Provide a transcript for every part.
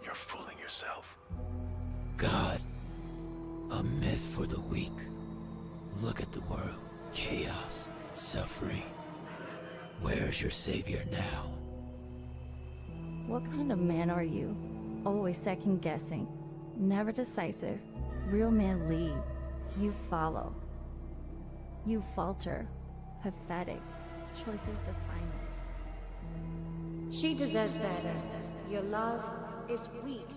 You're fooling yourself. God, a myth for the weak. Look at the world. Chaos, suffering. Where's your savior now? What kind of man are you? Always second-guessing, never decisive. Real men lead, you follow. You falter, pathetic. Choices define it. She deserves better. Your love is weak,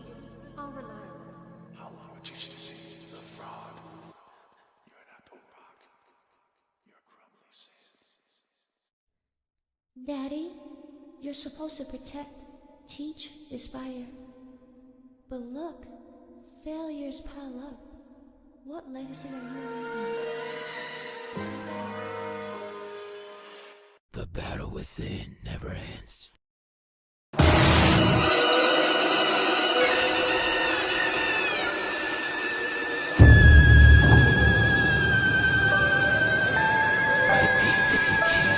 unreliable. How long would teach you to see he's a fraud? You're an apple rock. You're crumbly sand. Daddy, you're supposed to protect, teach, inspire. But look, failures pile up. What legacy are you leaving? The battle within never ends. Fight me if you can.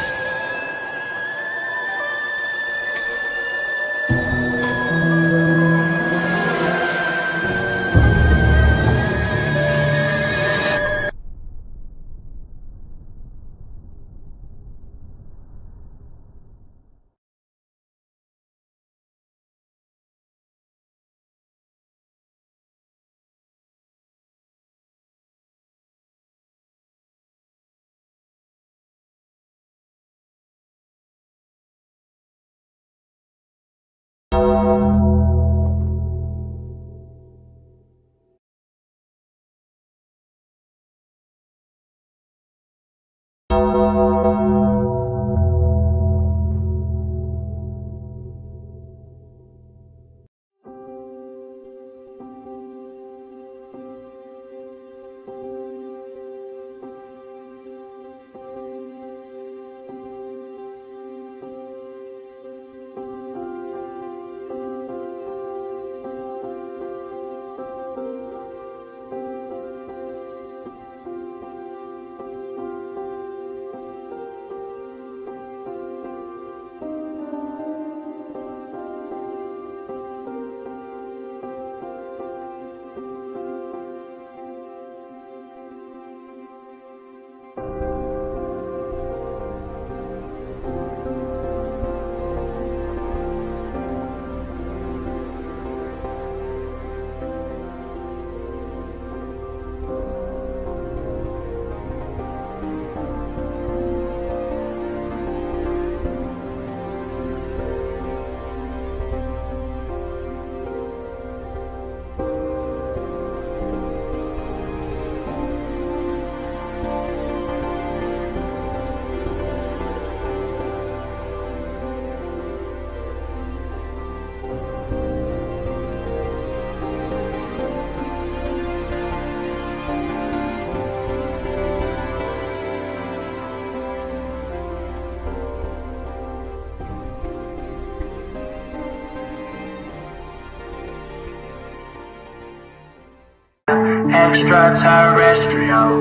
Extraterrestrial,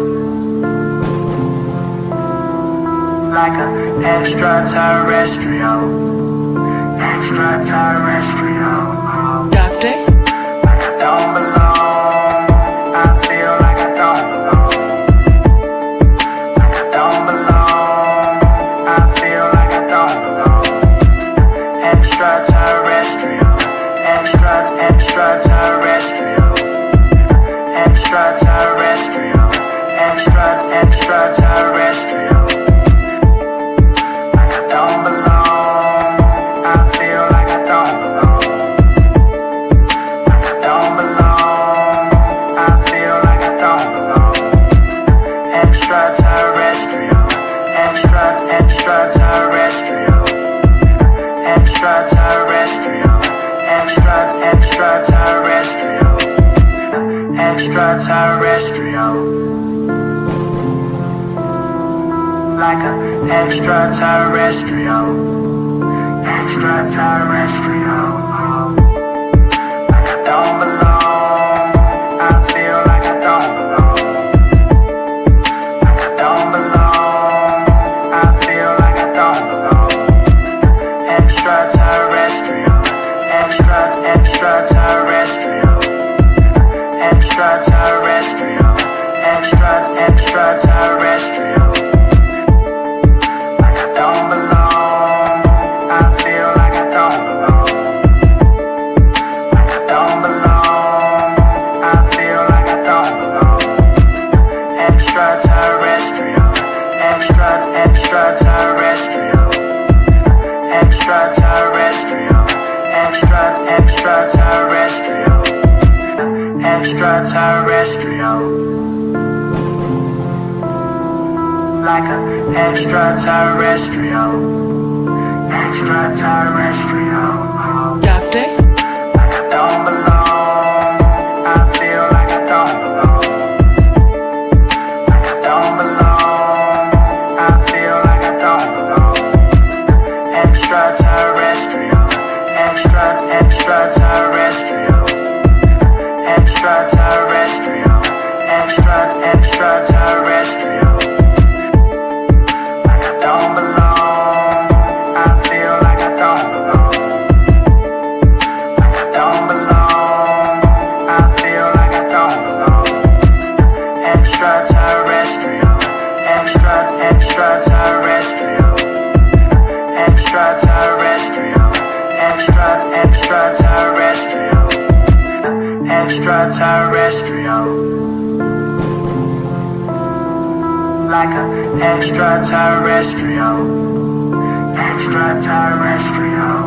like an extraterrestrial, extraterrestrial. Doctor? Like I don't belong, I feel like I don't belong. Like I don't belong, I feel like I don't belong. Extraterrestrial, extraterrestrial. Extraterrestrial, extraterrestrial. Like I don't belong, I feel like I don't belong. Like I don't belong, I feel like I don't belong. Extraterrestrial, extraterrestrial. Extraterrestrial, extraterrestrial. Extraterrestrial, like an extraterrestrial, extraterrestrial. Like I don't belong, I feel like I don't belong. Like I don't belong, I feel like I don't belong. Extraterrestrial, extraterrestrial. like a extraterrestrial, extraterrestrial. Doctor? Like I don't belong, I feel like I don't belong. Like I don't belong, I feel like I don't belong. Extraterrestrial, extraterrestrial, extraterrestrial, extraterrestrial. Like I don't belong, I feel like I don't belong. Like I don't belong, I feel like I don't belong. Extraterrestrial, extraterrestrial, extraterrestrial, extraterrestrial, extraterrestrial. Like a extraterrestrial, extraterrestrial.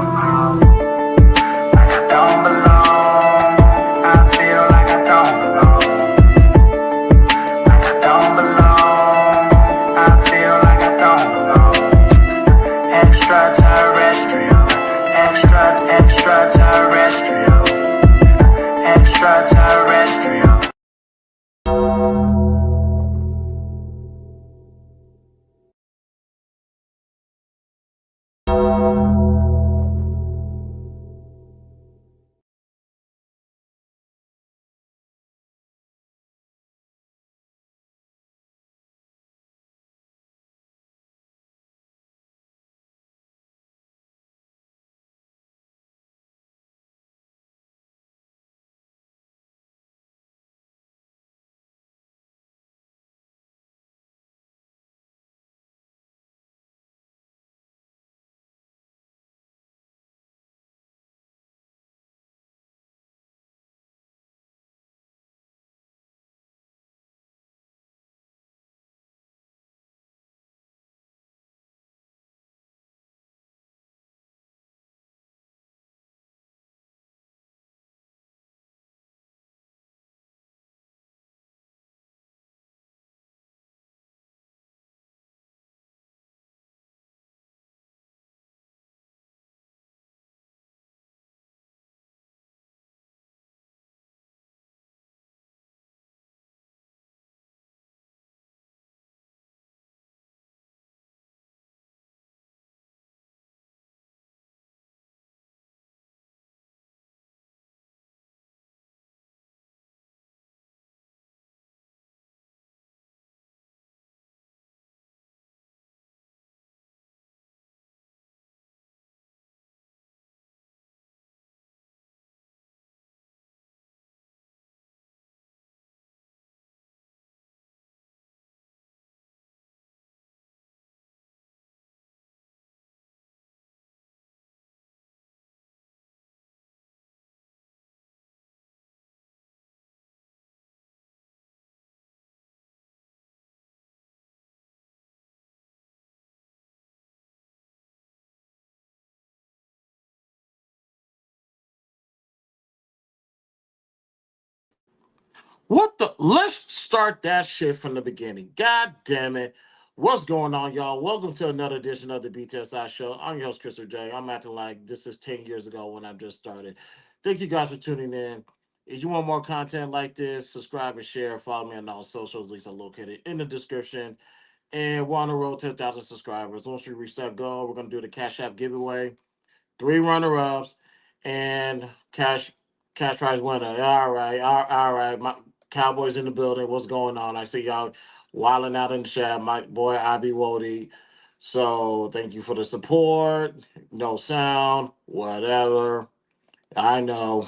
Like I don't belong, I feel like I don't belong. Like I don't belong, I feel like I don't belong. Extraterrestrial, extraterrestrial, extraterrestrial. What the? Let's start that shit from the beginning. God damn it. What's going on, y'all? Welcome to another edition of the BTSI show. I'm your host, Christopher J. I'm acting like this is 10 years ago when I just started. Thank you guys for tuning in. If you want more content like this, subscribe and share. Follow me on all socials. Links are located in the description. And we're on the road to 1,000 subscribers. Once we reach that goal, we're going to do the Cash App giveaway. 3 runner-ups, and cash prize winner. All right. My Cowboys in the building. What's going on? I see y'all wilding out in the chat. My boy Ib Wody. So thank you for the support. No sound, whatever. I know,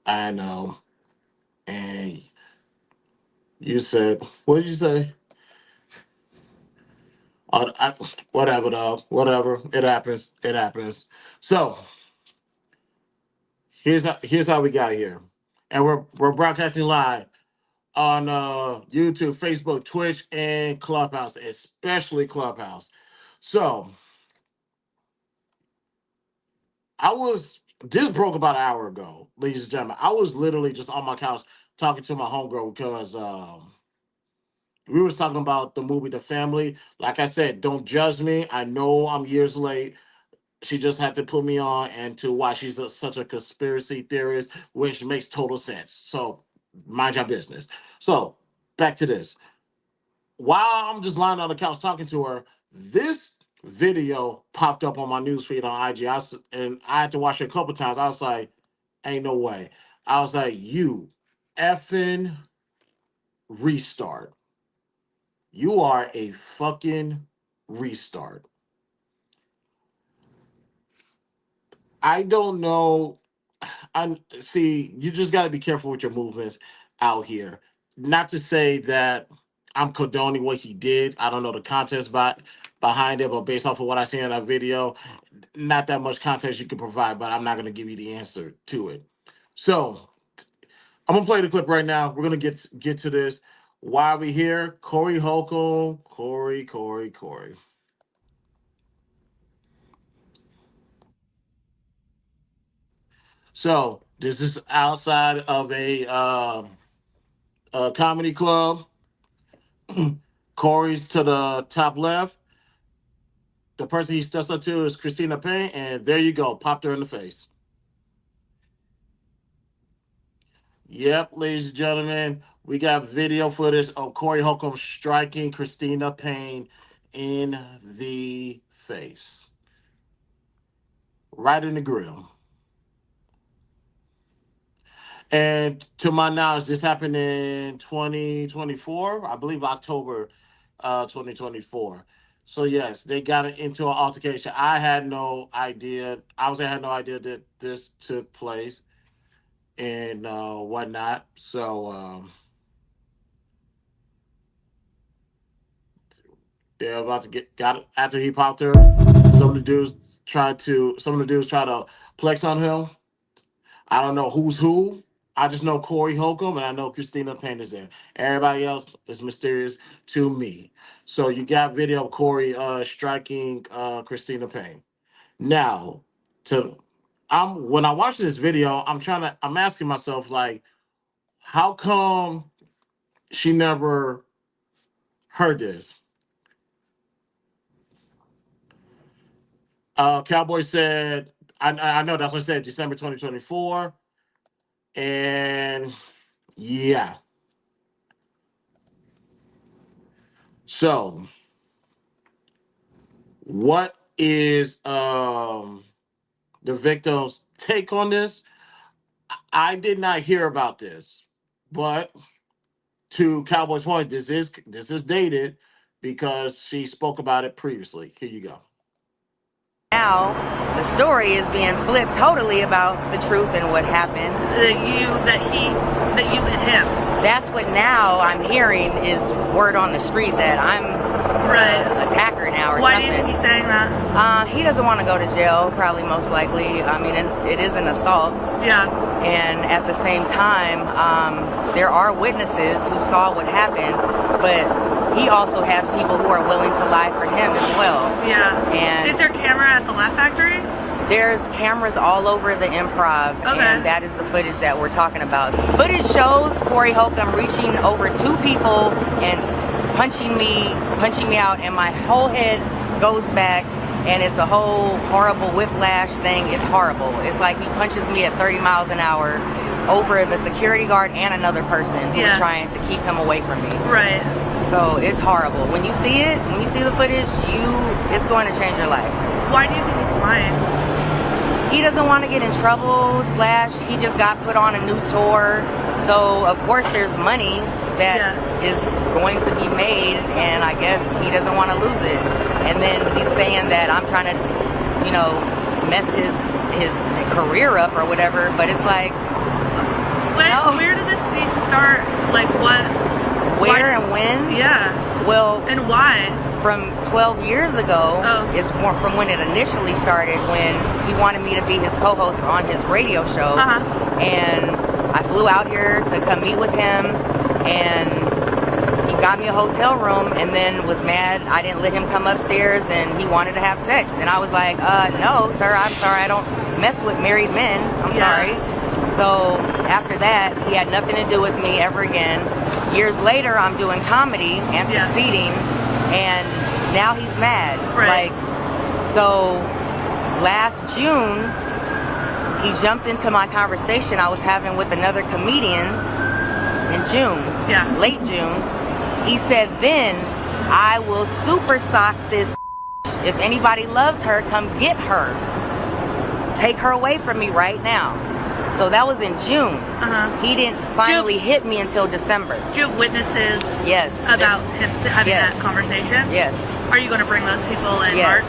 I know. And you said, what did you say? Whatever though, whatever. It happens. It happens. So here's how we got here, and we're broadcasting live on YouTube, Facebook, Twitch, and Clubhouse, especially Clubhouse. So I was this broke about an hour ago, ladies and gentlemen. I was literally just on my couch talking to my homegirl because we was talking about the movie The Family. Like I said, don't judge me. I know I'm years late. She just had to put me on and to why she's such a conspiracy theorist, which makes total sense. So mind your business. So back to this. While I'm just lying on the couch talking to her, this video popped up on my newsfeed on IG. And I had to watch it a couple times. I was like, ain't no way. I was like, you effing restart. You are a fucking restart. I don't know. I see. You just got to be careful with your movements out here. Not to say that I'm condoning what he did. I don't know the context behind it, but based off of what I see in that video, not that much context you can provide. But I'm not going to give you the answer to it. So I'm gonna play the clip right now. We're gonna get to this. Why are we here? Corey Holcomb. Corey. So this is outside of a comedy club. Corey's to the top left. The person he steps up to is Christina Payne, and there you go, popped her in the face. Yep, ladies and gentlemen, we got video footage of Corey Holcomb striking Christina Payne in the face, right in the grill. And to my knowledge, this happened in 2024, I believe October 2024. So yes, they got into an altercation. I had no idea. I had no idea that this took place and whatnot. So they're about to got after he popped her. Some of the dudes tried to flex on him. I don't know who's who. I just know Corey Holcomb and I know Christina Payne is there. Everybody else is mysterious to me. So you got video of Corey striking Christina Payne. Now, when I watch this video, I'm asking myself, like, how come she never heard this? Cowboy said, I know that's what I said, December 2024. And yeah. So what is the victim's take on this? I did not hear about this, but to Cowboy's point, this is dated because she spoke about it previously. Here you go. Now the story is being flipped totally about the truth and what happened. That you hit him. That's what now I'm hearing is word on the street that I'm an attacker now or something. Why do you think he's saying that? He doesn't want to go to jail, probably most likely. I mean, it is an assault. Yeah. And at the same time, there are witnesses who saw what happened, but he also has people who are willing to lie for him as well. Yeah. And is there camera at the Laugh Factory? There's cameras all over the Improv, okay. And that is the footage that we're talking about. Footage shows Corey Holcomb reaching over two people and punching me out, and my whole head goes back, and it's a whole horrible whiplash thing. It's horrible. It's like he punches me at 30 miles an hour over the security guard and another person who's trying to keep him away from me. Right. So it's horrible. When you see it, when you see the footage, it's going to change your life. Why do you think he's lying? He doesn't want to get in trouble, / he just got put on a new tour. So of course there's money that is going to be made, and I guess he doesn't want to lose it. And then he's saying that I'm trying to, mess his career up or whatever, but it's like, where did this beef start? Like what? Where and when? Yeah. Well, and why? From 12 years ago is more from when it initially started, when he wanted me to be his co-host on his radio show. And I flew out here to come meet with him, and he got me a hotel room and then was mad I didn't let him come upstairs, and he wanted to have sex. And I was like, no, sir, I'm sorry, I don't mess with married men. I'm sorry. So after that, he had nothing to do with me ever again. years later, I'm doing comedy and succeeding, and now he's mad. Right. Like, so last June, he jumped into my conversation I was having with another comedian in June, late June. He said, then I will super sock this. If anybody loves her, come get her. Take her away from me right now. So that was in June. He didn't finally hit me until December. Do you have witnesses Yes. about him having that conversation? Yes. Are you going to bring those people in March?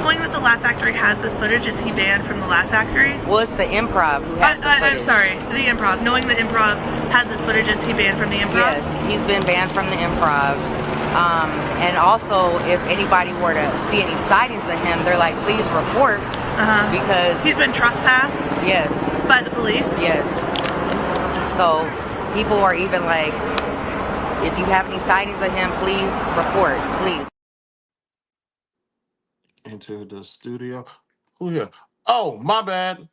Knowing that the Laugh Factory has this footage, is he banned from the Laugh Factory? Well, it's the Improv who has the I'm footage. sorry, the Improv. Knowing the Improv has this footage, is he banned from the Improv? Yes, he's been banned from the Improv. And also, if anybody were to see any sightings of him, they're like, please report. Because he's been trespassed? Yes. By the police? Yes. So people are even like, if you have any sightings of him, please report, please. Into the studio. Who here? Oh, my bad.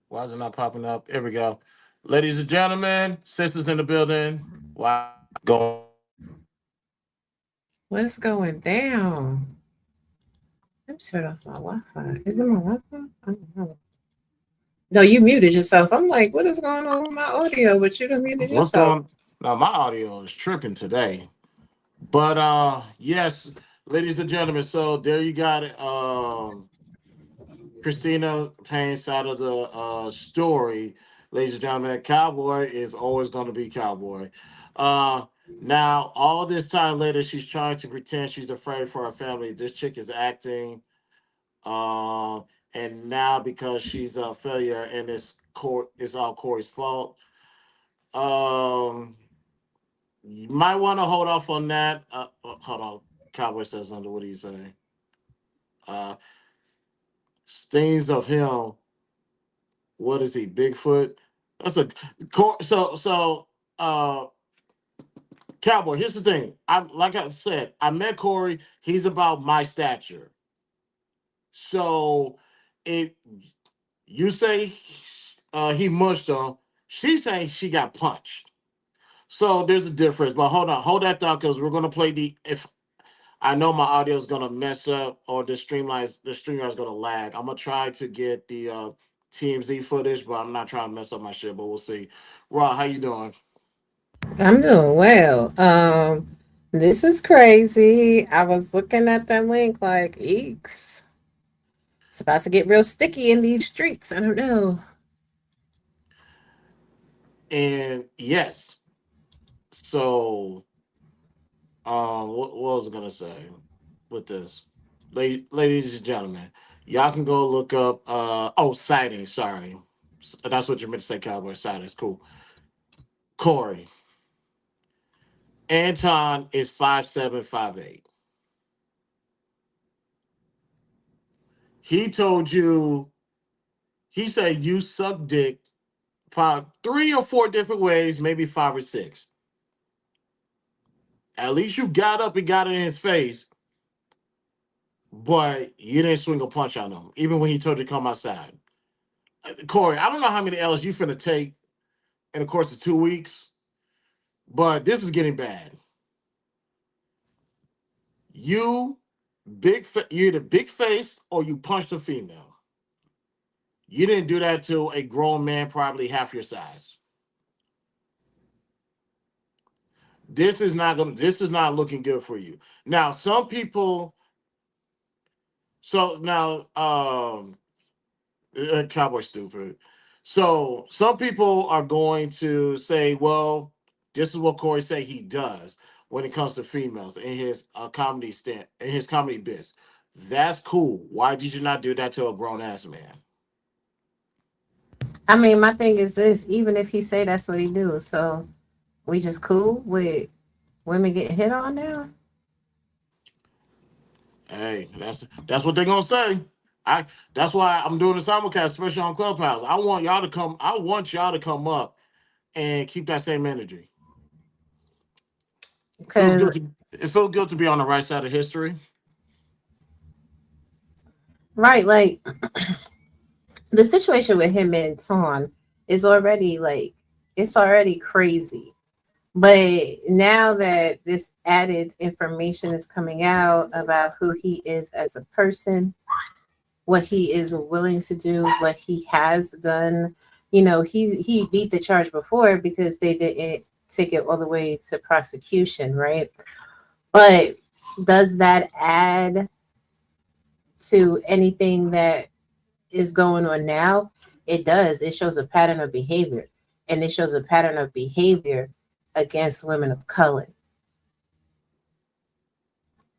Why is it not popping up? Here we go. Ladies and gentlemen, sisters in the building. Wow. Go. What's going down? Let me turn off my Wi-Fi. Is it my Wi-Fi? I don't know. No, you muted yourself. I'm like, what is going on with my audio? But you done muted What's yourself. going? Now my audio is tripping today. But yes, ladies and gentlemen, so there you got it. Christina Payne's side of the story. Ladies and gentlemen, Cowboy is always going to be Cowboy. Now, all this time later, she's trying to pretend she's afraid for her family. This chick is acting. And now because she's a failure and it's all Corey's fault. You might want to hold off on that. Hold on. Cowboy says under. What do you say? Stains of him. What is he? Bigfoot. That's a uh Cowboy. Here's the thing. Like I said, I met Corey. He's about my stature. So if you say he mushed her, she's saying she got punched. So there's a difference. But hold that thought because we're gonna play if I know my audio is gonna mess up or the streamer is gonna lag. I'm gonna try to get the TMZ footage, but I'm not trying to mess up my shit. But we'll see. Raw, how you doing? I'm doing well. This is crazy. I was looking at that link like, eeks. It's about to get real sticky in these streets. I don't know. And yes. So what was I gonna say with this? Ladies and gentlemen, y'all can go look up sightings, sorry. That's what you meant to say, Cowboy. Sightings, cool. Corey. Anton is 5'7", 5'8". He told you, he said you suck dick probably 3 or 4 different ways, maybe 5 or 6. At least you got up and got it in his face, but you didn't swing a punch on him, even when he told you to come outside. Corey, I don't know how many L's you finna take in the course of 2 weeks, but this is getting bad. You you're either big face or you punched a female. You didn't do that to a grown man, probably half your size. This is not looking good for you. Now, some people. So now, Cowboy stupid. So some people are going to say, well, this is what Corey say he does when it comes to females in his comedy bits. That's cool. Why did you not do that to a grown ass man? I mean, my thing is this, even if he say that's what he do, so we just cool with women getting hit on now? Hey, that's what they're gonna say. That's why I'm doing the simulcast, especially on Clubhouse. I want y'all to come up and keep that same energy. It feels good to be on the right side of history. Right, like the situation with him and Ton is already like, it's already crazy. But now that this added information is coming out about who he is as a person, what he is willing to do, what he has done, you know, he beat the charge before because they didn't take it all the way to prosecution, right? But does that add to anything that is going on now? It does. It shows a pattern of behavior, and it shows a pattern of behavior against women of color.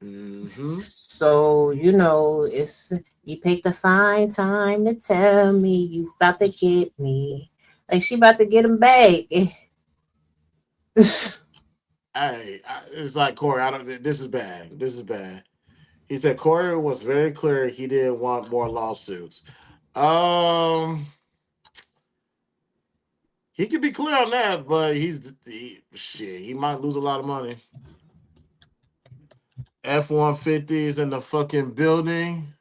So, you know, it's, you picked a fine time to tell me you about to get me. Like, she about to get him back. It's like Corey. I don't. This is bad. This is bad. He said Corey was very clear he didn't want more lawsuits. He could be clear on that, but he might lose a lot of money. F-150s in the fucking building.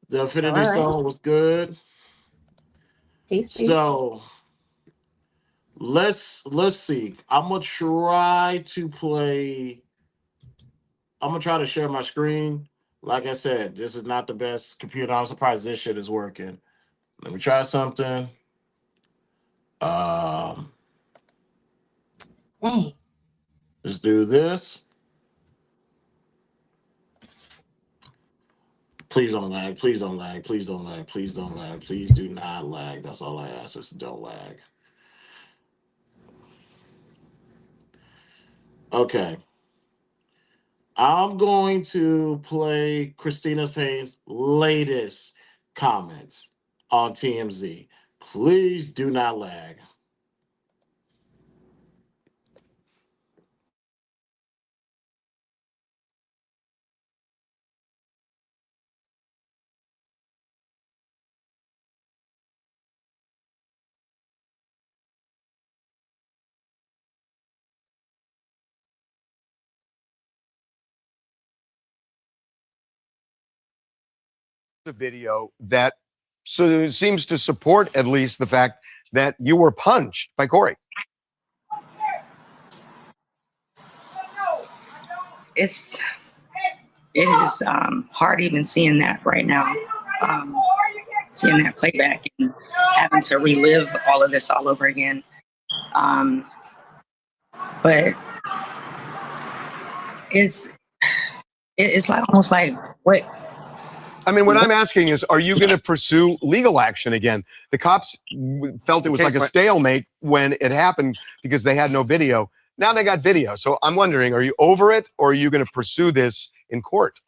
The Infinity Stone was good. Peace. So let's see. I'm gonna try to share my screen. Like I said, this is not the best computer. I'm surprised this shit is working. Let me try something. Let's do this. Please don't lag. Please don't lag. Please don't lag. Please don't lag. Please do not lag. That's all I ask. Just don't lag. Okay. I'm going to play Christina Payne's latest comments on TMZ. Please do not lag. The video that seems to support at least the fact that you were punched by Corey. It is hard even seeing that right now, seeing that playback and having to relive all of this all over again. But it's like almost like what. I mean, what I'm asking is, are you going to pursue legal action again? The cops felt it was like a stalemate when it happened because they had no video. Now they got video. So I'm wondering, are you over it, or are you going to pursue this in court?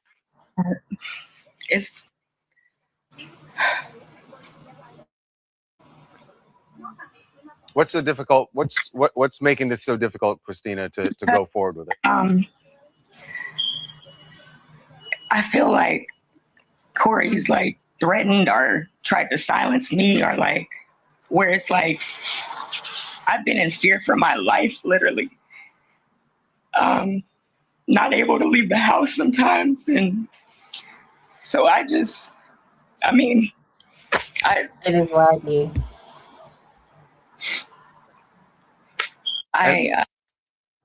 What's the difficult? What's making this so difficult, Christina, to go forward with it? I feel like Corey's like threatened or tried to silence me, or like where it's like I've been in fear for my life, literally. Not able to leave the house sometimes, and so it is laggy. I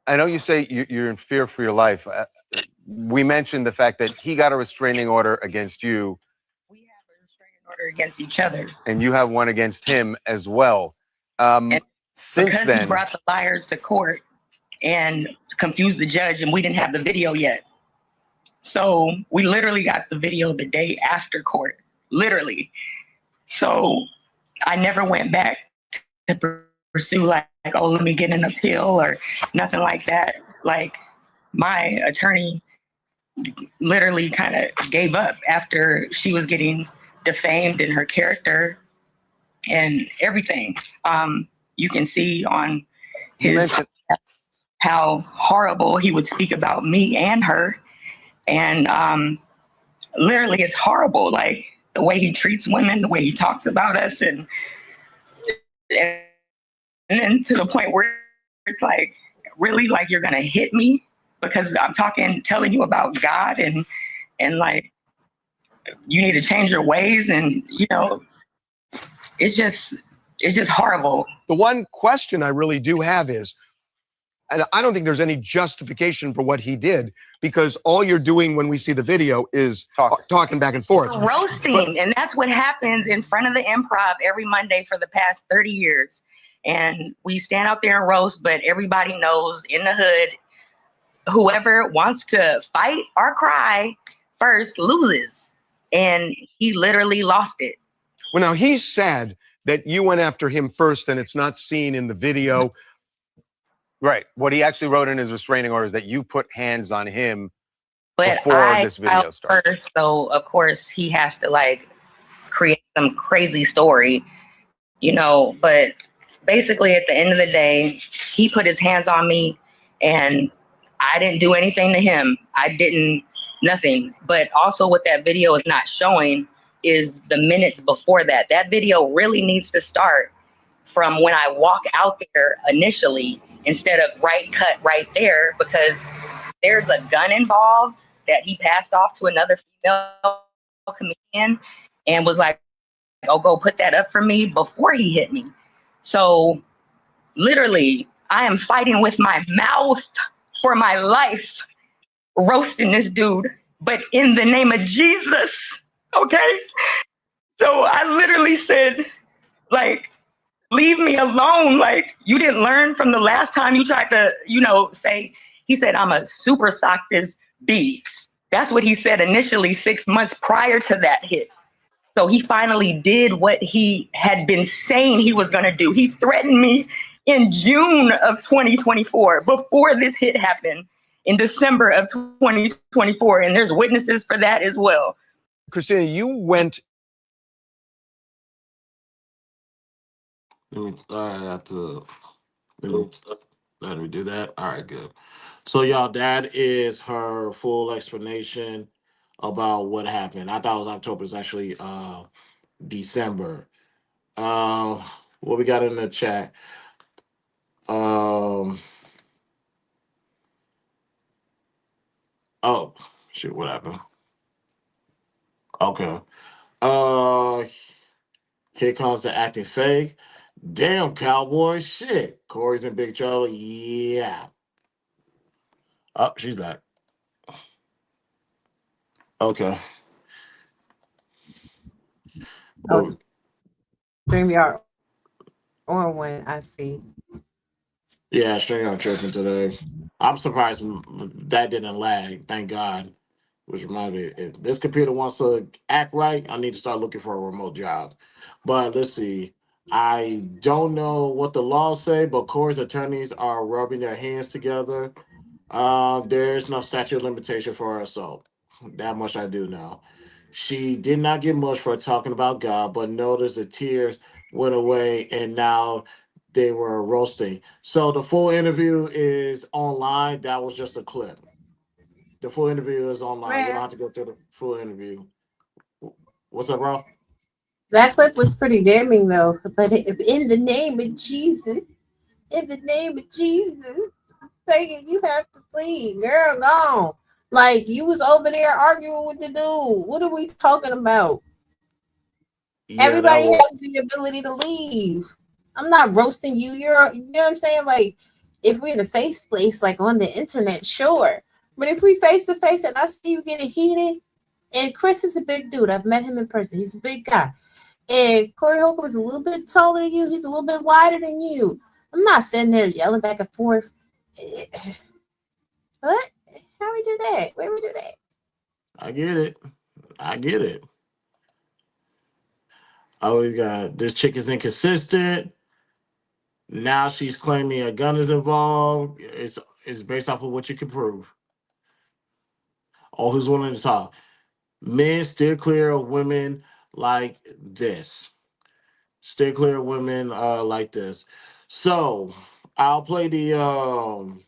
know you say you're in fear for your life. We mentioned the fact that he got a restraining order against you. We have a restraining order against each other. And you have one against him as well. Since because then, he brought the liars to court and confused the judge, and we didn't have the video yet. So we literally got the video the day after court, literally. So I never went back to pursue like, oh, let me get an appeal or nothing like that. Like, my attorney literally kind of gave up after she was getting defamed in her character and everything. You can see on his how horrible he would speak about me and her. And literally it's horrible, like the way he treats women, the way he talks about us, and then to the point where it's like, really, like, you're gonna hit me because I'm telling you about God, and like, you need to change your ways. And, you know, it's just, It's just horrible. The one question I really do have is, and I don't think there's any justification for what he did, because all you're doing when we see the video is talking back and forth. Roasting, and that's what happens in front of the Improv every Monday for the past 30 years. And we stand out there and roast, but everybody knows in the hood, whoever wants to fight or cry first loses. And he literally lost it. Well, now he said that you went after him first and it's not seen in the video. Right. What he actually wrote in his restraining order is that you put hands on him but before this video started. First, so of course he has to like create some crazy story, you know, but basically at the end of the day, he put his hands on me and I didn't do anything to him. I didn't, nothing. But also what that video is not showing is the minutes before that. That video really needs to start from when I walk out there initially instead of cut right there, because there's a gun involved that he passed off to another female comedian and was like, oh, go put that up for me before he hit me. So literally, I am fighting with my mouth for my life, roasting this dude, but in the name of Jesus, okay? So I literally said, like, leave me alone. Like, you didn't learn from the last time you tried to, you know, say, he said, I'm a super sock this B. That's what he said initially 6 months prior to that hit. So he finally did what he had been saying he was going to do. He threatened me in June of 2024, before this hit happened in December of 2024. And there's witnesses for that as well. Christina, you went. Let me do that. All right, good. So, y'all, that is her full explanation about what happened. I thought it was October. It's actually December. What we got in the chat? Oh, shoot, what happened? Okay. Here comes the acting fake. Damn, cowboy, shit. Corey's in big trouble. Yeah. Oh, she's back. Okay. Oh, StreamYard on when I see. Yeah, StreamYard tripping today. I'm surprised that didn't lag. Thank God. Which reminds me, if this computer wants to act right, I need to start looking for a remote job. But let's see. I don't know what the laws say, but Corey's attorneys are rubbing their hands together. There's no statute of limitation for assault. That much I do know. She did not get much for talking about God, but notice the tears went away and now they were roasting. So the full interview is online. That was just a clip. The full interview is online. We don't have to go through the full interview. What's up, bro? That clip was pretty damning, though. But in the name of Jesus, in the name of Jesus, saying you have to plead, girl, gone. Like, you was over there arguing with the dude. What are we talking about? Yeah, everybody has the ability to leave. I'm not roasting you. You know what I'm saying? Like, if we're in a safe place, like on the internet, sure. But if we face to face and I see you getting heated, and Chris is a big dude. I've met him in person. He's a big guy. And Corey Holcomb is a little bit taller than you. He's a little bit wider than you. I'm not sitting there yelling back and forth. What? How we do that? Where we do that? I get it. Oh, we got this chick is inconsistent. Now she's claiming a gun is involved. It's based off of what you can prove. Oh, who's willing to talk? Men steer clear of women like this. Steer clear of women like this. So I'll play the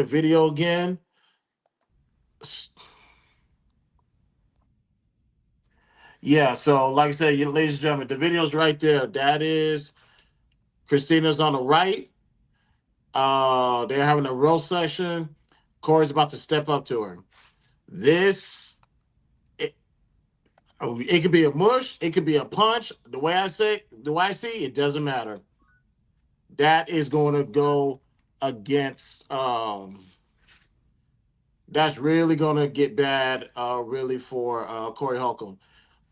video again. Yeah, so like I said, ladies and gentlemen, the video's right there. That is Christina's on the right. They're having a roast session. Corey's about to step up to her. It could be a mush. It could be a punch. The way I see, it doesn't matter. That is going to go against. That's really going to get bad. Really for Corey Holcomb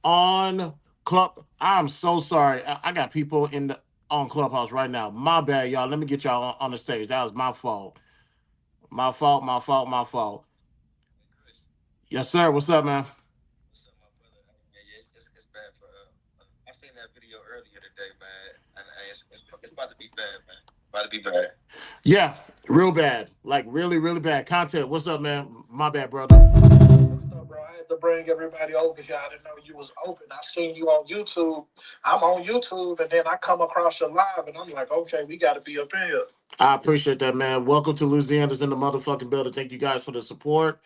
on club. I'm so sorry. I got people in the on Clubhouse right now. My bad, y'all. Let me get y'all on the stage. That was my fault. My fault. My fault. My fault. Yes, sir. What's up, man? Yeah, real bad. Like really, really bad. Content. What's up, man? My bad, brother. What's up, bro? I had to bring everybody over here. I didn't know you was open. I seen you on YouTube. I'm on YouTube, and then I come across your live, and I'm like, okay, we got to be up in here. I appreciate that, man. Welcome to Louisiana's in the motherfucking building. Thank you guys for the support.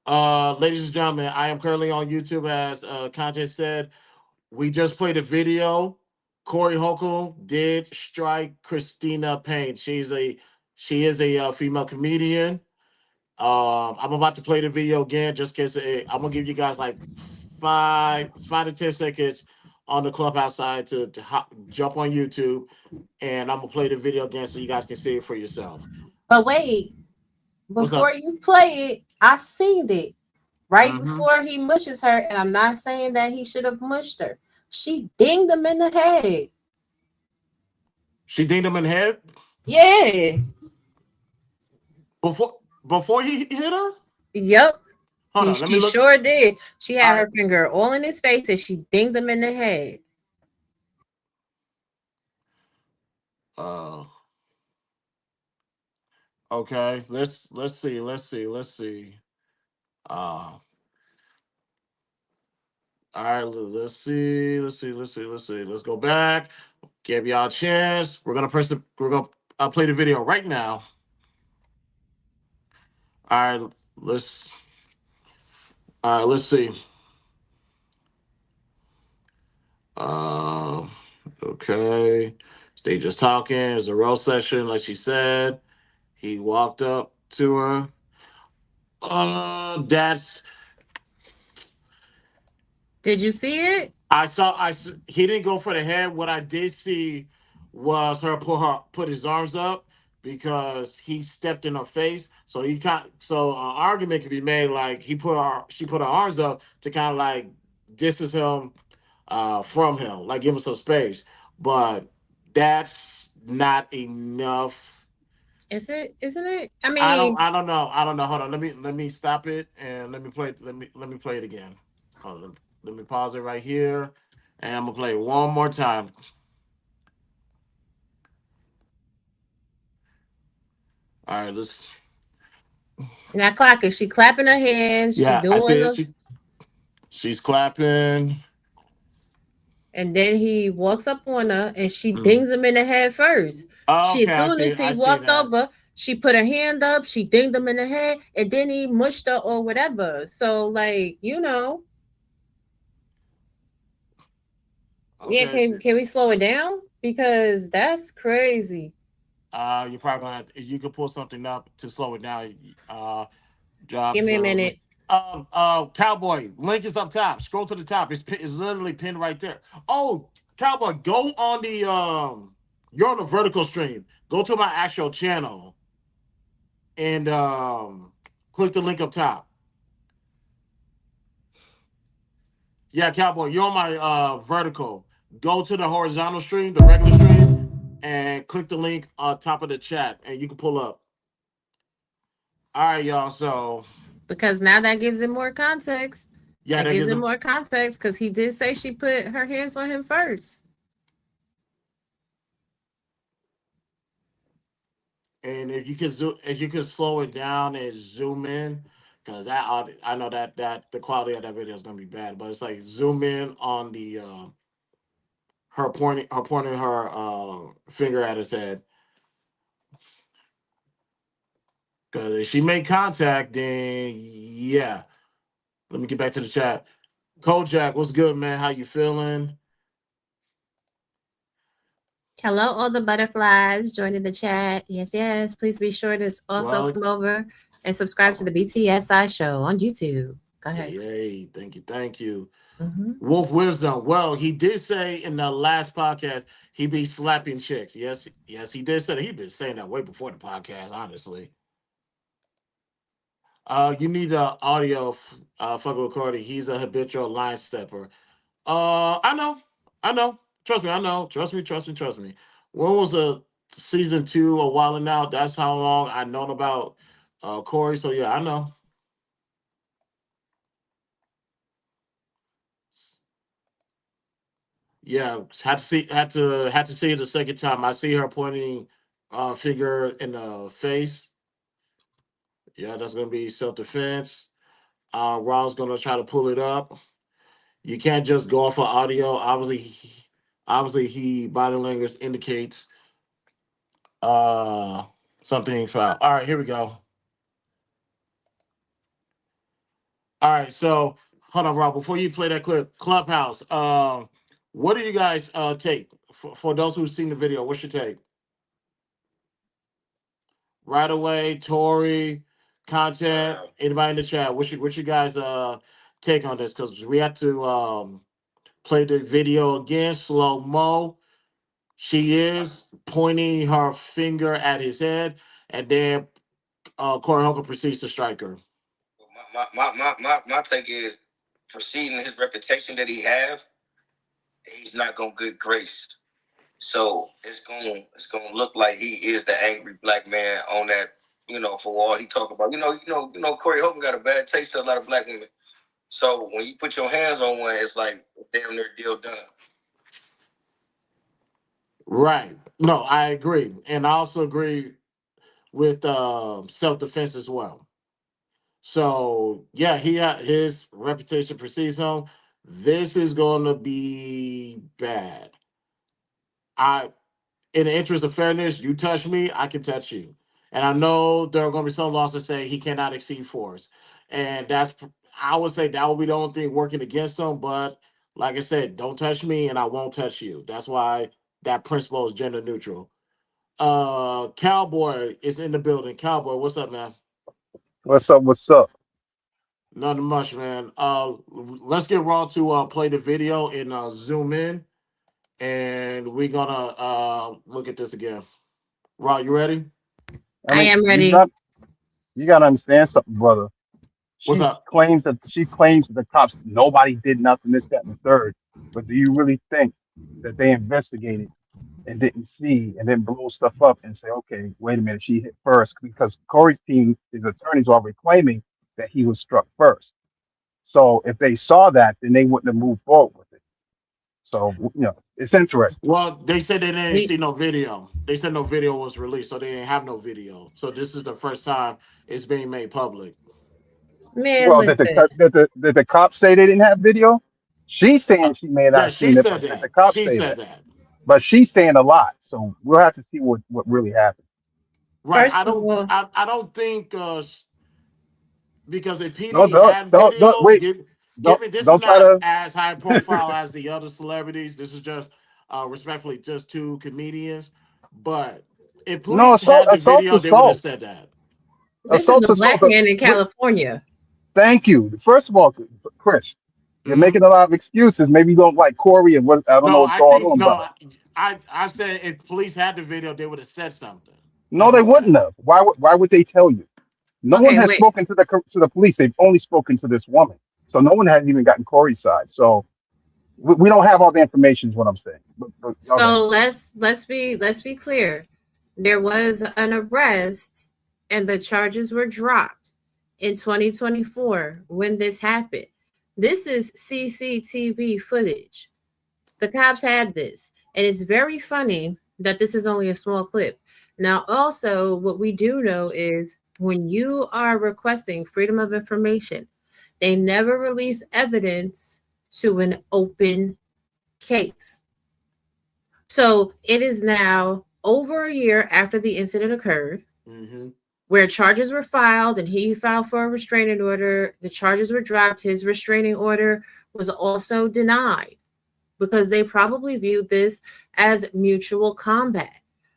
Ladies and gentlemen, I am currently on YouTube as Content said. We just played a video. Corey Holcomb did strike Christina Payne. She is a female comedian. I'm about to play the video again, just in case. I'm gonna give you guys like 5 to 10 seconds on the clubhouse side to jump on YouTube, and I'm gonna play the video again so you guys can see it for yourself. But wait, before you play it, I seen it right before he mushes her, and I'm not saying that he should have mushed her. She dinged him in the head. She dinged him in the head? Yeah. Before he hit her? Yep. Hold on, let me look. She sure did. She had her finger all in his face, and she dinged him in the head. Okay, let's see. All right, let's see. Let's go back. Give y'all a chance. We're gonna play the video right now. All right, let's see. Okay. They just talking. It's a roast session, like she said. He walked up to her. That's. Did you see it? He didn't go for the head. What I did see was her put his arms up because he stepped in her face. So an argument could be made like she put her arms up to kind of like distance him from him, like give him some space. But that's not enough. Isn't it? I mean, I don't know. Hold on. Let me stop it and let me play it again. Hold on. Let me pause it right here, and I'm gonna play it one more time. All right, let's. Now, clock it. She clapping her hands. Yeah, she doing I see it. She's clapping. And then he walks up on her, and she dings him in the head first. Oh, okay, as soon as he walked over, she put her hand up. She dinged him in the head, and then he mushed her or whatever. So, like, Okay. Yeah, can we slow it down? Because that's crazy. You're probably gonna you could pull something up to slow it down. Give me a minute. Cowboy, link is up top. Scroll to the top. It's literally pinned right there. Oh, Cowboy, go on the you're on the vertical stream. Go to my actual channel and click the link up top. Yeah, Cowboy, you're on my vertical. Go to the horizontal stream, the regular stream, and click the link on top of the chat, and you can pull up. All right, y'all. So because now that gives it more context. Yeah, that gives it more context because he did say she put her hands on him first. And if you could slow it down and zoom in, because I know that the quality of that video is gonna be bad, but it's like zoom in on the her pointing her finger at his head. Because if she made contact, then yeah. Let me get back to the chat. Kojak, what's good, man? How you feeling? Hello, all the butterflies joining the chat. Yes. Please be sure to also come over and subscribe to the BTSI show on YouTube. Go ahead. Yay. Thank you. Wolf Wisdom. Well, he did say in the last podcast he be slapping chicks. Yes, he did say that. He'd been saying that way before the podcast, honestly. You need the audio, fucking recording. He's a habitual line stepper. I know. Trust me, I know. Trust me. When was the season 2 a while now? That's how long I known about Corey. So yeah, I know. Yeah, had to see it the second time. I see her pointing finger in the face. Yeah, that's gonna be self defense. Ron's gonna try to pull it up. You can't just go off of audio. Obviously, he body language indicates uh something foul. All right, here we go. All right, so hold on, Rob. Before you play that clip, Clubhouse. What do you guys take for those who've seen the video? What's your take? Right away, Tori, content. Anybody in the chat? What's your guys take on this? Because we have to play the video again, slow mo. She is pointing her finger at his head, and then Corey Holcomb proceeds to strike her. My take is, preceding his reputation that he have, he's not gonna get grace. So it's gonna look like he is the angry black man on that. For all he talk about. Corey Holcomb got a bad taste to a lot of black women. So when you put your hands on one, it's like it's damn near deal done. Right. No, I agree, and I also agree with self defense as well. So yeah, he had his reputation precedes him. This is going to be bad. In the interest of fairness, you touch me, I can touch you, and I know there are going to be some laws that say he cannot exceed force, and I would say that would be the only thing working against him. But like I said, don't touch me, and I won't touch you. That's why that principle is gender neutral. Cowboy is in the building. Cowboy, what's up, man? What's up? What's up? Nothing much, man. Let's get Raw to play the video and zoom in, and we're gonna look at this again. Raw, you ready? I mean, you got to understand something, brother. What's up? She claims that the cops nobody did nothing, this, that, and the third. But do you really think that they investigated and didn't see and then blow stuff up and say, okay, wait a minute, she hit first? Because Corey's team, his attorneys are reclaiming that he was struck first. So if they saw that, then they wouldn't have moved forward with it. So it's interesting. Well, they said they didn't see no video. They said no video was released, so they didn't have no video. So this is the first time it's being made public. Man, Well, did the cops say they didn't have video? She's saying she may not Yeah, have she seen it, said but did the that. cops She say said that? that. But she's saying a lot, so we'll have to see what really happened. Right. I don't think because the Don't PD don't had don't video. wait. Give me. This is Don't try not to. as high profile as the other celebrities. This is just respectfully just two comedians. But if No, police had the assault's video, they would have assault. said that. This is Assault's a black assault. man in California. Thank you. First of all, Chris, you're making a lot of excuses. Maybe you don't like Corey and what I don't know No, what's I going think on, no. brother. I said if police had the video, they would have said something. No, That's they what I'm wouldn't saying. have. Why would they tell you? No one Okay, has wait. spoken to the police. They've only spoken to this woman. So no one has even gotten Corey's side. So we don't have all the information. Is what I'm saying. But all right. So let's be clear. There was an arrest and the charges were dropped in 2024 when this happened. This is CCTV footage. The cops had this, and it's very funny that this is only a small clip. Now, also, what we do know is when you are requesting freedom of information, they never release evidence to an open case. So it is now over a year after the incident occurred, where charges were filed and he filed for a restraining order. The charges were dropped. His restraining order was also denied because they probably viewed this as mutual combat.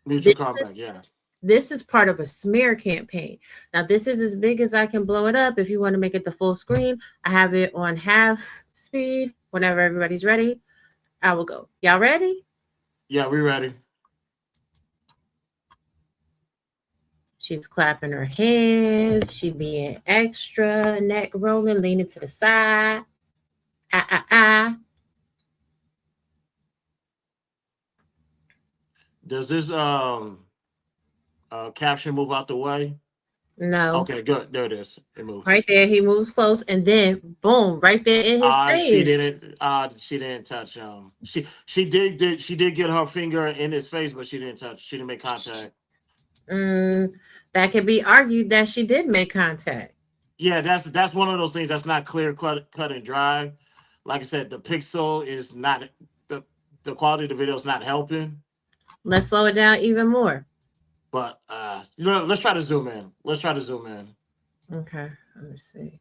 Yeah. This is part of a smear campaign. Now, this is as big as I can blow it up. If you want to make it the full screen, I have it on half speed. Whenever everybody's ready, I will go. Y'all ready? Yeah, we ready. She's clapping her hands. She being extra, neck rolling, leaning to the side. Ah, ah, ah. Does this caption move out the way? No. Okay, good. There it is. It moved. Right there, he moves close, and then boom, right there in his She face. didn't. She didn't touch. She did get her finger in his face, but she didn't touch. She didn't make contact. Mm, that could be argued that she did make contact. Yeah, that's one of those things that's not clear cut and dry. Like I said, the pixel is not the quality of the video is not helping. Let's slow it down even more. But let's try to zoom in. Let's try to zoom in. Okay, let me see.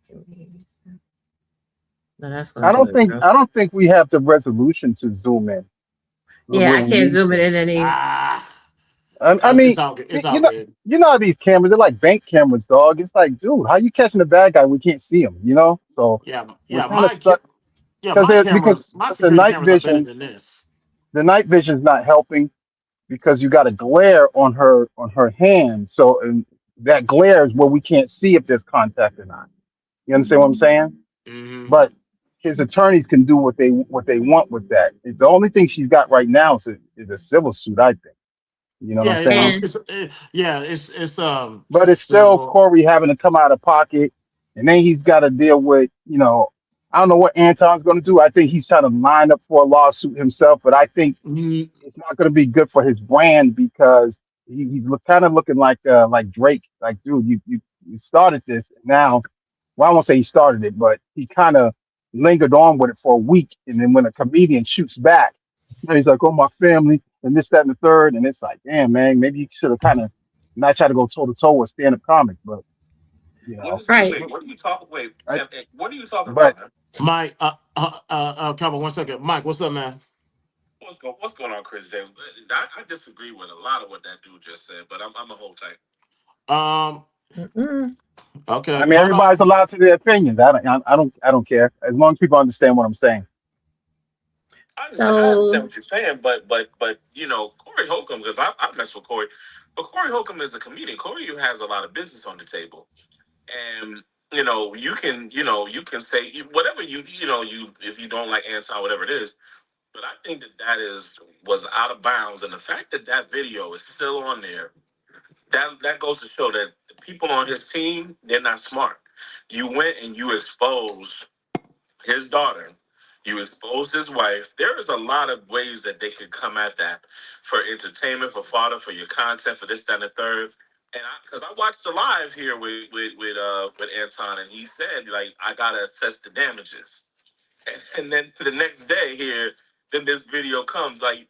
No, that's I gonna do don't it, think bro. I don't think we have the resolution to zoom in the Yeah, way I we can't need zoom it to. in any. I mean, It's all good. It's you all know, good. you know how these cameras, they're like bank cameras, dog. It's like, dude, how you catching the bad guy? We can't see him, you know. So Yeah, we're yeah. kind of stuck because My the security cameras are better than this. the night vision is not helping because you got a glare on her hand. So and that glare is where we can't see if there's contact or not. You understand what I'm saying? Mm-hmm. But his attorneys can do what they want with that. The only thing she's got right now is a civil suit, I think. You know what I'm Yeah, saying? it's But it's still civil. Corey having to come out of pocket, and then he's got to deal with, I don't know what Anton's going to do. I think he's trying to line up for a lawsuit himself, but I think it's not going to be good for his brand because he's kind of looking like Drake. Like, dude, you started this now. Well, I won't say he started it, but he kind of lingered on with it for a week, and then when a comedian shoots back, now he's like, "Oh, my family," and this, that, and the third, and it's like, damn, man, maybe you should have kind of not try to go toe to toe with stand up comics, but you know, Wait, what are you talking? Wait, I, what are you talking but about, man? Mike, come on, 1 second. Mike, what's up, man? What's going on, Chris James? I disagree with a lot of what that dude just said, but I'm gonna hold tight. Okay, I mean, hold everybody's on. allowed to their opinions. I don't care as long as people understand what I'm saying. I understand what you're saying, but Corey Holcomb, because I mess with Corey, but Corey Holcomb is a comedian. Corey has a lot of business on the table, and you can say whatever you if you don't like Anton, whatever it is. But I think that was out of bounds, and the fact that that video is still on there, that goes to show that the people on his team, they're not smart. You went and you exposed his daughter, you exposed his wife. There is a lot of ways that they could come at that for entertainment, for fodder, for your content, for this, that, and the third. And because I watched the live here with Anton, and he said like I gotta assess the damages, and then the next day here, then this video comes like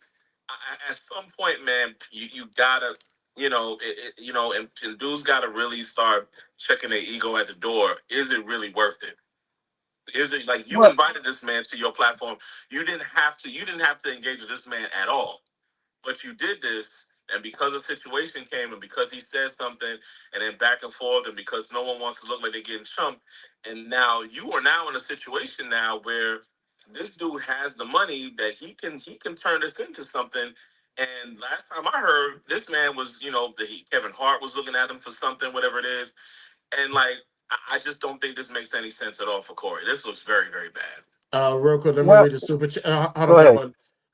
at some point, man, you gotta and dudes gotta really start checking their ego at the door. Is it really worth it? Is it like you What? invited this man to your platform? You didn't have to engage with this man at all. But you did this, and because a situation came, and because he said something, and then back and forth, and because no one wants to look like they're getting chumped, and now you are now in a situation now where this dude has the money that he can turn this into something. And last time I heard, this man was, Kevin Hart was looking at him for something, whatever it is, and like I just don't think this makes any sense at all for Corey. This looks very, very bad. Real quick, let me Well, read the super chat. Hold on, go ahead.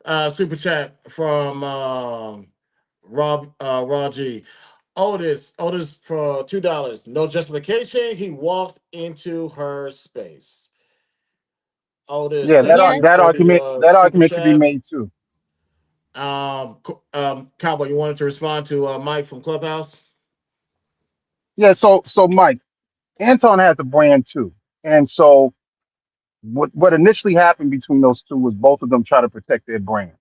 Cowboy. Super chat from Rob G. Otis for $2. No justification. He walked into her space. Otis, Yeah, thank you for the that super argument could be chat. made too. Cowboy, you wanted to respond to Mike from Clubhouse? Yeah, so Mike, Anton has a brand too, and so what initially happened between those two was both of them try to protect their brand.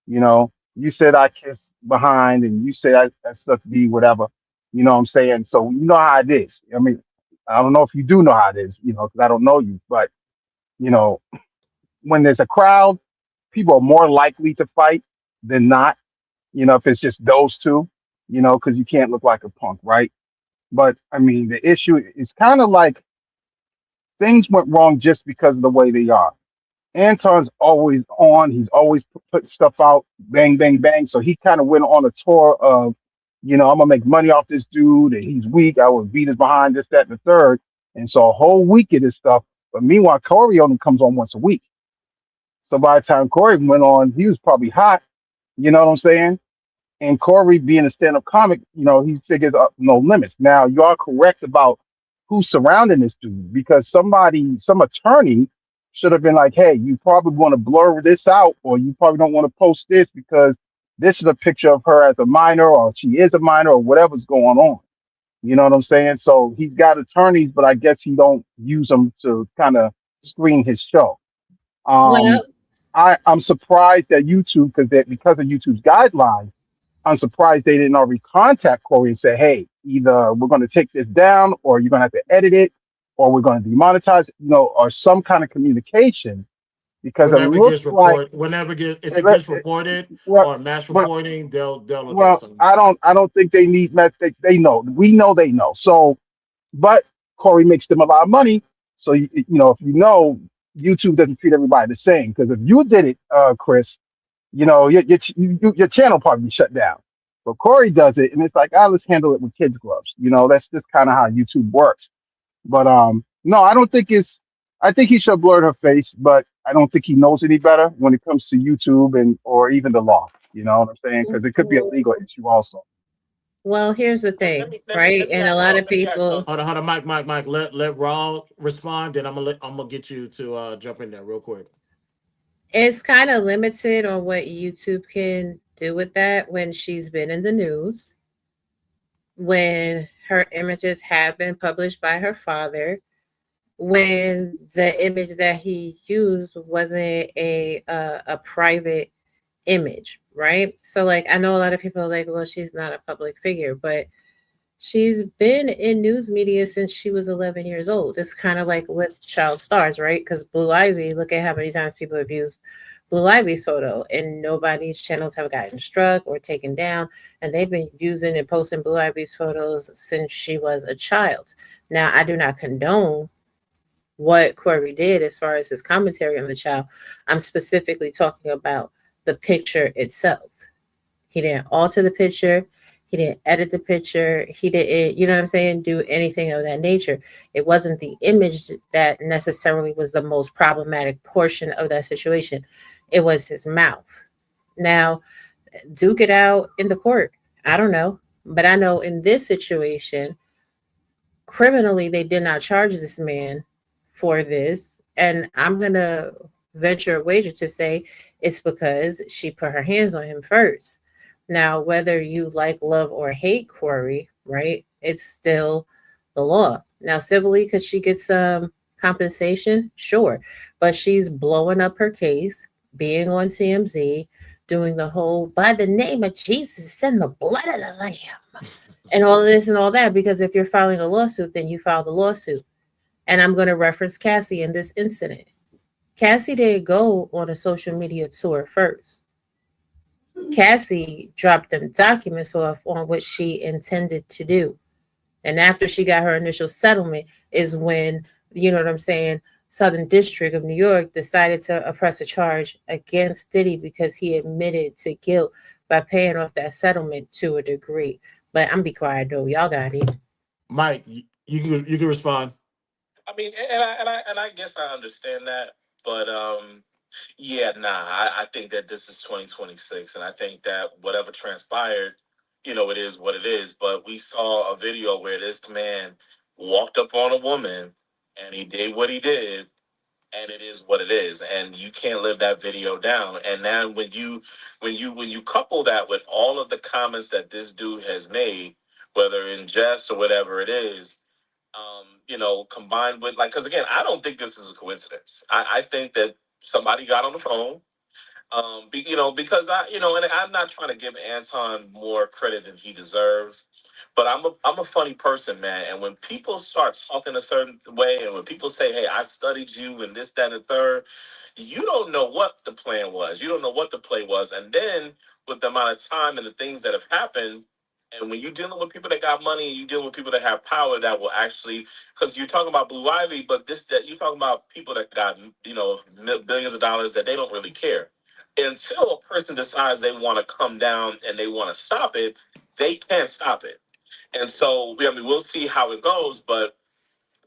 You said I kiss behind, and you said I suck D, whatever. You know what I'm saying? So you know how it is. I mean, I don't know if you do know how it is, because I don't know you, but you know, when there's a crowd, people are more likely to fight than not. If it's just those two, because you can't look like a punk, right? But I mean, the issue is kind of like things went wrong just because of the way they are. Anton's always on. He's always putting stuff out, bang, bang, bang. So he kind of went on a tour of, I'm gonna make money off this dude, and he's weak. I will beat his behind this, that, and the third. And so a whole week of this stuff. But meanwhile, Corey only comes on once a week. So by the time Corey went on, he was probably hot. You know what I'm saying? And Corey, being a stand-up comic, he figures up no limits. Now, you are correct about who's surrounding this dude because some attorney should have been like, hey, you probably want to blur this out, or you probably don't want to post this because this is a picture of her as a minor, or she is a minor, or whatever's going on. You know what I'm saying? So he's got attorneys, but I guess he don't use them to kind of screen his show. Um, Well, I'm surprised that YouTube, because of YouTube's guidelines, I'm surprised they didn't already contact Corey and say, hey, either we're going to take this down, or you're going to have to edit it, or we're going to demonetize it, or some kind of communication, because it Whenever it gets looks like if it gets reported well, or mass but reporting, they'll address well, them. I don't think they need they know. We know they know. So, but Corey makes them a lot of money. So if YouTube doesn't treat everybody the same. Because if you did it, Chris, your channel probably be shut down. But Corey does it, and it's like, let's handle it with kids gloves. That's just kind of how YouTube works. But no, I don't think it's. I think he should blur her face, but I don't think he knows any better when it comes to YouTube and or even the law. You know what I'm saying? Because it could be a legal issue also. well, here's the thing, right? And a lot of people, Hold on, Mike. Let Raw respond, then I'm gonna get you to jump in there real quick. it's kind of limited on what YouTube can do with that when she's been in the news, when her images have been published by her father, when the image that he used wasn't a private image, right? So like I know a lot of people are like, well, she's not a public figure, but she's been in news media since she was 11 years old. It's kind of like with child stars, right? Because Blue Ivy, look at how many times people have used Blue Ivy's photo, and nobody's channels have gotten struck or taken down. And they've been using and posting Blue Ivy's photos since she was a child. Now, I do not condone what Corey did as far as his commentary on the child. I'm specifically talking about the picture itself. He didn't alter the picture. He didn't edit the picture. He didn't, you know what I'm saying, do anything of that nature. It wasn't the image that necessarily was the most problematic portion of that situation. It was his mouth. Now, duke it out in the court. I don't know. But I know in this situation, criminally, they did not charge this man for this. And I'm going to venture a wager to say it's because she put her hands on him first. Now, whether you like, love, or hate Corey, right? It's still the law. Now, civilly, could she get some compensation? Sure. But she's blowing up her case, being on TMZ, doing the whole by the name of Jesus and the blood of the Lamb and all this and all that. Because if you're filing a lawsuit, then you file the lawsuit. And I'm going to reference Cassie in this incident. Cassie didn't go on a social media tour first. Cassie dropped them documents off on what she intended to do. And after she got her initial settlement is when, you know what I'm saying, Southern District of New York decided to press a charge against Diddy because he admitted to guilt by paying off that settlement to a degree. But I'm be quiet though. Y'all got it. Mike, you can respond. I mean, and I guess I understand that, but yeah, nah. I think that this is 2026, and I think that whatever transpired, it is what it is. But we saw a video where this man walked up on a woman, and he did what he did, and it is what it is, and you can't live that video down. And now when you couple that with all of the comments that this dude has made, whether in jest or whatever it is, combined with because again, I don't think this is a coincidence. I think that somebody got on the phone, because and I'm not trying to give Anton more credit than he deserves, but I'm a funny person, man. And when people start talking a certain way, and when people say, "Hey, I studied you," and this, that, and the third, you don't know what the plan was. You don't know what the play was, and then with the amount of time and the things that have happened, And when you're dealing with people that got money, and you're dealing with people that have power, that will actually, because you're talking about Blue Ivy, but you're talking about people that got billions of dollars that they don't really care. Until a person decides they want to come down and they want to stop it, they can't stop it. And so, we'll see how it goes, but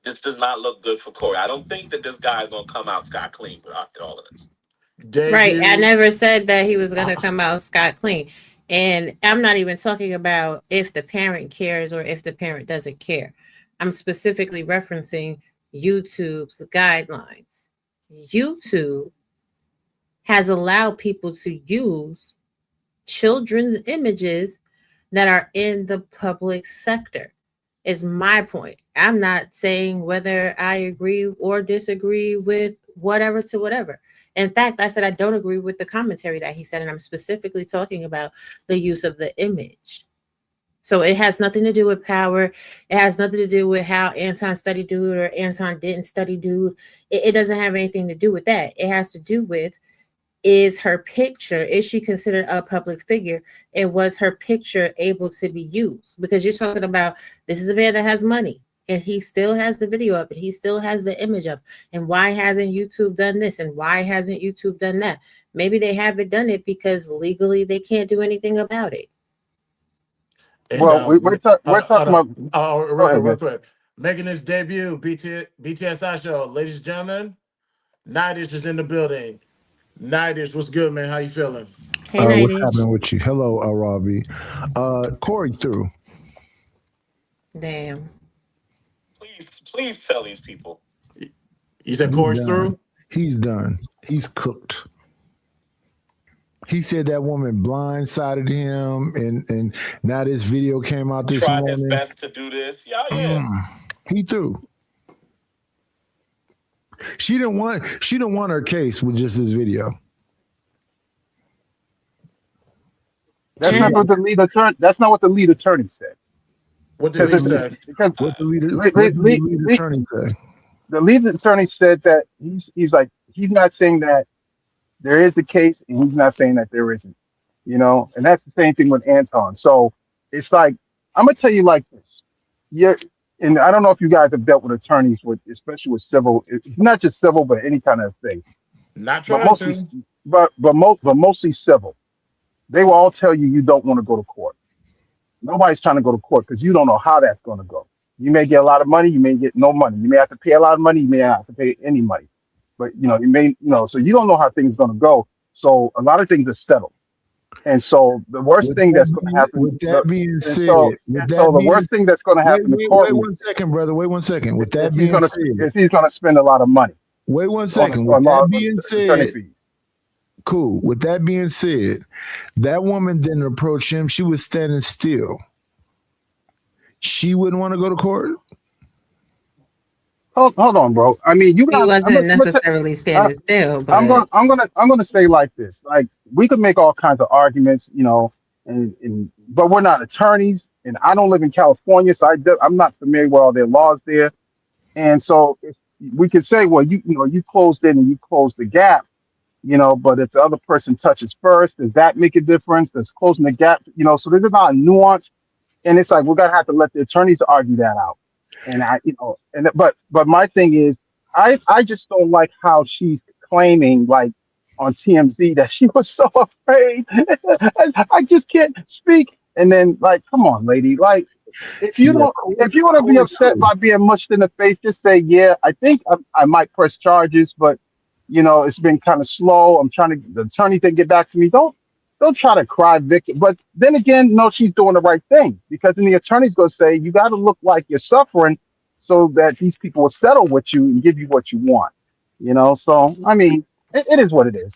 this does not look good for Corey. I don't think that this guy is going to come out scot clean after all of this. Right. I never said that he was going to come out scot clean. And I'm not even talking about if the parent cares or if the parent doesn't care. I'm specifically referencing YouTube's guidelines. YouTube has allowed people to use children's images that are in the public sector. Is my point. I'm not saying whether I agree or disagree with whatever to whatever. In fact, I said I don't agree with the commentary that he said, and I'm specifically talking about the use of the image. So it has nothing to do with power. It has nothing to do with how Anton studied dude or Anton didn't study dude. It doesn't have anything to do with that. It has to do with, is her picture, is she considered a public figure, and was her picture able to be used? Because you're talking about, this is a man that has money and he still has the video up and he still has the image up, and why hasn't YouTube done this and why hasn't YouTube done that? Maybe they haven't done it because legally they can't do anything about it. And, well, we're talking about. Real quick. Making his debut, BTSI show, ladies and gentlemen, Nightish is in the building. Nightish, what's good, man? How you feeling? Hey, Nightish. What's happening with you? Hello, Robbie. Corey through. Damn. Please tell these people. You said Corey's through? He's done. He's cooked. He said that woman blindsided him, and now this video came out this morning. Tried his best to do this. Yeah. He threw. She didn't want her case with just this video. That's not what the lead attorney. That's not what the lead attorney said. What did he say? What the lead attorney say? The lead attorney said that he's not saying that there is a case, and he's not saying that there isn't. And that's the same thing with Anton. So it's like, I'm gonna tell you like this. And I don't know if you guys have dealt with attorneys especially with civil, not just civil, but any kind of thing. Not trying to. But mostly civil. They will all tell you don't want to go to court. Nobody's trying to go to court because you don't know how that's going to go. You may get a lot of money, you may get no money. You may have to pay a lot of money, you may not have to pay any money. But so you don't know how things are going to go. So a lot of things are settled. And so the worst thing that's going to happen. With that being said, the worst thing that's going to happen to Corey. Wait 1 second, brother. Wait 1 second. With that being said, he's going to spend a lot of money. Wait 1 second. With that being said, cool. With that being said, that woman didn't approach him. She was standing still. She wouldn't want to go to court. Hold on, bro. I mean, he wasn't necessarily standing still. But I'm gonna say like this. Like, we could make all kinds of arguments, but we're not attorneys, and I don't live in California, so I'm not familiar with all their laws there. And so we could say, well, you closed in and you closed the gap, but if the other person touches first, does that make a difference? Does closing the gap, so there's a lot of nuance, and it's like we're gonna have to let the attorneys argue that out. And but my thing is, I just don't like how she's claiming, like on TMZ, that she was so afraid. I just can't speak. And then, like, come on, lady. Like, if you want to be upset by being mushed in the face, just say, yeah, I think I might press charges, but it's been kind of slow. The attorney didn't get back to me. Don't try to cry victim. But then again, no, she's doing the right thing, because then the attorney's going to say, you got to look like you're suffering so that these people will settle with you and give you what you want. So, I mean, it is what it is.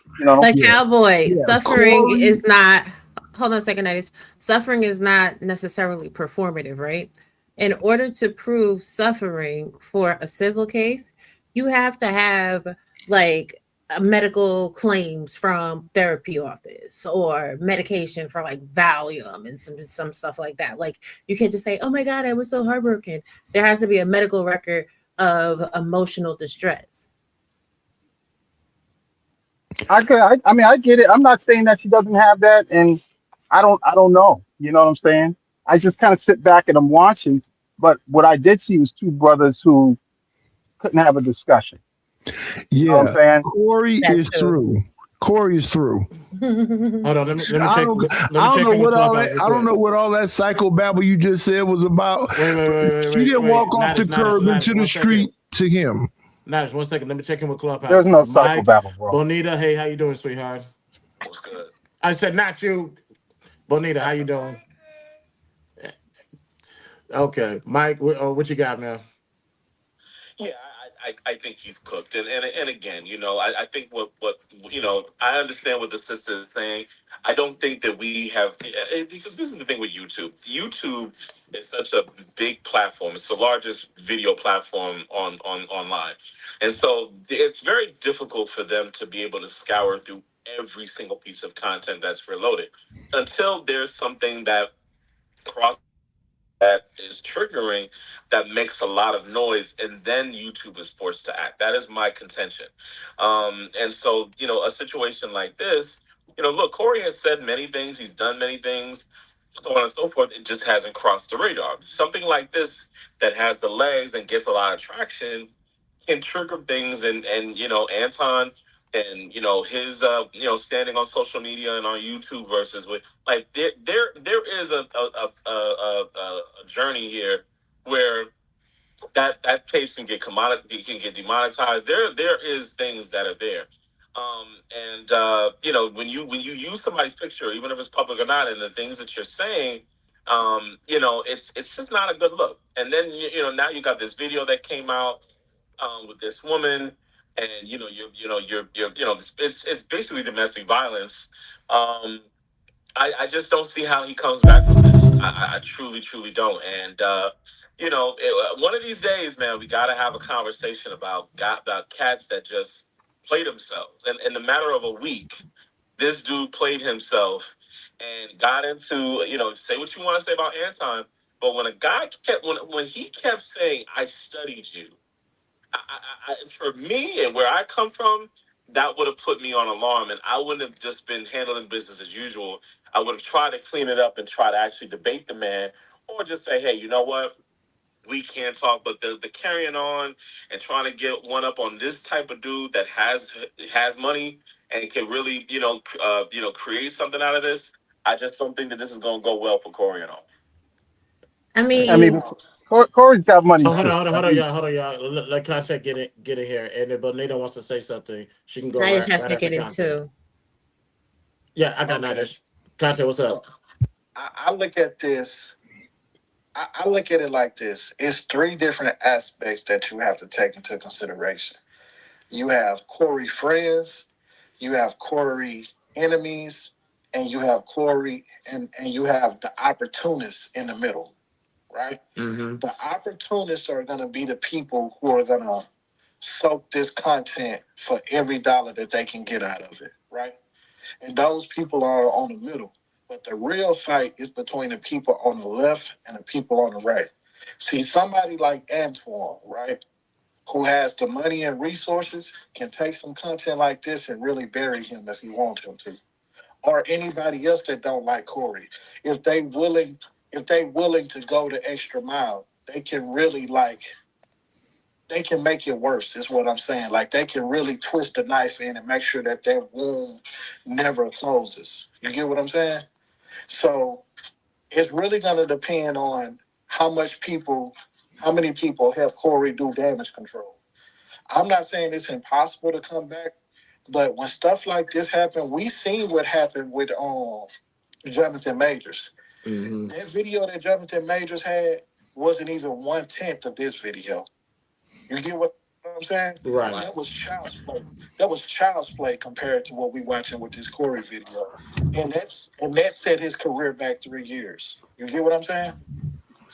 Cowboy, suffering is not, hold on a second, Nightish. Suffering is not necessarily performative, right? In order to prove suffering for a civil case, you have to have medical claims from therapy office or medication for Valium and some stuff like that. Like, you can't just say, oh my God, I was so heartbroken. There has to be a medical record of emotional distress. I get it. I'm not saying that she doesn't have that, and I don't know. You know what I'm saying? I just kind of sit back and I'm watching. But what I did see was two brothers who couldn't have a discussion. You know what I'm Yeah, saying? Corey is through. Corey is through. Hold on, let me I check. don't, Let I me don't check know in with what all Clubhouse that. real I don't quick. know what all that psycho babble you just said was about. She didn't Wait. walk off the curb into the street to him. Nash, 1 second. Let me check in with Clubhouse. There's no Mike, psychobabble, bro. Bonita, hey, how you doing, sweetheart? What's good? I said not you. Bonita, how you doing? Okay, Mike, what you got, man? Yeah, I think he's cooked, and again, I think what I understand what the sister is saying. I don't think that we have, because this is the thing with YouTube. YouTube is such a big platform. It's the largest video platform on online, and so it's very difficult for them to be able to scour through every single piece of content that's reloaded until there's something that cross that is triggering that makes a lot of noise, and then YouTube is forced to act. That is my contention. And so, a situation like this, look, Corey has said many things, he's done many things, so on and so forth. It just hasn't crossed the radar. Something like this that has the legs and gets a lot of traction can trigger things, and Anton and his standing on social media and on YouTube versus with, like, there is a journey here where that page can get demonetized. There is things that are there. And when you use somebody's picture, even if it's public or not, and the things that you're saying, it's just not a good look. And then now you got this video that came out with this woman, and it's basically domestic violence. I just don't see how he comes back from this. I truly don't. And one of these days, man, we got to have a conversation about cats that just play themselves. And in the matter of a week, this dude played himself and got into, say what you want to say about Anton, but when a guy kept when he kept saying, "I studied you," for me and where I come from, that would have put me on alarm, and I wouldn't have just been handling business as usual. I would have tried to clean it up and try to actually debate the man, or just say, "Hey, you know what? We can't talk." But the carrying on and trying to get one up on this type of dude that has money and can really create something out of this. I just don't think that this is going to go well for Corey and all. I I mean, mean, Corey's got money Oh, hold too. on, y'all. Let Contact get in here, and if Bonita wants to say something, she can go Nadish right has to after get in Contact. too. Yeah, I got Nadish. Contact, what's up? I look at this. I look at it like this. It's three different aspects that you have to take into consideration. You have Corey friends, you have Corey enemies, and you have Corey and you have the opportunists in the middle, right? Mm-hmm. The opportunists are going to be the people who are going to soak this content for every dollar that they can get out of it, right? And those people are on the middle. But the real fight is between the people on the left and the people on the right. See, somebody like Antoine, right, who has the money and resources, can take some content like this and really bury him if he wants him to. Or anybody else that don't like Corey. If they willing to go the extra mile, they can really they can make it worse, is what I'm saying. Like, they can really twist the knife in and make sure that their wound never closes. You get what I'm saying? So it's really going to depend on how many people help Corey do damage control. I'm not saying it's impossible to come back, but when stuff like this happen, we seen what happened with Jonathan Majors. Mm-hmm. That video that Jonathan Majors had wasn't even 1/10 of this video. You get what I'm saying? Right. That was child's play. That was child's play compared to what we watching with this Corey video, and that set his career back 3 years. You get what I'm saying?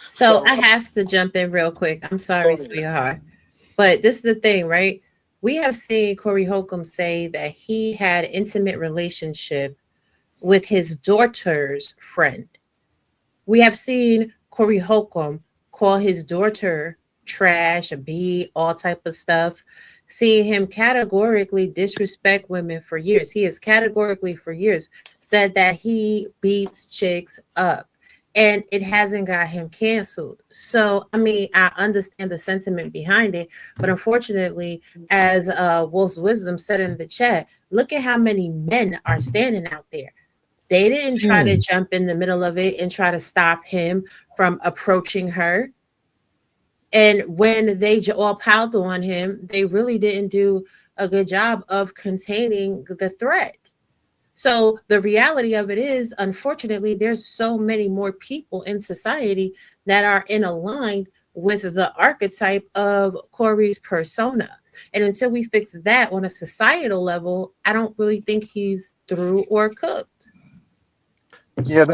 So I have to jump in real quick. I'm sorry, sweetheart. But this is the thing, right? We have seen Corey Holcomb say that he had an intimate relationship with his daughter's friend. We have seen Corey Holcomb call his daughter trash, a B, all type of stuff. Seeing him categorically disrespect women for years. He has categorically for years said that he beats chicks up. and it hasn't got him canceled. So, I mean, I understand the sentiment behind it, but unfortunately, as Wolf's Wisdom said in the chat, look at how many men are standing out there. They didn't try to jump in the middle of it and try to stop him from approaching her. And when they all piled on him, they really didn't do a good job of containing the threat. So the reality of it is, unfortunately, there's so many more people in society that are in aligned with the archetype of Corey's persona. And until we fix that on a societal level, I don't really think he's through or cooked. Yeah,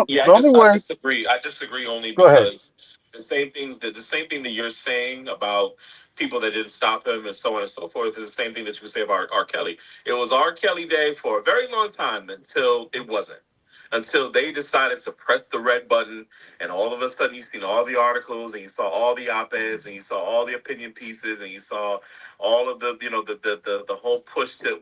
Yeah, the only I way. disagree. I disagree only Go ahead. because the same thing that you're saying about people that didn't stop him and so on and so forth is the same thing that you would say about R. Kelly. It was R. Kelly Day for a very long time until it wasn't. Until they decided to press the red button, and all of a sudden you seen all the articles, and you saw all the op-eds, and you saw all the opinion pieces, and you saw all of the the whole push to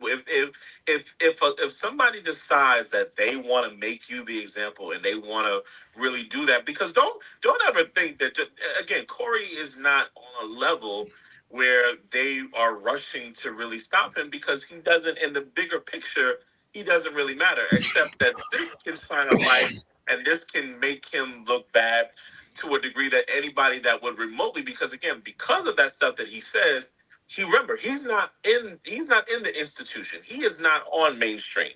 if somebody decides that they want to make you the example and they want to really do that, because don't ever think that again, Corey is not on a level where they are rushing to really stop him, because he doesn't, in the bigger picture, he doesn't really matter, except that this can shine a light and this can make him look bad to a degree that anybody that would remotely, because again, because of that stuff that he says, remember, he's not in the institution. He is not on mainstream.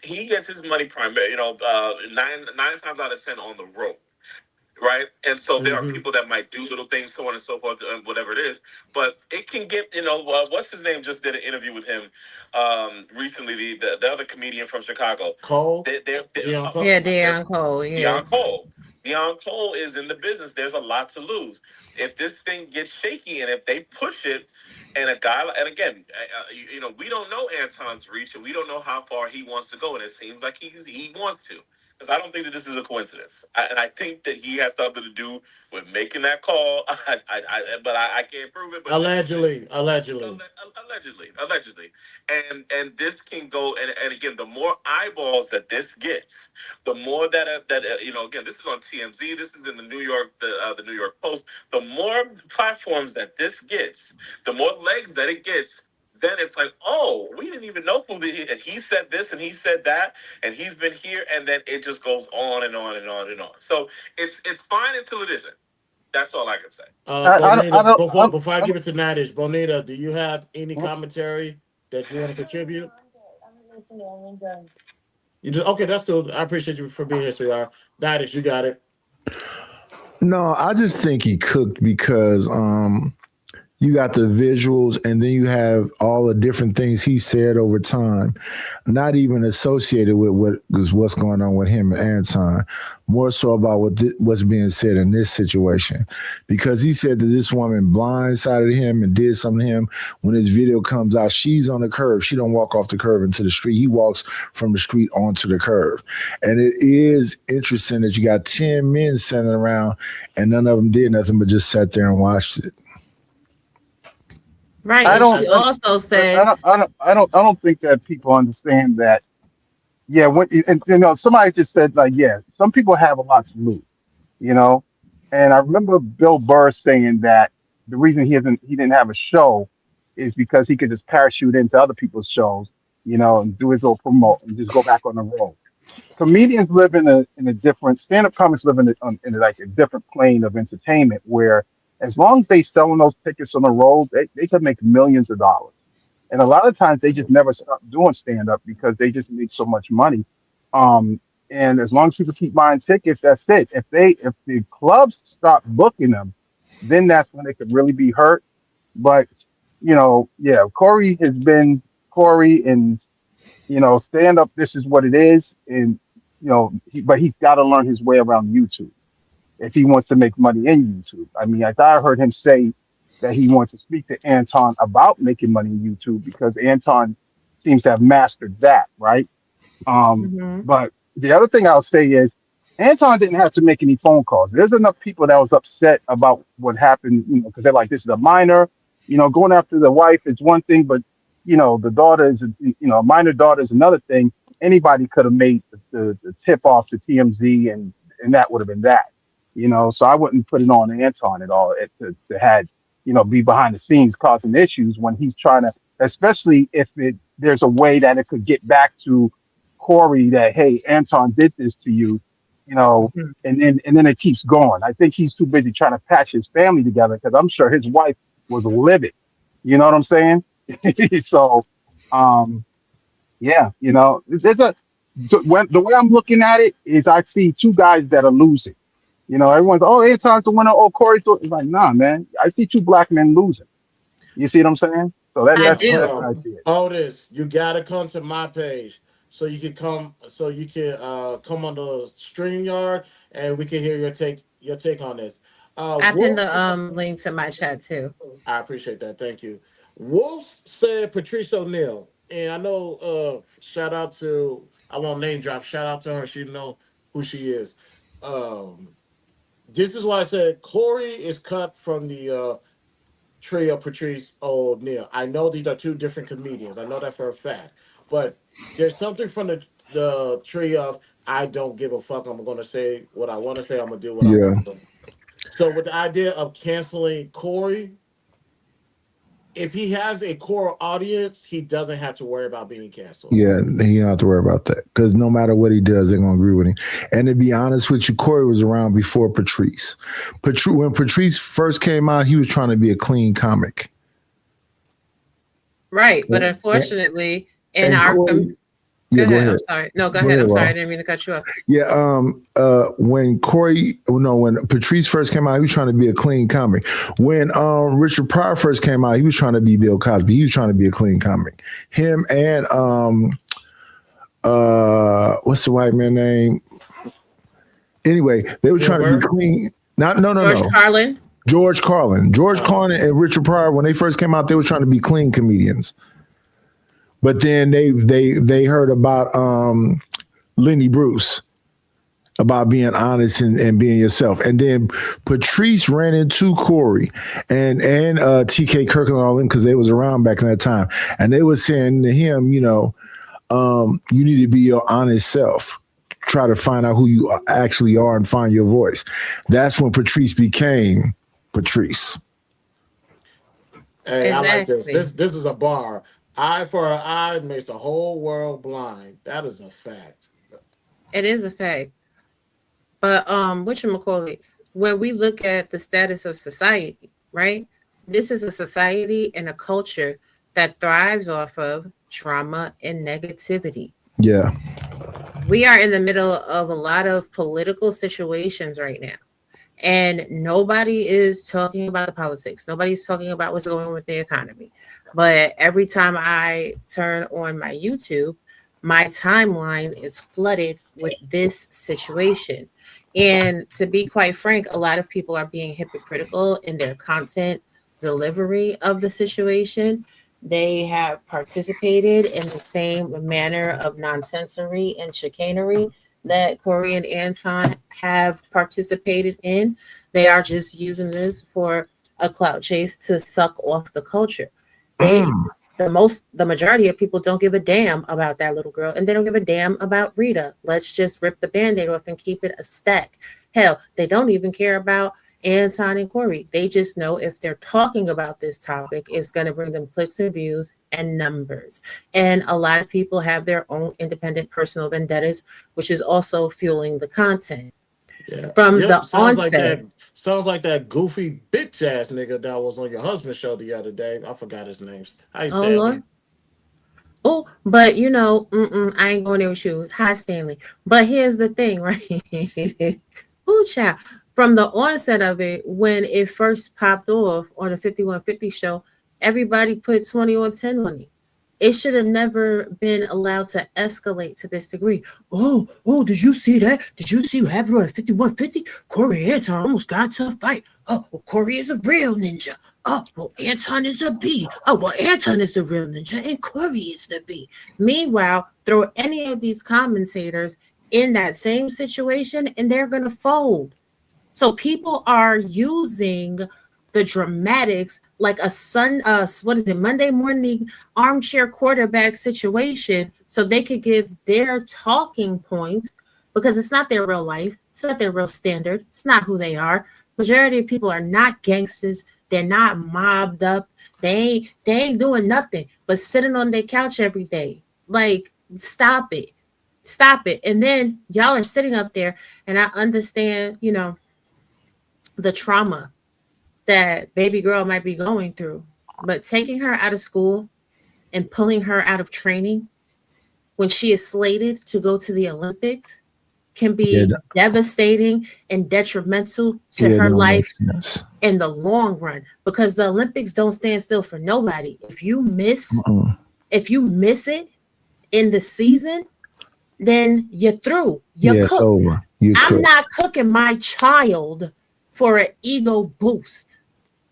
He gets his money primarily, nine times out of 10 on the road. Right. And so there are people that might do little things, so on and so forth, whatever it is. But it can get, what's his name just did an interview with him recently, the other comedian from Chicago. Cole? Deon Cole. Yeah, Deon Cole. Yeah. Deon Cole. Deon Cole is in the business. There's a lot to lose. If this thing gets shaky and if they push it, and a guy, and again, we don't know Anton's reach, and we don't know how far he wants to go, and it seems like he wants to. Because I don't think that this is a coincidence, and I think that he has something to do with making that call. But I can't prove it. But allegedly, and this can go. And again, the more eyeballs that this gets, the more that again, this is on TMZ. This is in the New York Post. The more platforms that this gets, the more legs that it gets. Then it's like, oh, we didn't even know who and he said this and he said that and he's been here, and then it just goes on and on and on and on. So it's fine until it isn't. That's all I can say. Bonita, before I give it to Nadish, Bonita, do you have any commentary that you want to contribute? You just okay? That's cool. I appreciate you for being here, sweetheart. Nadish, you got it. No, I just think he cooked because you got the visuals, and then you have all the different things he said over time, not even associated with what's going on with him and Anton, more so about what's being said in this situation. Because he said that this woman blindsided him and did something to him. When his video comes out, she's on the curb. She don't walk off the curb into the street. He walks from the street onto the curb. And it is interesting that you got 10 men standing around and none of them did nothing but just sat there and watched it. Right. I don't think that people understand that. Yeah, somebody just said, like, yeah, some people have a lot to lose, and I remember Bill Burr saying that the reason he didn't have a show is because he could just parachute into other people's shows, and do his little promote and just go back on the road. Comedians live in a different, stand-up comics live in like a different plane of entertainment where, as long as they selling those tickets on the road, they could make millions of dollars. And a lot of times they just never stop doing stand-up because they just make so much money. And as long as people keep buying tickets, that's it. If the clubs stop booking them, then that's when they could really be hurt. But Corey has been Corey, and stand-up, this is what it is. And but he's got to learn his way around YouTube if he wants to make money in YouTube. I mean, I thought I heard him say that he wants to speak to Anton about making money in YouTube because Anton seems to have mastered that, right? But the other thing I'll say is Anton didn't have to make any phone calls. There's enough people that was upset about what happened, because they're like, this is a minor, going after the wife is one thing, but the daughter is, a minor daughter is another thing. Anybody could have made the tip off to TMZ and and that would have been that. So I wouldn't put it on Anton at all to had, be behind the scenes causing issues when he's trying to, especially if there's a way that it could get back to Corey that, hey, Anton did this to you, and then it keeps going. I think he's too busy trying to patch his family together because I'm sure his wife was livid. You know what I'm saying? So, yeah, there's the way I'm looking at it is I see two guys that are losing. Everyone's, oh, Anton's the winner. Oh, Corey's the, it's like, nah, man. I see two black men losing. You see what I'm saying? So that's how I see it. Otis, you gotta come to my page so you can come come on the StreamYard and we can hear your take on this. I pinned the link to my chat too. I appreciate that. Thank you. Wolf said Patrice O'Neal, and I know. Shout out to, I won't name drop. Shout out to her. She know who she is. This is why I said Corey is cut from the tree of Patrice O'Neal. I know these are two different comedians. I know that for a fact. But there's something from the tree of I don't give a fuck. I'm going to say what I want to say. I'm going to do what I want to do. So with the idea of canceling Corey, if he has a core audience, he doesn't have to worry about being canceled. Yeah, he don't have to worry about that because no matter what he does, they're gonna agree with him. And to be honest with you, Corey was around before Patrice. When Patrice first came out, he was trying to be a clean comic. Right, but unfortunately, in our Go ahead. I'm sorry. No, go ahead. I'm sorry. I didn't mean to cut you off. Yeah. When Patrice first came out, he was trying to be a clean comic. When Richard Pryor first came out, he was trying to be Bill Cosby. He was trying to be a clean comic. Him and what's the white man name? Anyway, they were trying to be clean. George Carlin. George Carlin and Richard Pryor, when they first came out, they were trying to be clean comedians. But then they heard about Lenny Bruce, about being honest and being yourself. And then Patrice ran into Corey and TK Kirkland and all them because they was around back in that time. And they were saying to him, you need to be your honest self. Try to find out who you actually are and find your voice. That's when Patrice became Patrice. Hey, exactly. I like this. This is a bar. Eye for an eye makes the whole world blind. That is a fact. It is a fact. But whatchamacallit, when we look at the status of society, right? This is a society and a culture that thrives off of trauma and negativity. Yeah. We are in the middle of a lot of political situations right now. And nobody is talking about the politics. Nobody's talking about what's going on with the economy. But every time I turn on my YouTube, my timeline is flooded with this situation. And to be quite frank, a lot of people are being hypocritical in their content delivery of the situation. They have participated in the same manner of nonsensory and chicanery that Corey and Anton have participated in. They are just using this for a clout chase to suck off the culture. The majority of people don't give a damn about that little girl, and they don't give a damn about Rita. Let's just rip the Band-Aid off and keep it a stack. Hell, they don't even care about Anton and Corey. They just know if they're talking about this topic, it's going to bring them clicks and views and numbers. And a lot of people have their own independent personal vendettas, which is also fueling the content. Yeah. From the onset. Sounds like that goofy bitch ass nigga that was on your husband's show the other day. I forgot his name. Hi, Stanley. Lord. Oh, but I ain't going there with you. Hi, Stanley. But here's the thing, right? Ooh, child. From the onset of it, when it first popped off on the 5150 show, everybody put 20 on 10 on it. It should have never been allowed to escalate to this degree. Oh, did you see that? Did you see what happened on 5150? Corey Anton almost got into a fight. Oh, well, Corey is a real ninja. Oh, well, Anton is a B. Oh, well, Anton is the real ninja and Corey is the B. Meanwhile, throw any of these commentators in that same situation and they're going to fold. So people are using the dramatics like a Monday morning armchair quarterback situation so they could give their talking points because it's not their real life. It's not their real standard. It's not who they are. Majority of people are not gangsters. They're not mobbed up. They ain't doing nothing but sitting on their couch every day. Like, stop it. Stop it. And then y'all are sitting up there, and I understand, the trauma that baby girl might be going through. But taking her out of school and pulling her out of training when she is slated to go to the Olympics can be devastating and detrimental to her life in the long run, because the Olympics don't stand still for nobody. If you miss it in the season, then you're through. You're cooked. It's over. I'm not cooking my child for an ego boost.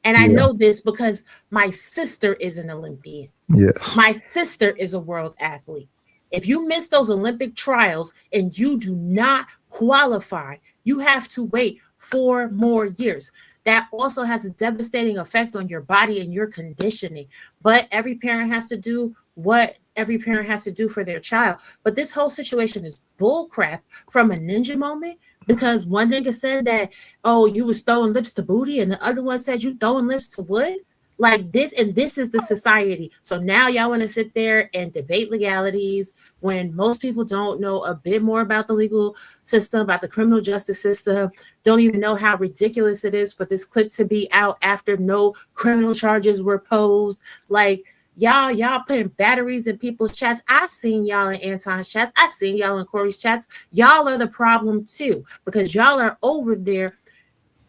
And I know this because my sister is an Olympian. Yes. My sister is a world athlete. If you miss those Olympic trials and you do not qualify, you have to wait 4 more years. That also has a devastating effect on your body and your conditioning. But every parent has to do what every parent has to do for their child. But this whole situation is bullcrap from a ninja moment, because one nigga said that, oh, you was throwing lips to booty, and the other one said you throwing lips to wood. Like this, and this is the society. So now y'all want to sit there and debate legalities when most people don't know a bit more about the legal system, about the criminal justice system, don't even know how ridiculous it is for this clip to be out after no criminal charges were posed. Like, y'all putting batteries in people's chats. I've seen y'all in Anton's chats. I've seen y'all in Corey's chats. Y'all are the problem too, because y'all are over there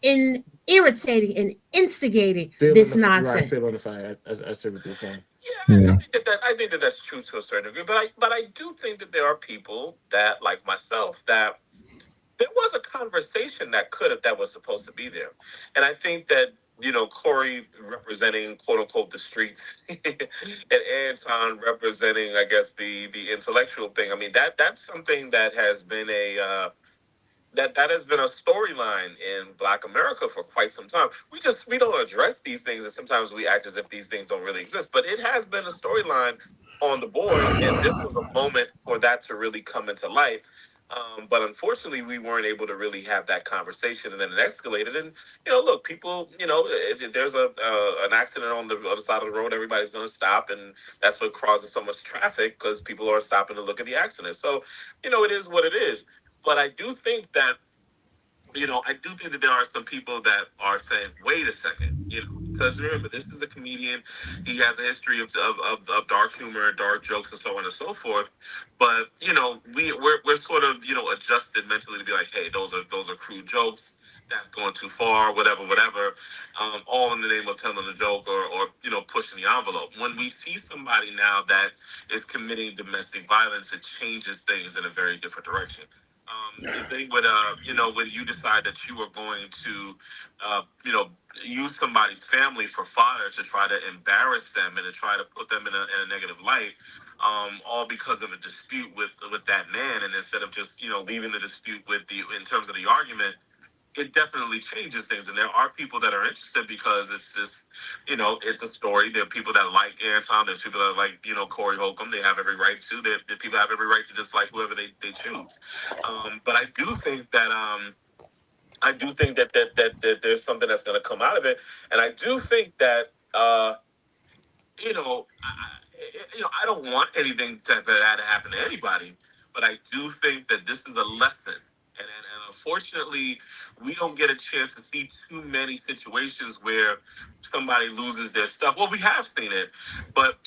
in irritating and instigating this nonsense. Right, feeling the fire. I see what you're saying. Yeah, I think that's true to a certain degree. But I do think that there are people that, like myself, that there was a conversation that was supposed to be there. And I think that, Corey representing quote unquote the streets and Anton representing, I guess, the intellectual thing. I mean, that's something that has been that has been a storyline in Black America for quite some time. We don't address these things, and sometimes we act as if these things don't really exist. But it has been a storyline on the board, and this was a moment for that to really come into light. But unfortunately, we weren't able to really have that conversation, and then it escalated. And look, people, if there's an accident on the other side of the road, everybody's going to stop, and that's what causes so much traffic, because people are stopping to look at the accident. So, it is what it is. But I do think that there are some people that are saying, wait a second, because remember, this is a comedian. He has a history of dark humor, dark jokes, and so on and so forth. But, we're sort of, adjusted mentally to be like, hey, those are crude jokes. That's going too far, whatever, all in the name of telling a joke or pushing the envelope. When we see somebody now that is committing domestic violence, it changes things in a very different direction. The thing with when you decide that you are going to use somebody's family for fodder to try to embarrass them and to try to put them in a negative light, all because of a dispute with that man, and instead of just leaving the dispute in terms of the argument, it definitely changes things. And there are people that are interested because it's just, it's a story. There are people that like Anton. There's people that like, Corey Holcomb. They have every right to. There people have every right to dislike whoever they choose. But I do think that there's something that's going to come out of it. And I do think that, I don't want anything to happen to anybody, but I do think that this is a lesson. And unfortunately, we don't get a chance to see too many situations where somebody loses their stuff. Well, we have seen it, but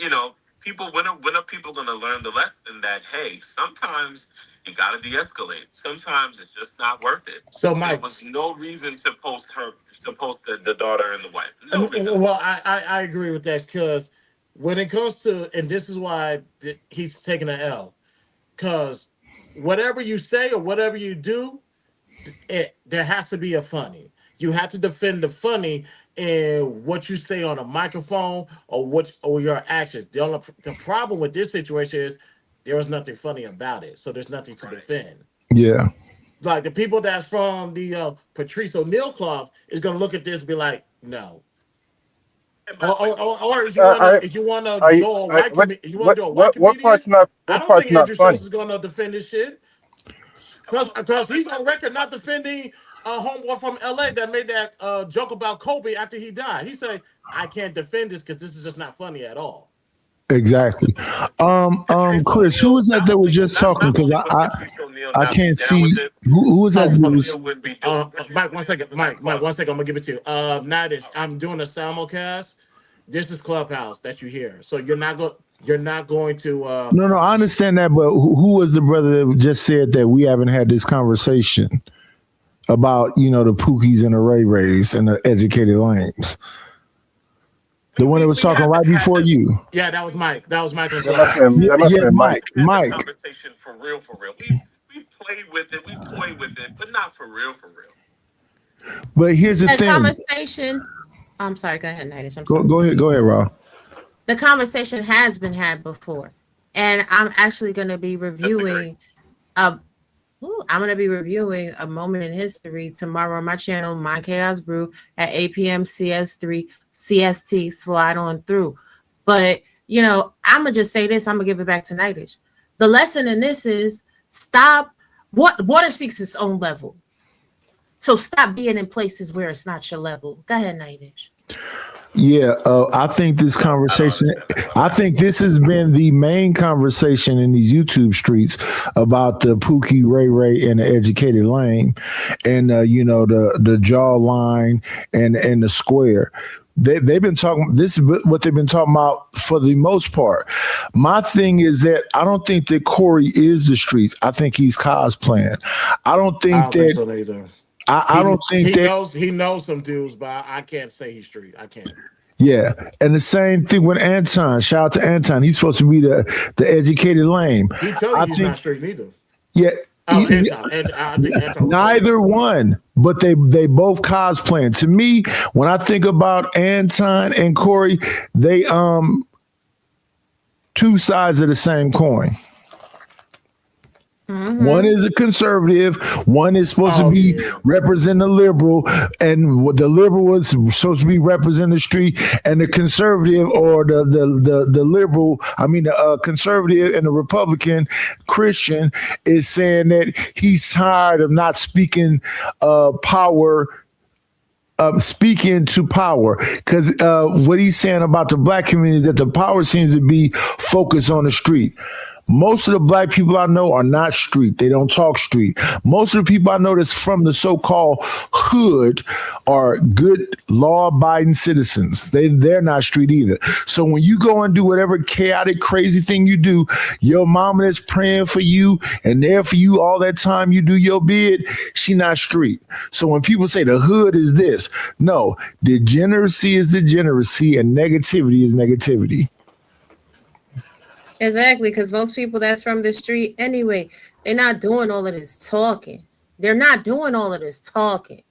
people, when are people going to learn the lesson that, hey, sometimes you got to de-escalate. Sometimes it's just not worth it. So, Mike, there was no reason to post the daughter and the wife. No reason. Well, I agree with that, because when it comes to, and this is why he's taking an L, because whatever you say or whatever you do, there has to be a funny. You have to defend the funny in what you say on a microphone or your actions. The problem with this situation is there was nothing funny about it, so there's nothing to defend. Yeah. Like the people that's from the Patrice O'Neal Club is gonna look at this and be like, no. Or if you want to go a white comedian, what part's not I don't think Andrew funny? Schultz is going to defend this shit. Because he's on record not defending a homeboy from LA that made that joke about Kobe after he died. He said, "I can't defend this because this is just not funny at all." Exactly. Chris, who was that was just talking? Because I can't see who was that. Mike, 1 second. Mike, 1 second. I'm gonna give it to you. Nadish, I'm doing a simulcast. This is Clubhouse that you hear. So you're not going to No, I understand that, but who was the brother that just said that we haven't had this conversation about, the Pookies and the Ray Rays and the educated lames? The one that was talking right before you. Yeah, that was Mike. That was Mike. Mike. Conversation for real. We play with it, we toy with it, but not for real. But here's the thing. Conversation. I'm sorry. Go ahead, Nadish. Go ahead, Rob. The conversation has been had before, and I'm actually going to be reviewing. I'm going to be reviewing a moment in history tomorrow on my channel, My Chaos Brew, at 8 p.m. CS3 CST. Slide on through. But I'm gonna just say this. I'm gonna give it back to Nightdish. The lesson in this is stop. Water seeks its own level. So stop being in places where it's not your level. Go ahead, Nightdish. Yeah, I think this conversation, I think this has been the main conversation in these YouTube streets about the Pookie, Ray, and the educated lame, and the jawline and the square. They've been talking. This is what they've been talking about for the most part. My thing is that I don't think that Corey is the streets. I think he's cosplaying. I don't think so either. I don't think he knows some dudes, but I can't say he's street. I can't. Yeah, and the same thing with Anton. Shout out to Anton. He's supposed to be the educated lame. He tells you he's not straight neither. Yeah. Anton. Neither one, but they both cosplaying. To me, when I think about Anton and Corey, they two sides of the same coin. Mm-hmm. One is a conservative. One is supposed to be represent the liberal, and the liberal was supposed to be represent the street, and the conservative or the liberal, the conservative and the Republican Christian is saying that he's tired of not speaking power. Speaking to power, because what he's saying about the black community is that the power seems to be focused on the street. Most of the black people I know are not street. They don't talk street. Most of the people I know that's from the so-called hood are good law-abiding citizens. They're not street either. So when you go and do whatever chaotic, crazy thing you do, your mama is praying for you and there for you all that time you do your bid, she not street. So when people say the hood is this, no, degeneracy is degeneracy and negativity is negativity. Exactly, because most people that's from the street anyway, they're not doing all of this talking. They're not doing all of this talking.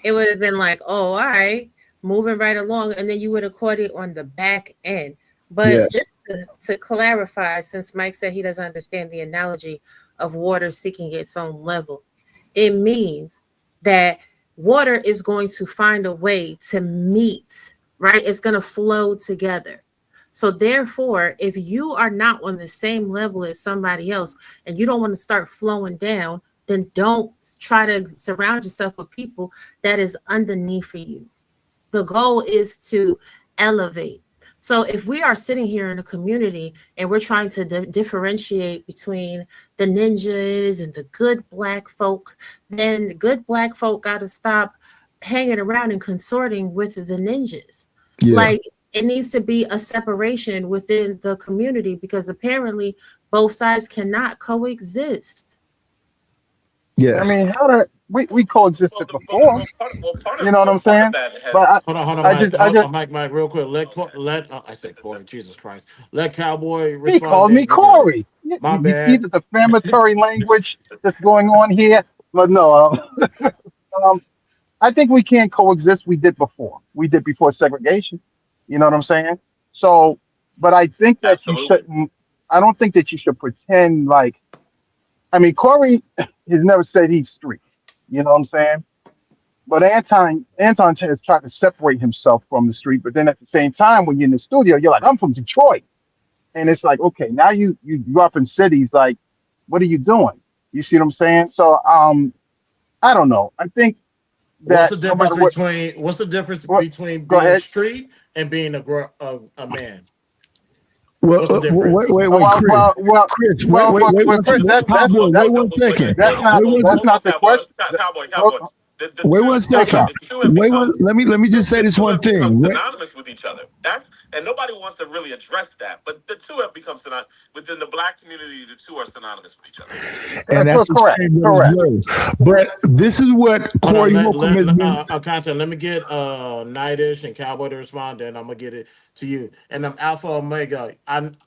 It would have been like, oh, all right, moving right along, and then you would have caught it on the back end. But just to clarify, since Mike said he doesn't understand the analogy of water seeking its own level, it means that water is going to find a way to meet, right? It's going to flow together. So therefore, if you are not on the same level as somebody else and you don't want to start flowing down, then don't try to surround yourself with people that is underneath you. The goal is to elevate. So if we are sitting here in a community and we're trying to differentiate between the ninjas and the good black folk, then the good black folk got to stop hanging around and consorting with the ninjas. Yeah. Like, it needs to be a separation within the community because apparently both sides cannot coexist. Yes. I mean, we coexisted before? You know what I'm saying? But hold on, Mike, real quick. Let I said Corey, Jesus Christ. Let Cowboy respond. He called me Corey. My bad. You see the defamatory language that's going on here? But no, I think we can coexist. We did before. We did before segregation. You know what I'm saying? So, but I think that you shouldn't, I don't think that you should pretend like, Corey has never said he's street. You know what I'm saying? But Anton has tried to separate himself from the street. But then at the same time, when you're in the studio, you're like, I'm from Detroit. And it's like, okay, now you grew up in cities. Like, what are you doing? You see what I'm saying? So I don't know. I think What's that the no difference matter what, what between go being ahead. street and being a man? Well, What's the difference? Oh, wait, Chris. Chris, wait well, one Chris, second. Cowboy, wait one second. Wait one that's not the question. Cowboy. The Wait two one have become second. the two have become Let me just say the this two one have become thing. synonymous with each other. And nobody wants to really address that. But the two have become synonymous within the black community. The two are synonymous with each other. And that's a Correct. shame that it's blurred. But this is what Hold on, Corey Holcomb has been. content. Let me get Nightish and Cowboy to respond, then I'm gonna get it to you. And Alpha Omega.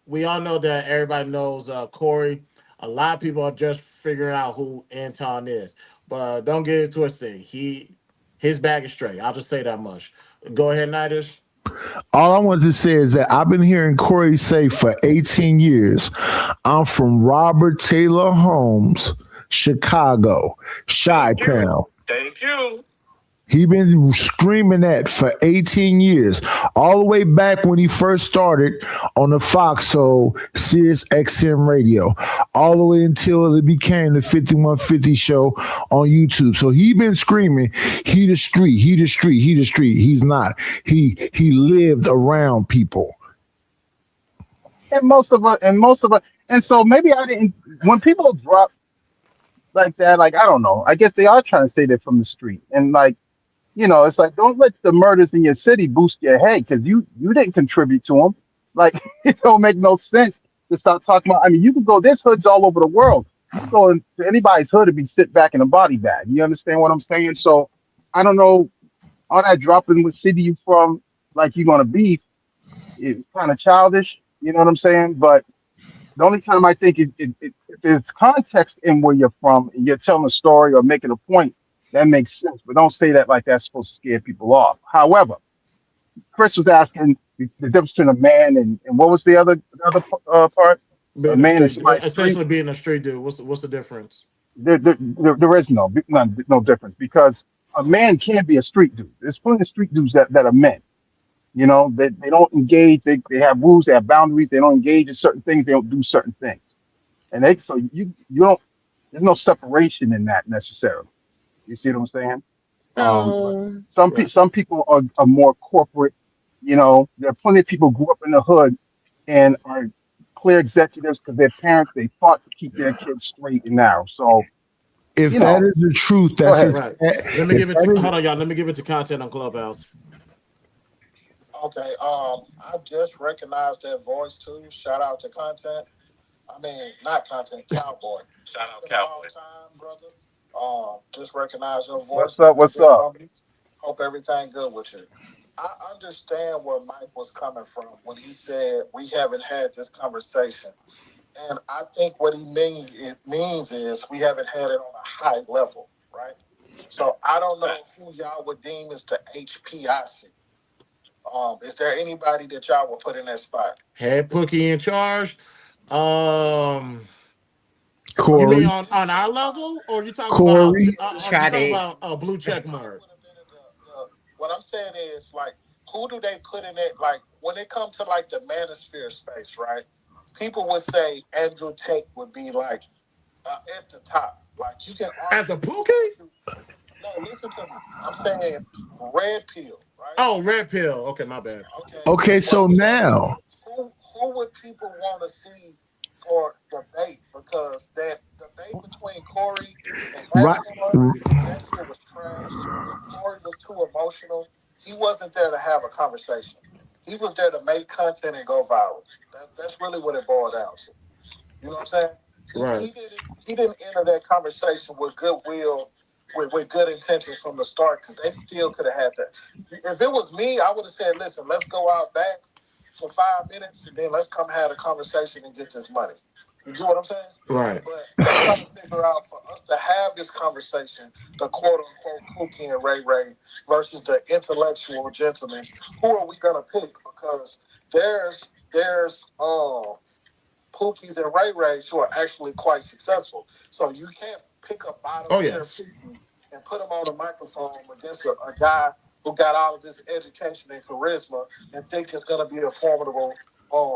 We all know that everybody knows Corey. A lot of people are just figuring out who Anton is, but don't get it twisted. His bag is straight. I'll just say that much. Go ahead, Nightish. All I want to say is that I've been hearing Corey say for 18 years, I'm from Robert Taylor Homes, Chicago, Chi-Town. Thank you. He been screaming that for 18 years, all the way back when he first started on the Foxhole Sirius XM radio, all the way until it became the 5150 show on YouTube. So he been screaming, he the street, he the street, he the street. He's not. He lived around people. And most of us, and so maybe I didn't. When people drop like that, like I don't know. I guess they are trying to say they're from the street, and like it's like don't let the murders in your city boost your head because you didn't contribute to them. Like it don't make no sense to start talking about. I mean, you can go. There's hoods all over the world. You can go into anybody's hood and be sit back in a body bag. You understand what I'm saying? So I don't know. All that dropping what city you from, like you gonna beef, is kind of childish. You know what I'm saying? But the only time I think if there's context in where you're from and you're telling a story or making a point, that makes sense. But don't say that like that's supposed to scare people off. However, Chris was asking the difference between a man and what was the other part? A Being a man and street, somebody's street. essentially being a street dude. What's the difference? There is no difference because a man can be a street dude. There's plenty of street dudes that are men. They don't engage. They have rules. They have boundaries. They don't engage in certain things. They don't do certain things. And so you don't. There's no separation in that necessarily. You see what I'm saying? But So some people are more corporate. There are plenty of people who grew up in the hood and are clear executives because their parents they fought to keep their kids straight and narrow. So If that is the truth, go that's ahead. Right. Let me give it to hold on, y'all. Let me give it to content on Clubhouse. Okay, I just recognized that voice too. Shout out to content. I mean, not content, Cowboy. Shout out It's been a long Cowboy. time, brother. Just recognize your voice. What's up? Good to What's hear up? from you. Hope everything good with you. I understand where Mike was coming from when he said we haven't had this conversation, and I think what he means is we haven't had it on a high level, right? So I don't know who y'all would deem as the HPIC. Is there anybody that y'all will put in that spot? Head Pookie in charge. Um, you mean Corey. on our level, or you talking about Corey. you talking about a blue check mark? What I'm saying is like, who do they put in it? Like when it comes to like the manosphere space, right? People would say Andrew Tate would be like at the top. Like you can argue as a Pookie. No, listen to me. I'm saying red pill, right? Oh, red pill. Okay, my bad. Okay, so now Who would people want to see for debate? Because that debate between Corey and right, that shit was trash. Corey was too emotional. He wasn't there to have a conversation. He was there to make content and go viral. That's really what it boiled down to. You know what I'm saying? Right. He didn't enter that conversation with goodwill, with good intentions from the start, because they still could have had that. If it was me, I would have said, listen, let's go out back for 5 minutes and then let's come have a conversation and get this money. You get what I'm saying? Right. But I'm trying to figure out for us to have this conversation, the quote unquote Pookie and Ray Ray versus the intellectual gentleman, who are we gonna pick? Because there's Pookies and Ray Rays who are actually quite successful. So you can't pick a bottom tier Pookie and put him on a microphone against a guy who got all of this education and charisma and think it's going to be a formidable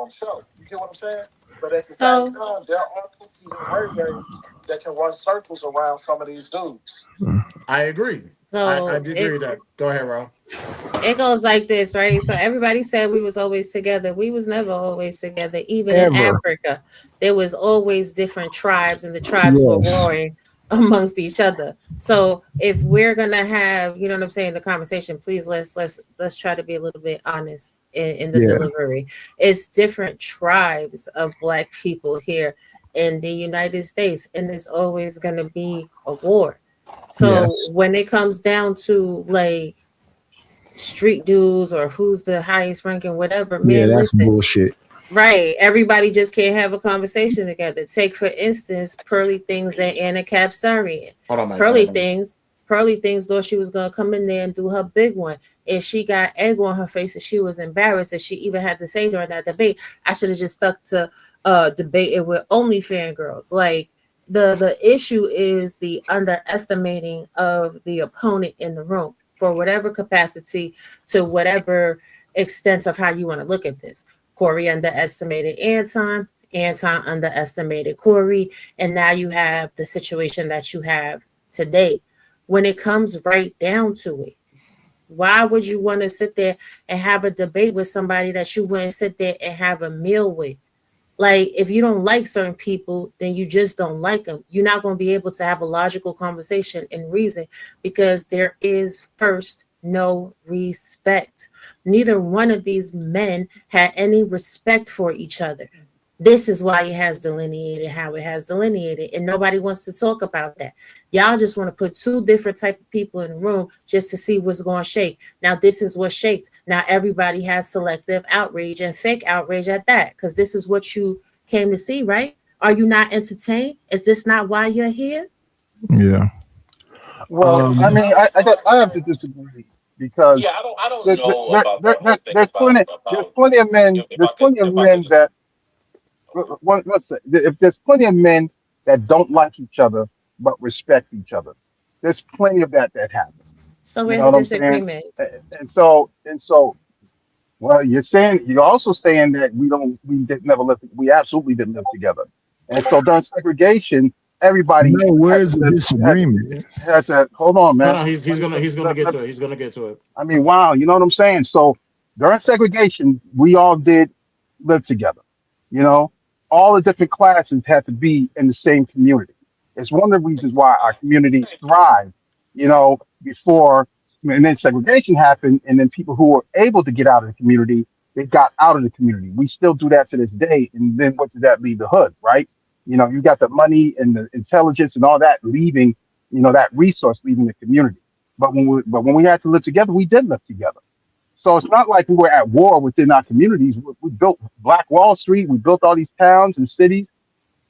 show. You get what I'm saying? But at the same time, there are Pookies and Ray Rays that can run circles around some of these dudes. I agree. I So do agree that. Go ahead, Ro. it goes like this, right? So everybody said we was always together. We was never always together. Even in Ever. Africa, there was always different tribes, and the tribes were Yes. warring amongst each other. So if we're gonna have, you know what I'm saying, the conversation, please let's try to be a little bit honest in the Yeah. delivery. It's different tribes of black people here in the United States, and it's always gonna be a war. So Yes. when it comes down to like street dudes or who's the highest ranking, whatever, Yeah, man, that's listen. bullshit. Right. Everybody just can't have a conversation together. Take, for instance, Pearly Things and Anna Kapsarian. Hold on, Mike. Hold Pearly on. Things, Pearly Things thought she was going to come in there and do her big one. And she got egg on her face and she was embarrassed. And she even had to say during that debate, I should have just stuck to debate it with only fangirls. Like, the issue is the underestimating of the opponent in the room for whatever capacity, to whatever extent of how you want to look at this. Corey underestimated Anton. Anton underestimated Corey. And now you have the situation that you have today. When it comes right down to it, why would you want to sit there and have a debate with somebody that you wouldn't sit there and have a meal with? Like, if you don't like certain people, then you just don't like them. You're not going to be able to have a logical conversation and reason, because there is first no respect. Neither one of these men had any respect for each other. This is why it has delineated how it has delineated, and nobody wants to talk about that. Y'all just want to put two different type of people in the room just to see what's going to shake. Now this is what shakes. Now everybody has selective outrage and fake outrage at that, because this is what you came to see, right? Are you not entertained? Is this not why you're here? Yeah. Well, I mean, I have to disagree because Yeah, I don't know about there, that whole thing there's plenty of men that let's say if there's plenty of men that don't like each other but respect each other. There's plenty of that happens. So You where's know the what I'm saying? disagreement? And so well, you're also saying that we did never live we absolutely didn't live together. And so during segregation, everybody No, had where's to the live disagreement? had to hold on, Hold man. on. He's Let me gonna let, he's gonna let, get let, to it. He's gonna get to it. I mean, wow, you know what I'm saying? So during segregation, we all did live together. You know, all the different classes had to be in the same community. It's one of the reasons why our communities thrived, before and then segregation happened, and then people who were able to get out of the community, they got out of the community. We still do that to this day. And then what did that leave? The hood, right? You got the money and the intelligence and all that leaving, that resource leaving the community. But when we had to live together, we did live together. So it's not like we were at war within our communities. We built Black Wall Street. We built all these towns and cities,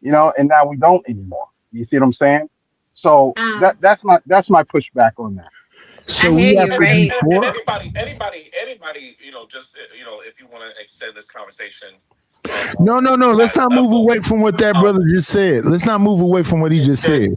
and now we don't anymore. You see what I'm saying? So that's my pushback on that. So we have to be And for. anybody, just if you want to extend this conversation, No, no, no. Let's that not move level. away from what that brother just said. Let's not move away from what he just said.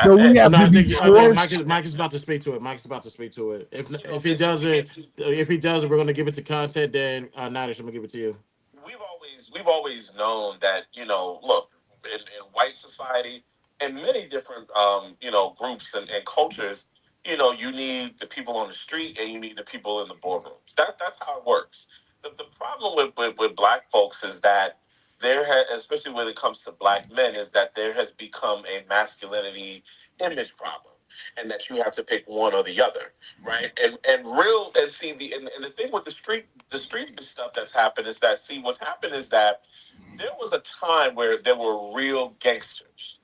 So we Oh have no, to I be think forced. Mike is about to speak to it. Mike's about to speak to it. If he doesn't, we're gonna give it to content. Then Nadish, I'm gonna give it to you. We've always known that look, in white society and many different groups and cultures, you need the people on the street and you need the people in the boardrooms. That's how it works. The problem with black folks is that especially when it comes to black men, is that there has become a masculinity image problem, and that you have to pick one or the other, right? And see the thing with the street stuff that's happened is that, see, what's happened is that there was a time where there were real gangsters.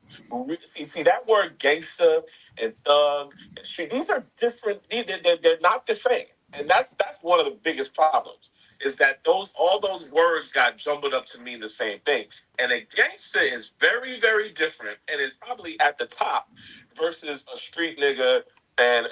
See that word gangster and thug and street, these are different. They're not the same, and that's one of the biggest problems. Is that all those words got jumbled up to mean the same thing, and a gangster is very, very different, and is probably at the top versus a street nigga and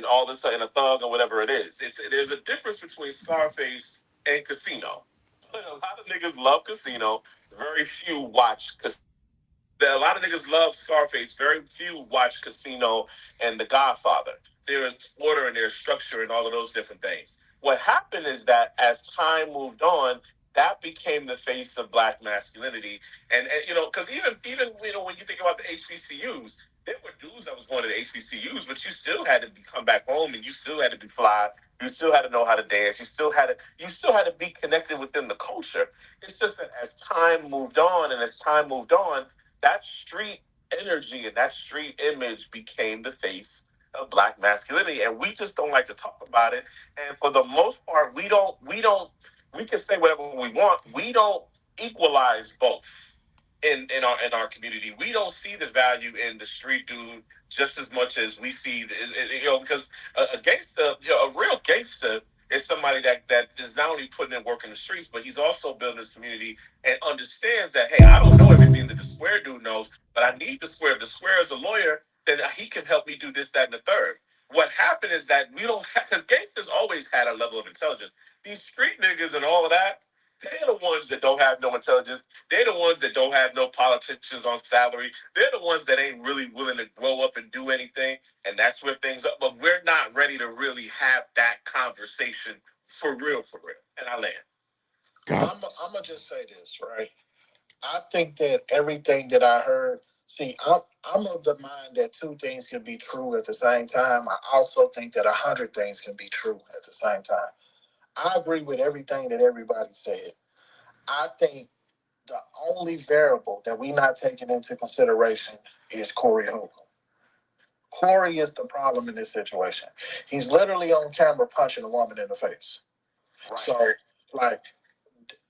all this and a thug or whatever it is. There's a difference between Scarface and Casino. A lot of niggas love Casino. Very few watch. A lot of niggas love Scarface. Very few watch Casino and The Godfather. There's order and there's structure and all of those different things. What happened is that as time moved on, that became the face of black masculinity. And you know, because even you know when you think about the HBCUs, there were dudes that was going to the HBCUs, but you still had to come back home, and you still had to be fly. You still had to know how to dance. You still had to be connected within the culture. It's just that as time moved on, and as time moved on, that street energy and that street image became the face of black masculinity, and we just don't like to talk about it. And for the most part, we can say whatever we want. We don't equalize both in our community. We don't see the value in the street dude just as much as we see because a gangster, a real gangster is somebody that is not only putting in work in the streets, but he's also building this community and understands that, hey, I don't know everything that the square dude knows, but I need the square. If the square is a lawyer, then he can help me do this, that, and the third. What happened is that we don't have, because gangsters always had a level of intelligence. These street niggas and all of that, they're the ones that don't have no intelligence. They're the ones that don't have no politicians on salary. They're the ones that ain't really willing to grow up and do anything. And that's where things are. But we're not ready to really have that conversation for real, for real. And I land. I'm going to just say this, right? I think that everything that I heard, see, I'm of the mind that two things can be true at the same time. I also think that 100 things can be true at the same time. I agree with everything that everybody said. I think the only variable that we not taking into consideration is Corey Holcomb. Corey is the problem in this situation. He's literally on camera punching a woman in the face. Right. So, like,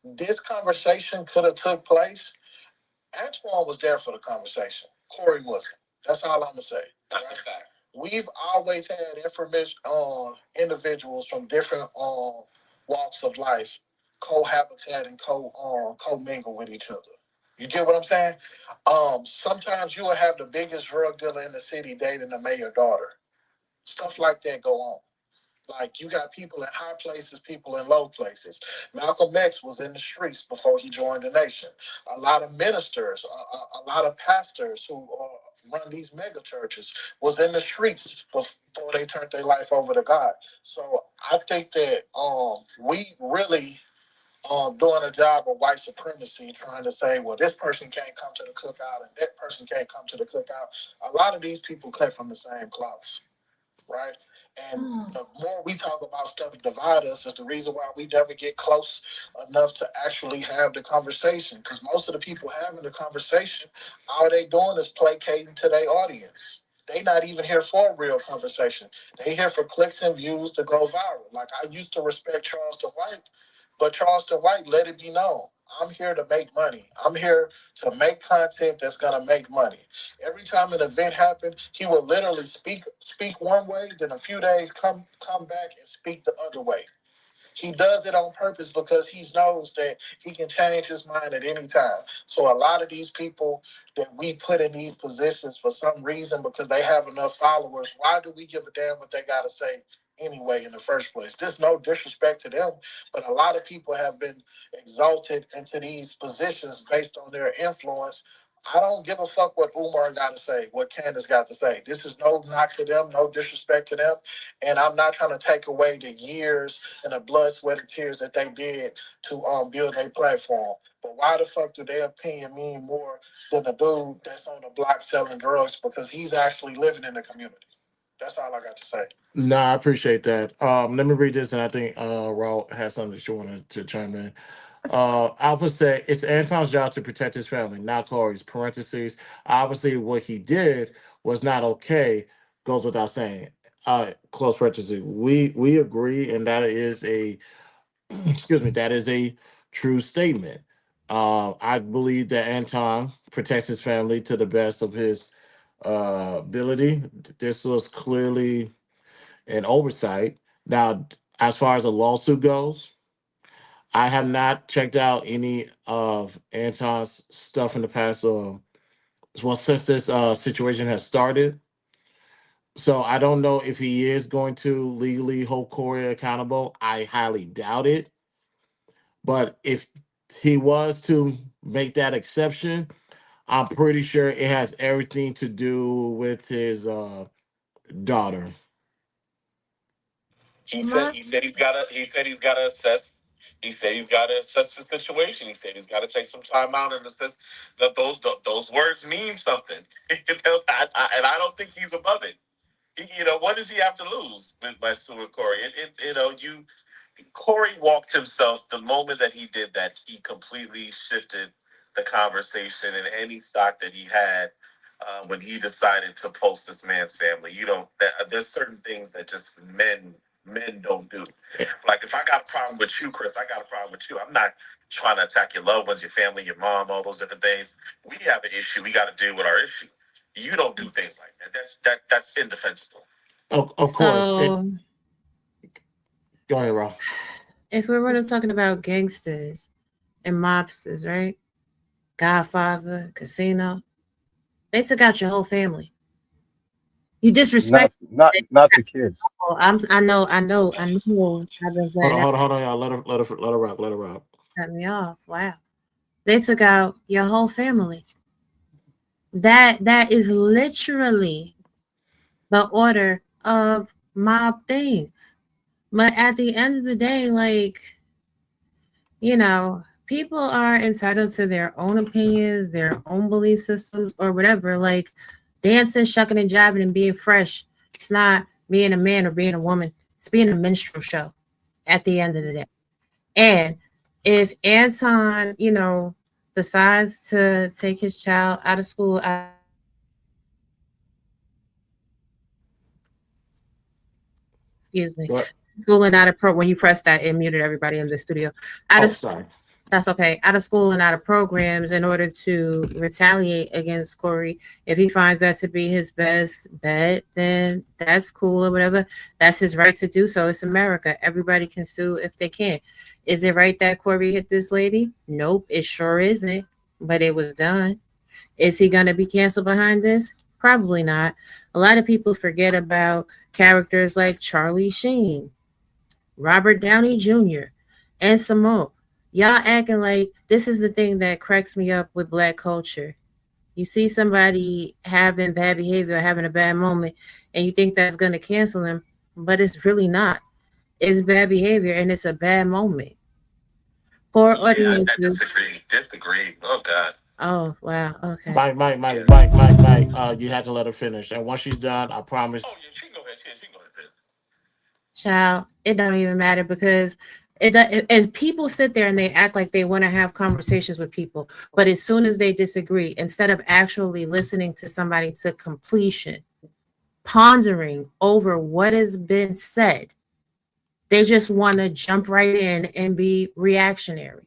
this conversation could have took place. Antoine was there for the conversation. Corey wasn't. That's all I'm gonna say. That's right? A fact. We've always had information on individuals from different walks of life cohabitat and co-mingle with each other. You get what I'm saying? Sometimes you will have the biggest drug dealer in the city dating the mayor's daughter. Stuff like that go on. Like, you got people in high places, people in low places. Malcolm X was in the streets before he joined the nation. A lot of ministers, a lot of pastors who run these mega churches was in the streets before they turned their life over to God. So I think that we really doing a job of white supremacy, trying to say, well, this person can't come to the cookout and that person can't come to the cookout. A lot of these people cut from the same cloth, right? And the more we talk about stuff that divide us is the reason why we never get close enough to actually have the conversation. Because most of the people having the conversation, all they doing is placating to their audience. They not even here for a real conversation. They here for clicks and views to go viral. Like, I used to respect Charleston White, but Charleston White let it be known. I'm here to make money. I'm here to make content that's gonna make money. Every time an event happened, he would literally speak one way, then a few days come back and speak the other way. He does it on purpose because he knows that he can change his mind at any time. So a lot of these people that we put in these positions for some reason because they have enough followers, why do we give a damn what they got to say anyway in the first place? There's no disrespect to them, but a lot of people have been exalted into these positions based on their influence. I don't give a fuck what Umar got to say, what Candace got to say. This is no knock to them, no disrespect to them. And I'm not trying to take away the years and the blood, sweat, and tears that they did to build a platform. But why the fuck do their opinion mean more than the dude that's on the block selling drugs because he's actually living in the community? That's all I got to say. Nah, I appreciate that. Let me read this, and I think Raul has something that you wanted to chime in. Alpha said it's Anton's job to protect his family, not Corey's. Parentheses. Obviously, what he did was not okay. Goes without saying. Close parentheses. We agree, and that is a excuse me. That is a true statement. I believe that Anton protects his family to the best of his ability. This was clearly an oversight. Now, as far as a lawsuit goes, I have not checked out any of Anton's stuff in the past. Well, since this situation has started, so I don't know if he is going to legally hold Corey accountable. I highly doubt it. But if he was to make that exception, I'm pretty sure it has everything to do with his daughter. He said he's got to assess He said he's got to assess the situation. He said he's got to take some time out and assess that those words mean something. And I don't think he's above it. What does he have to lose by suing Corey? Corey walked himself the moment that he did that. He completely shifted the conversation and any stock that he had when he decided to post this man's family. There's certain things that just men don't do. Like if I got a problem with you, Chris, I got a problem with you. I'm not trying to attack your loved ones, your family, your mom, all those different things. We have an issue. We got to deal with our issue. You don't do things like that. That's indefensible. Of course. Go ahead, Rob. If we're really talking about gangsters and mobsters, right? Godfather, Casino, they took out your whole family. You disrespect not the kids. I know. Hold on, y'all. Let her rock. Cut me off. Wow. They took out your whole family. That is literally the order of mob things. But at the end of the day, like, people are entitled to their own opinions, their own belief systems, or whatever. Like dancing, shucking and jiving and being fresh. It's not being a man or being a woman. It's being a minstrel show at the end of the day. And if Anton, decides to take his child out of school, excuse me, school and out of when you press that, it muted everybody in the studio. Sorry. That's okay. Out of school and out of programs in order to retaliate against Corey. If he finds that to be his best bet, then that's cool or whatever. That's his right to do so. It's America. Everybody can sue if they can. Is it right that Corey hit this lady? Nope, it sure isn't. But it was done. Is he going to be canceled behind this? Probably not. A lot of people forget about characters like Charlie Sheen, Robert Downey Jr., and some more. Y'all acting like this is the thing that cracks me up with Black culture. You see somebody having bad behavior or having a bad moment, and you think that's going to cancel them, but it's really not. It's bad behavior, and it's a bad moment. For audiences. I disagree. Oh, God. Oh, wow. Okay. Mike. You had to let her finish. And once she's done, I promise. Oh, yeah, she can go ahead. She can go ahead. Child, it don't even matter because as people sit there and they act like they want to have conversations with people, but as soon as they disagree, instead of actually listening to somebody to completion, pondering over what has been said, they just want to jump right in and be reactionary.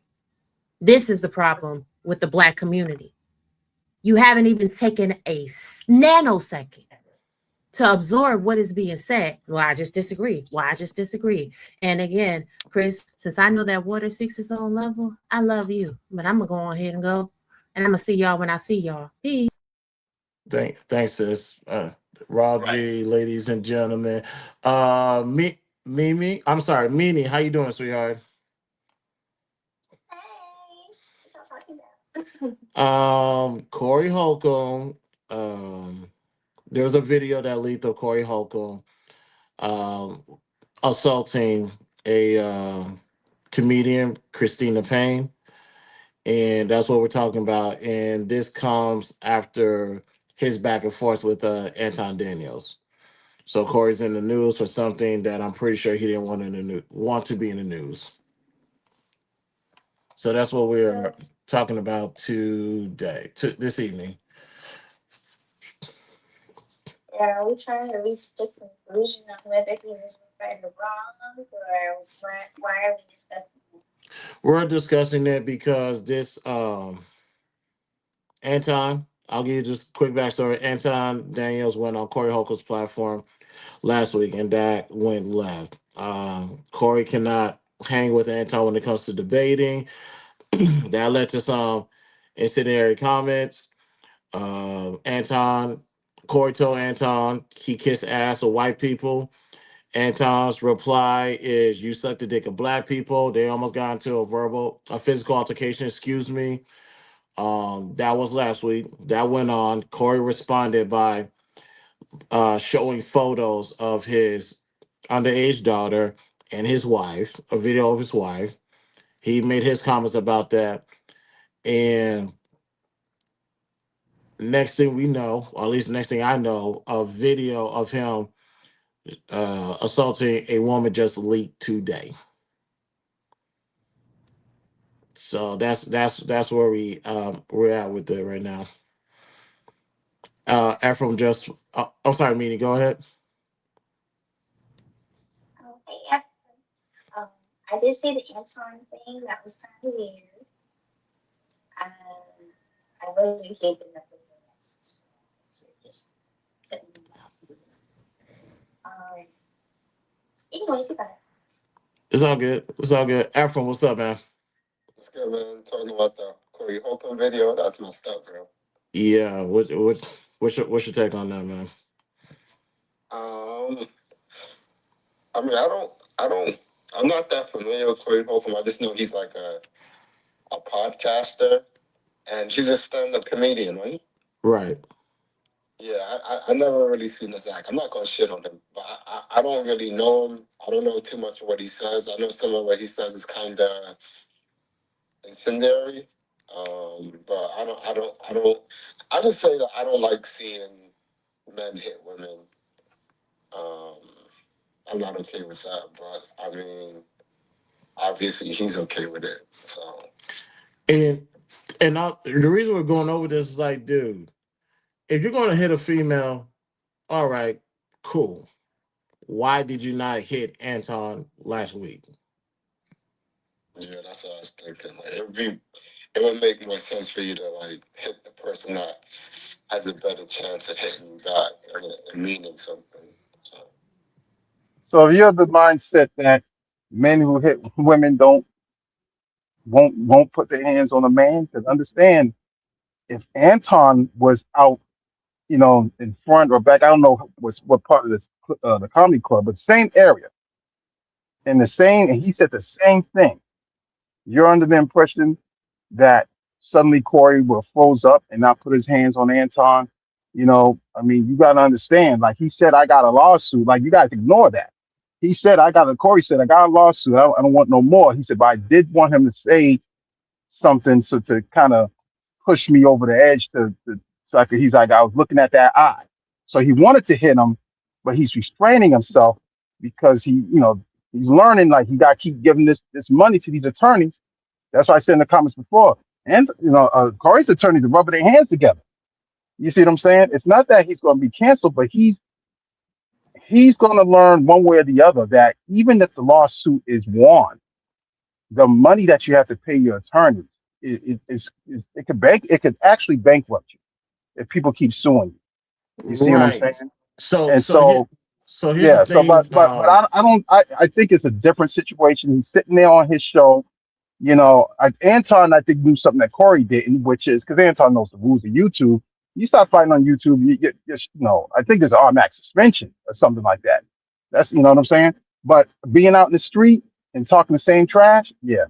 This is the problem with the Black community. You haven't even taken a nanosecond to absorb what is being said. Well, I just disagree. And again, Chris, since I know that water seeks its own level, I love you. But I'm going to go on ahead and go. And I'm going to see y'all when I see y'all. Peace. Thanks, sis. Raji, ladies and gentlemen. Mimi, I'm sorry, Mimi, how you doing, sweetheart? Corey Holcomb. There was a video that leaked of Corey Holcomb assaulting a comedian, Christina Payne. And that's what we're talking about. And this comes after his back and forth with Anton Daniels. So Corey's in the news for something that I'm pretty sure he didn't want to be in the news. So that's what we're talking about this evening. Are we trying to reach the conclusion of whether he was right or wrong, or why are we discussing it? We're discussing it because this Anton, I'll give you just a quick backstory. Anton Daniels went on Corey Holcomb's platform last week, and that went left. Corey cannot hang with Anton when it comes to debating. That led to some incendiary comments. Corey told Anton he kissed ass of white people. Anton's reply is, "You suck the dick of Black people." They almost got into a physical altercation. Excuse me. That was last week. That went on. Corey responded by showing photos of his underage daughter and his wife, a video of his wife. He made his comments about that, and next thing we know, or at least next thing I know, a video of him assaulting a woman just leaked today. So that's where we're at with it right now. Ephraim just, I'm sorry, Meanie, go ahead. Okay, yeah. Um, I did see the Anton thing. That was kind of weird. I wasn't keeping up with the rest, so just couldn't see. Um, anyways, you got it. It's all good. It's all good. Ephraim, what's up, man? It's good, man. Talking about the Corey Holcomb video, that's messed up, bro. Yeah, what's your take on that, man? Um, I'm not that familiar with Corey Holcomb. I just know he's like a podcaster, and he's a stand-up comedian, right? Right. Yeah, I never really seen his act. I'm not gonna shit on him, but I don't really know him. I don't know too much of what he says. I know some of what he says is kind of incendiary. But I just say that I don't like seeing men hit women. Um, I'm not okay with that, but I mean, obviously he's okay with it. So And the reason we're going over this is like, dude, if you're going to hit a female, all right, cool. Why did you not hit Anton last week? yeah, that's what I was thinking. Like it would make more sense for you to like hit the person that has a better chance of hitting you back and meaning something. So if you have the mindset that men who hit women won't put their hands on a man, because understand if Anton was out, in front or back, I don't know what part of this the comedy club, but same area and he said the same thing. You're under the impression that suddenly Corey will froze up and not put his hands on Anton. I mean, you got to understand, like he said, I got a lawsuit. Like you guys ignore that. Corey said, I got a lawsuit. I don't want no more. He said, but I did want him to say something so to kind of push me over the edge so he's like, I was looking at that eye. So he wanted to hit him, but he's restraining himself because he's learning like he got to keep giving this money to these attorneys. That's why I said in the comments before. And Corey's attorneys are rubbing their hands together. You see what I'm saying? It's not that he's going to be canceled, but he's going to learn one way or the other that even if the lawsuit is won, the money that you have to pay your attorneys it could actually bankrupt you if people keep suing you. You see what I'm Right. saying? So And so here so so here's the yeah, so thing. but I think it's a different situation. He's sitting there on his show. Anton, I think, knew something that Corey didn't, which is because Anton knows the rules of YouTube. You start fighting on YouTube, I think there's an automatic suspension or something like that. That's, you know what I'm saying? But being out in the street and talking the same trash, yeah,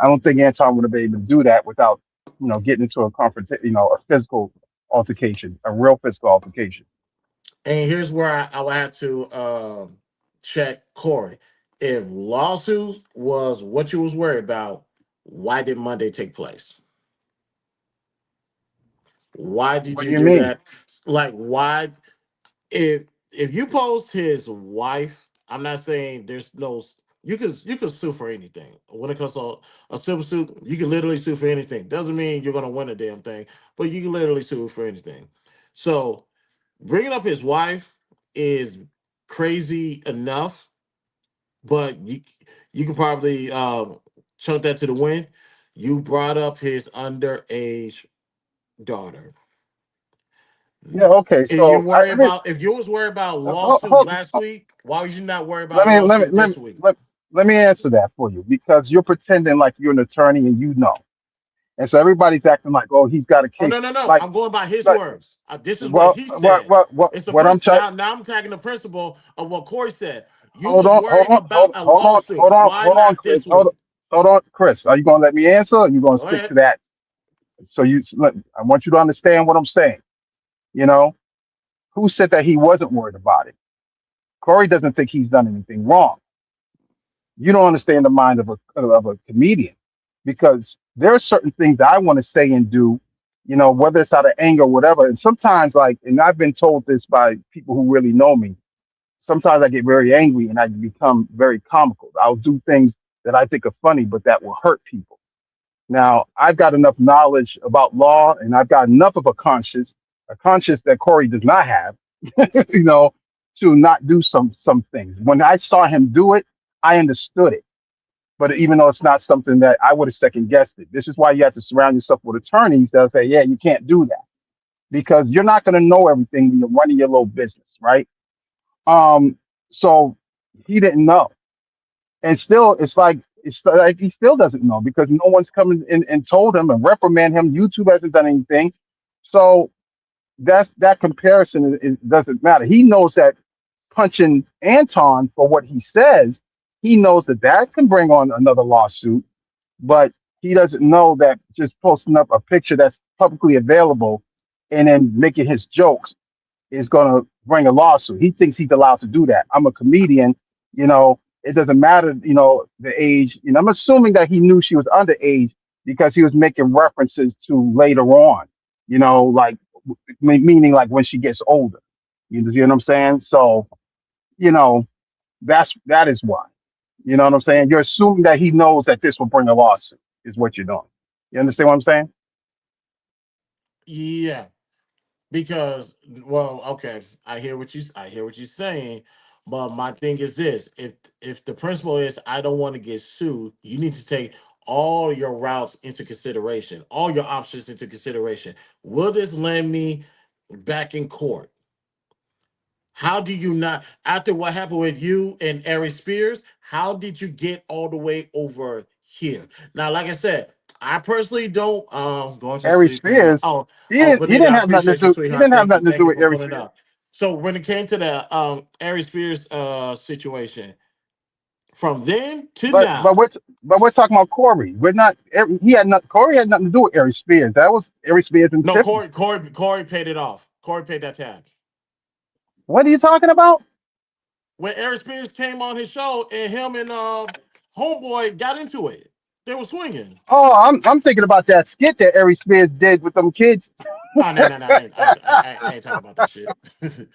I don't think Anton would have been able to do that without, getting into a a physical altercation, a real physical altercation. And here's where I would have to check Corey. If lawsuits was what you was worried about, why did Monday take place? Why did What do you you do mean? that? Like, why? If you post his wife, I'm not saying there's no. You could sue for anything. When it comes to a civil suit, you can literally sue for anything. Doesn't mean you're gonna win a damn thing, but you can literally sue for anything. So bringing up his wife is crazy enough, but you can probably chunk that to the wind. You brought up his underage daughter. Yeah, okay. So If you was worried about lawsuit hold, last week, why was you not worried let about me let me lawsuit let me this week? let me answer that for you because you're pretending like you're an attorney and and so everybody's acting like, oh, he's got a Oh case. no! Like, I'm going by his like, words. This is what well, he said. It's the what I'm trying. now I'm tagging the principle of what Corey said. You Hold was on, hold worried on, about a lawsuit. Why hold on, not Chris. this week? Hold on, Chris. Are you gonna let me answer? Or are you gonna Go stick ahead. to that? So I want you to understand what I'm saying. You know, who said that he wasn't worried about it? Corey doesn't think he's done anything wrong. You don't understand the mind of a comedian. because there are certain things that I want to say and do, whether it's out of anger or whatever. And sometimes, like, and I've been told this by people who really know me, sometimes I get very angry and I become very comical. I'll do things that I think are funny, but that will hurt people. Now, I've got enough knowledge about law and I've got enough of a conscience that Corey does not have, you know, to not do some things. When I saw him do it, I understood it. But even though it's not something that I would have second guessed it, this is why you have to surround yourself with attorneys that'll say, yeah, you can't do that because you're not going to know everything when you're running your little business, right? Um, so he didn't know, and still, it's like he still doesn't know because no one's come in and told him and reprimand him. YouTube hasn't done anything, so that comparison it doesn't matter. He knows that punching Anton for what he says, he knows that that can bring on another lawsuit, but he doesn't know that just posting up a picture that's publicly available and then making his jokes is going to bring a lawsuit. He thinks he's allowed to do that. I'm a comedian, it doesn't matter, the age. I'm assuming that he knew she was underage because he was making references to later on, like meaning like when she gets older. You know what I'm saying? So, you know, that is why. You know what I'm saying? You're assuming that he knows that this will bring a lawsuit, is what you're doing. You understand what I'm saying? Yeah, because well, okay, I hear what you're saying, but my thing is this: if the principle is I don't want to get sued, you need to take all your routes into consideration, all your options into consideration. Will this land me back in court? How do you not, after what happened with you and Ari Spears, how did you get all the way over here? Now, like I said, I personally don't going to Ari sleep. Spears, he Benita, didn't I have nothing to appreciate you, do. He sweetheart. didn't have nothing to Thank do you with for Ari pulling Spears. up. So when it came to the Ari Spears situation, from then to But but now, we're but we're talking about Corey. We're not. He had not. Corey had nothing to do with Ari Spears. That was Ari Spears and no, Tiffany. Corey paid it off. Corey paid that tab. What are you talking about? When Ari Spears came on his show and him and Homeboy got into it, they were swinging. Oh, I'm thinking about that skit that Ari Spears did with them kids. Oh no, no, no! I ain't talking about that shit.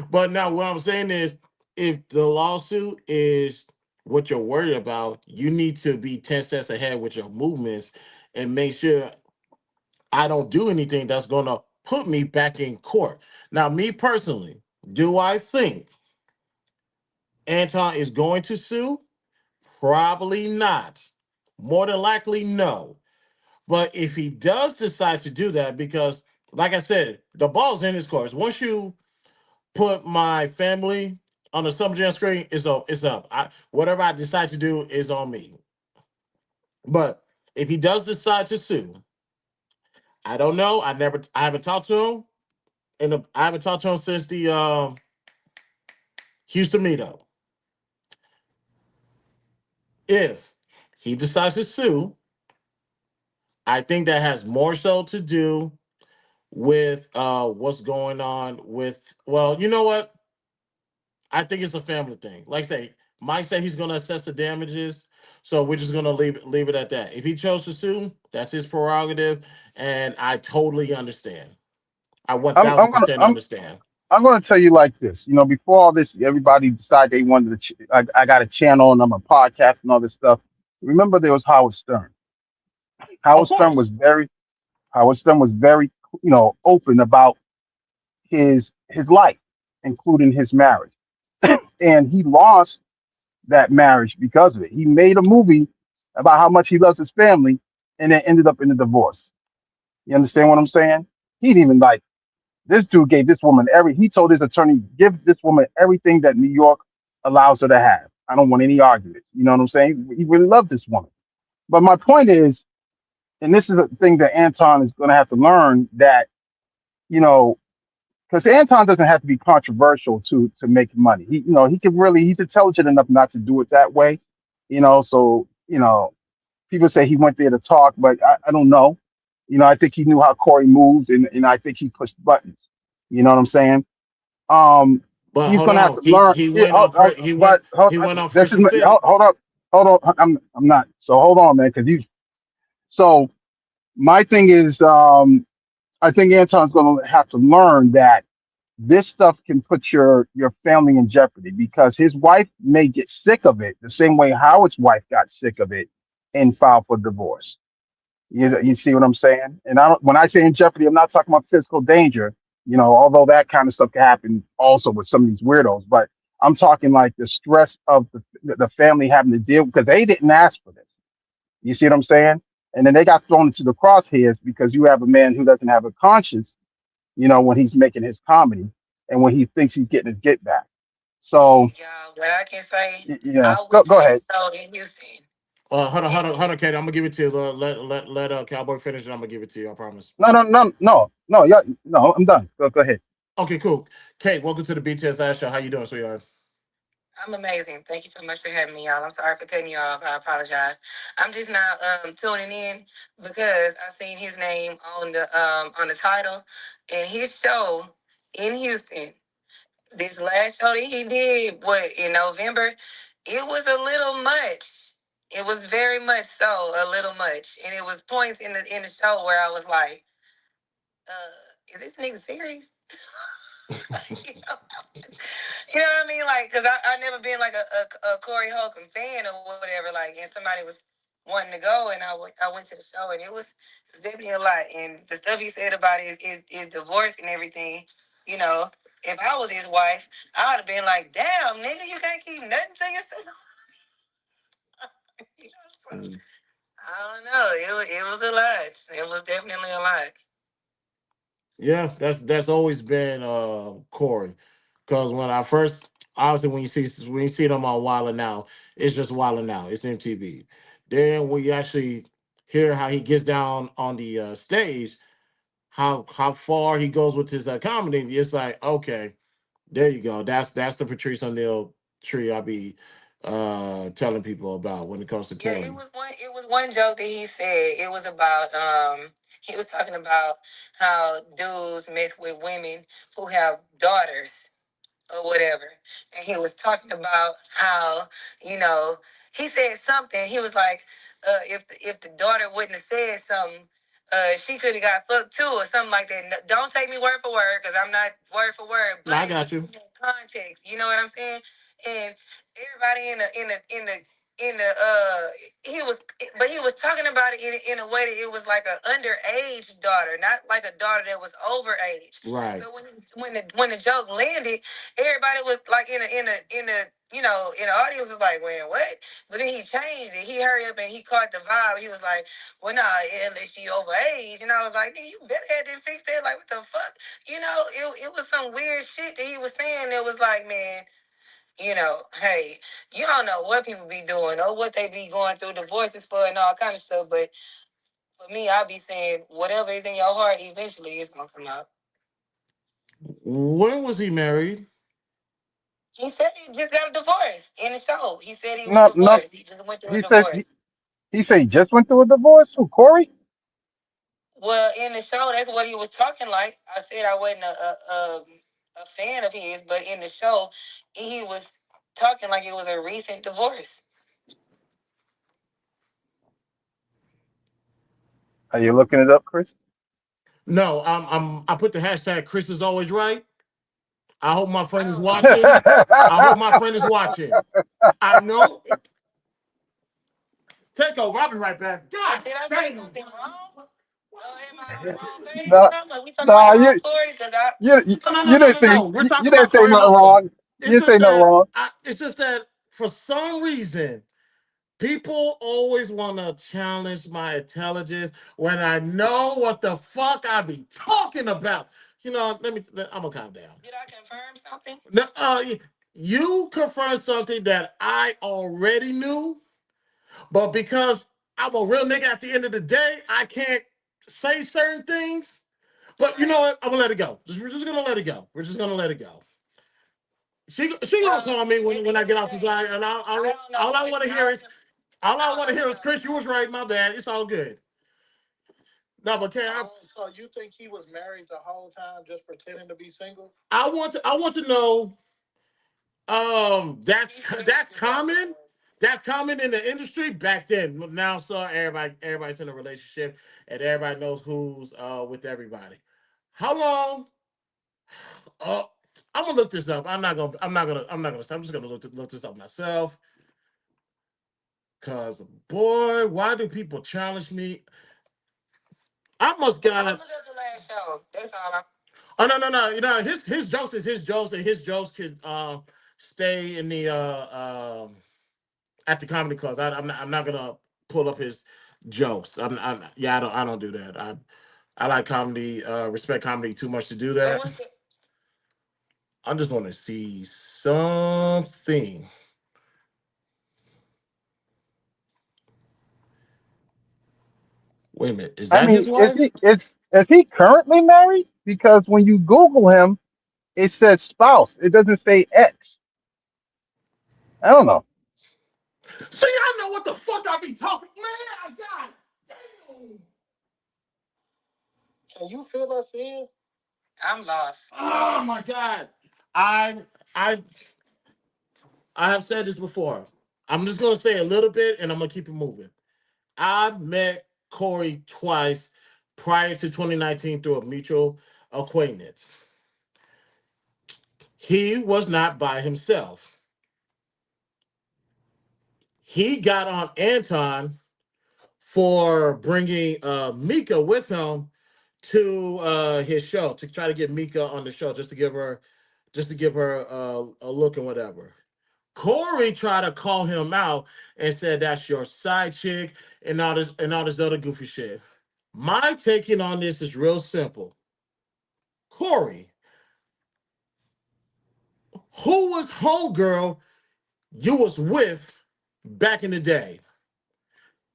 But now, what I'm saying is, if the lawsuit is what you're worried about, you need to be 10 steps ahead with your movements and make sure I don't do anything that's gonna put me back in court. Now, me personally, do I think Anton is going to sue? Probably not. More than likely, no. But if he does decide to do that, because like I said, the ball's in his court. Once you put my family on the subject screen, it's up. It's up. Whatever I decide to do is on me. But if he does decide to sue, I don't know. I haven't talked to him, and I haven't talked to him since the Houston meetup. If he decides to sue, I think that has more so to do with what's going on with. Well, you know what? I think it's a family thing. Like I say, Mike said he's going to assess the damages, so we're just going to leave it at that. If he chose to sue, that's his prerogative, and I totally understand. I one I'm I'm thousand gonna percent I'm understand. I'm gonna tell you like this. Before all this, everybody decided they wanted to. I got a channel and I'm a podcast and all this stuff. Remember, there was Howard Stern. Of Howard Stern was course, very Howard Stern was very open about his life, including his marriage, and he lost that marriage because of it. He made a movie about how much he loves his family, and then ended up in a divorce. You understand what I'm saying? He didn't even like this dude gave this woman he told his attorney, give this woman everything that New York allows her to have. I don't want any arguments. You know what I'm saying? He really loved this woman. But my point is, and this is a thing that Anton is going to have to learn that, you know, because Anton doesn't have to be controversial to make money. He can really he's intelligent enough not to do it that way. So people say he went there to talk, but I don't know. I think he knew how Corey moved, and I think he pushed buttons. You know what I'm saying? Um, but he's hold gonna have on. to learn. He went on But he went on this first is and fifth. hold up. I'm not. So hold on, man, because you. So my thing is, I think Anton's going to have to learn that this stuff can put your family in jeopardy because his wife may get sick of it the same way Howard's wife got sick of it and filed for divorce. You see what I'm saying? And I don't, when I say in jeopardy, I'm not talking about physical danger. Although that kind of stuff can happen also with some of these weirdos, but I'm talking like the stress of the family having to deal because they didn't ask for this. You see what I'm saying? And then they got thrown into the crosshairs because you have a man who doesn't have a conscience, when he's making his comedy and when he thinks he's getting his get back. So, What I can say, yeah, I go went to go ahead. his show in Houston. Hold on, Katie. I'm gonna give it to you. Let Cowboy finish, and I'm gonna give it to you. I promise. No, yeah, no, I'm done. Go ahead. Okay, cool. Kate, welcome to the BTSI show. How you doing, sweetheart? I'm amazing. Thank you so much for having me, y'all. I'm sorry for cutting you off. I apologize. I'm just now tuning in because I seen his name on the title and his show in Houston. This last show that he did, in November, it was a little much. It was very much so a little much, and it was points in the show where I was like, "Is this nigga serious?" You know what I mean? Like, cause I never been like a Corey Holcomb fan or whatever. Like, and somebody was wanting to go, and I went to the show, and it was definitely a lot. And the stuff he said about his divorce and everything. You know, if I was his wife, I would have been like, "Damn, nigga, you can't keep nothing to yourself." You know, so, I don't know. It was a lot. It was definitely a lot. Yeah, that's always been Corey. Because when I first, obviously, when you see them on Wilder Now, it's just Wilder Now. It's MTV. Then when you actually hear how he gets down on the stage, how far he goes with his comedy, it's like, okay, there you go. That's the Patrice O'Neal tree I be telling people about when it comes to Yeah, Corey. it was one joke that he said. It was about he was talking about how dudes mess with women who have daughters or whatever. And he was talking about how, he said something. He was like, if the daughter wouldn't have said something, she could have got fucked too or something like that. Don't take me word for word because I'm not word for word, No, but I it was got you. in context. You know what I'm saying? And everybody in the he was talking about it in a way that it was like an underage daughter, not like a daughter that was overage. Right. So when the joke landed, everybody was like in the audience was like, "Man, what?" But then he changed it. He hurried up and he caught the vibe. He was like, "Well, nah, unless she overage," and I was like, "You better had to fix that. Like, what the fuck?" It was some weird shit that he was saying. That was like, man. Hey, you don't know what people be doing or what they be going through divorces for and all kind of stuff. But for me, I'll be saying whatever is in your heart, eventually it's gonna come out. When was he married? He said he just got a divorce in the show. He said he was No, no. divorced. He just went through a He said divorce. he said he just went through a divorce. Who, Corey? Well, in the show, that's what he was talking like. I said I wasn't a fan of his, but in the show, he was talking like it was a recent divorce. Are you looking it up, Chris? No, I put the hashtag Chris is always right. I hope my friend is watching. I hope my friend is watching. I know. Take over. I'll be right back. God Did I say something wrong? Am I on the wrong page? No, Like we talking about no, the wrong Corey? Because No. We're you talking didn't about say Corey nothing Holcomb. wrong. You didn't say nothing wrong. It's just that for some reason, people always want to challenge my intelligence when I know what the fuck I be talking about. I'm gonna calm down. Did I confirm something? No, you confirmed something that I already knew, but because I'm a real nigga at the end of the day, I can't say certain things. But you know what? I'm gonna let it go. We're just gonna let it go. We're just gonna let it go. She gonna call me when I get off the line, and all I want to hear is Chris, you was right. My bad. It's all good. No, but So you think he was married the whole time, just pretending to be single? I want to know. That's common. That's common in the industry back then. Now, so everybody's in a relationship, and everybody knows who's with everybody. How long? Oh, I'm gonna look this up. I'm not gonna. I'm just gonna look this up myself. Cause boy, why do people challenge me? I must got it. Oh no no no! You know his jokes is his jokes, and his jokes can stay in the at the comedy clubs. I'm not gonna pull up his jokes. Yeah, I don't do that. I like comedy, respect comedy too much to do that. I just want to see something. Wait a minute, is I that his mean, wife? is he currently married? Because when you Google him, it says spouse. It doesn't say ex. I don't know. See, I know what the fuck I be talking, man. God damn. Can you feel us in? I'm lost. Oh my god. I I I have said this before. I'm just gonna say a little bit and I'm gonna keep it moving. I met Corey twice prior to 2019 through a mutual acquaintance. He was not by himself. He got on Anton for bringing Mika with him to his show to try to get Mika on the show just to give her a look and whatever. Corey tried to call him out and said that's your side chick and all this other goofy shit. My taking on this is real simple. Corey, who was homegirl you was with back in the day?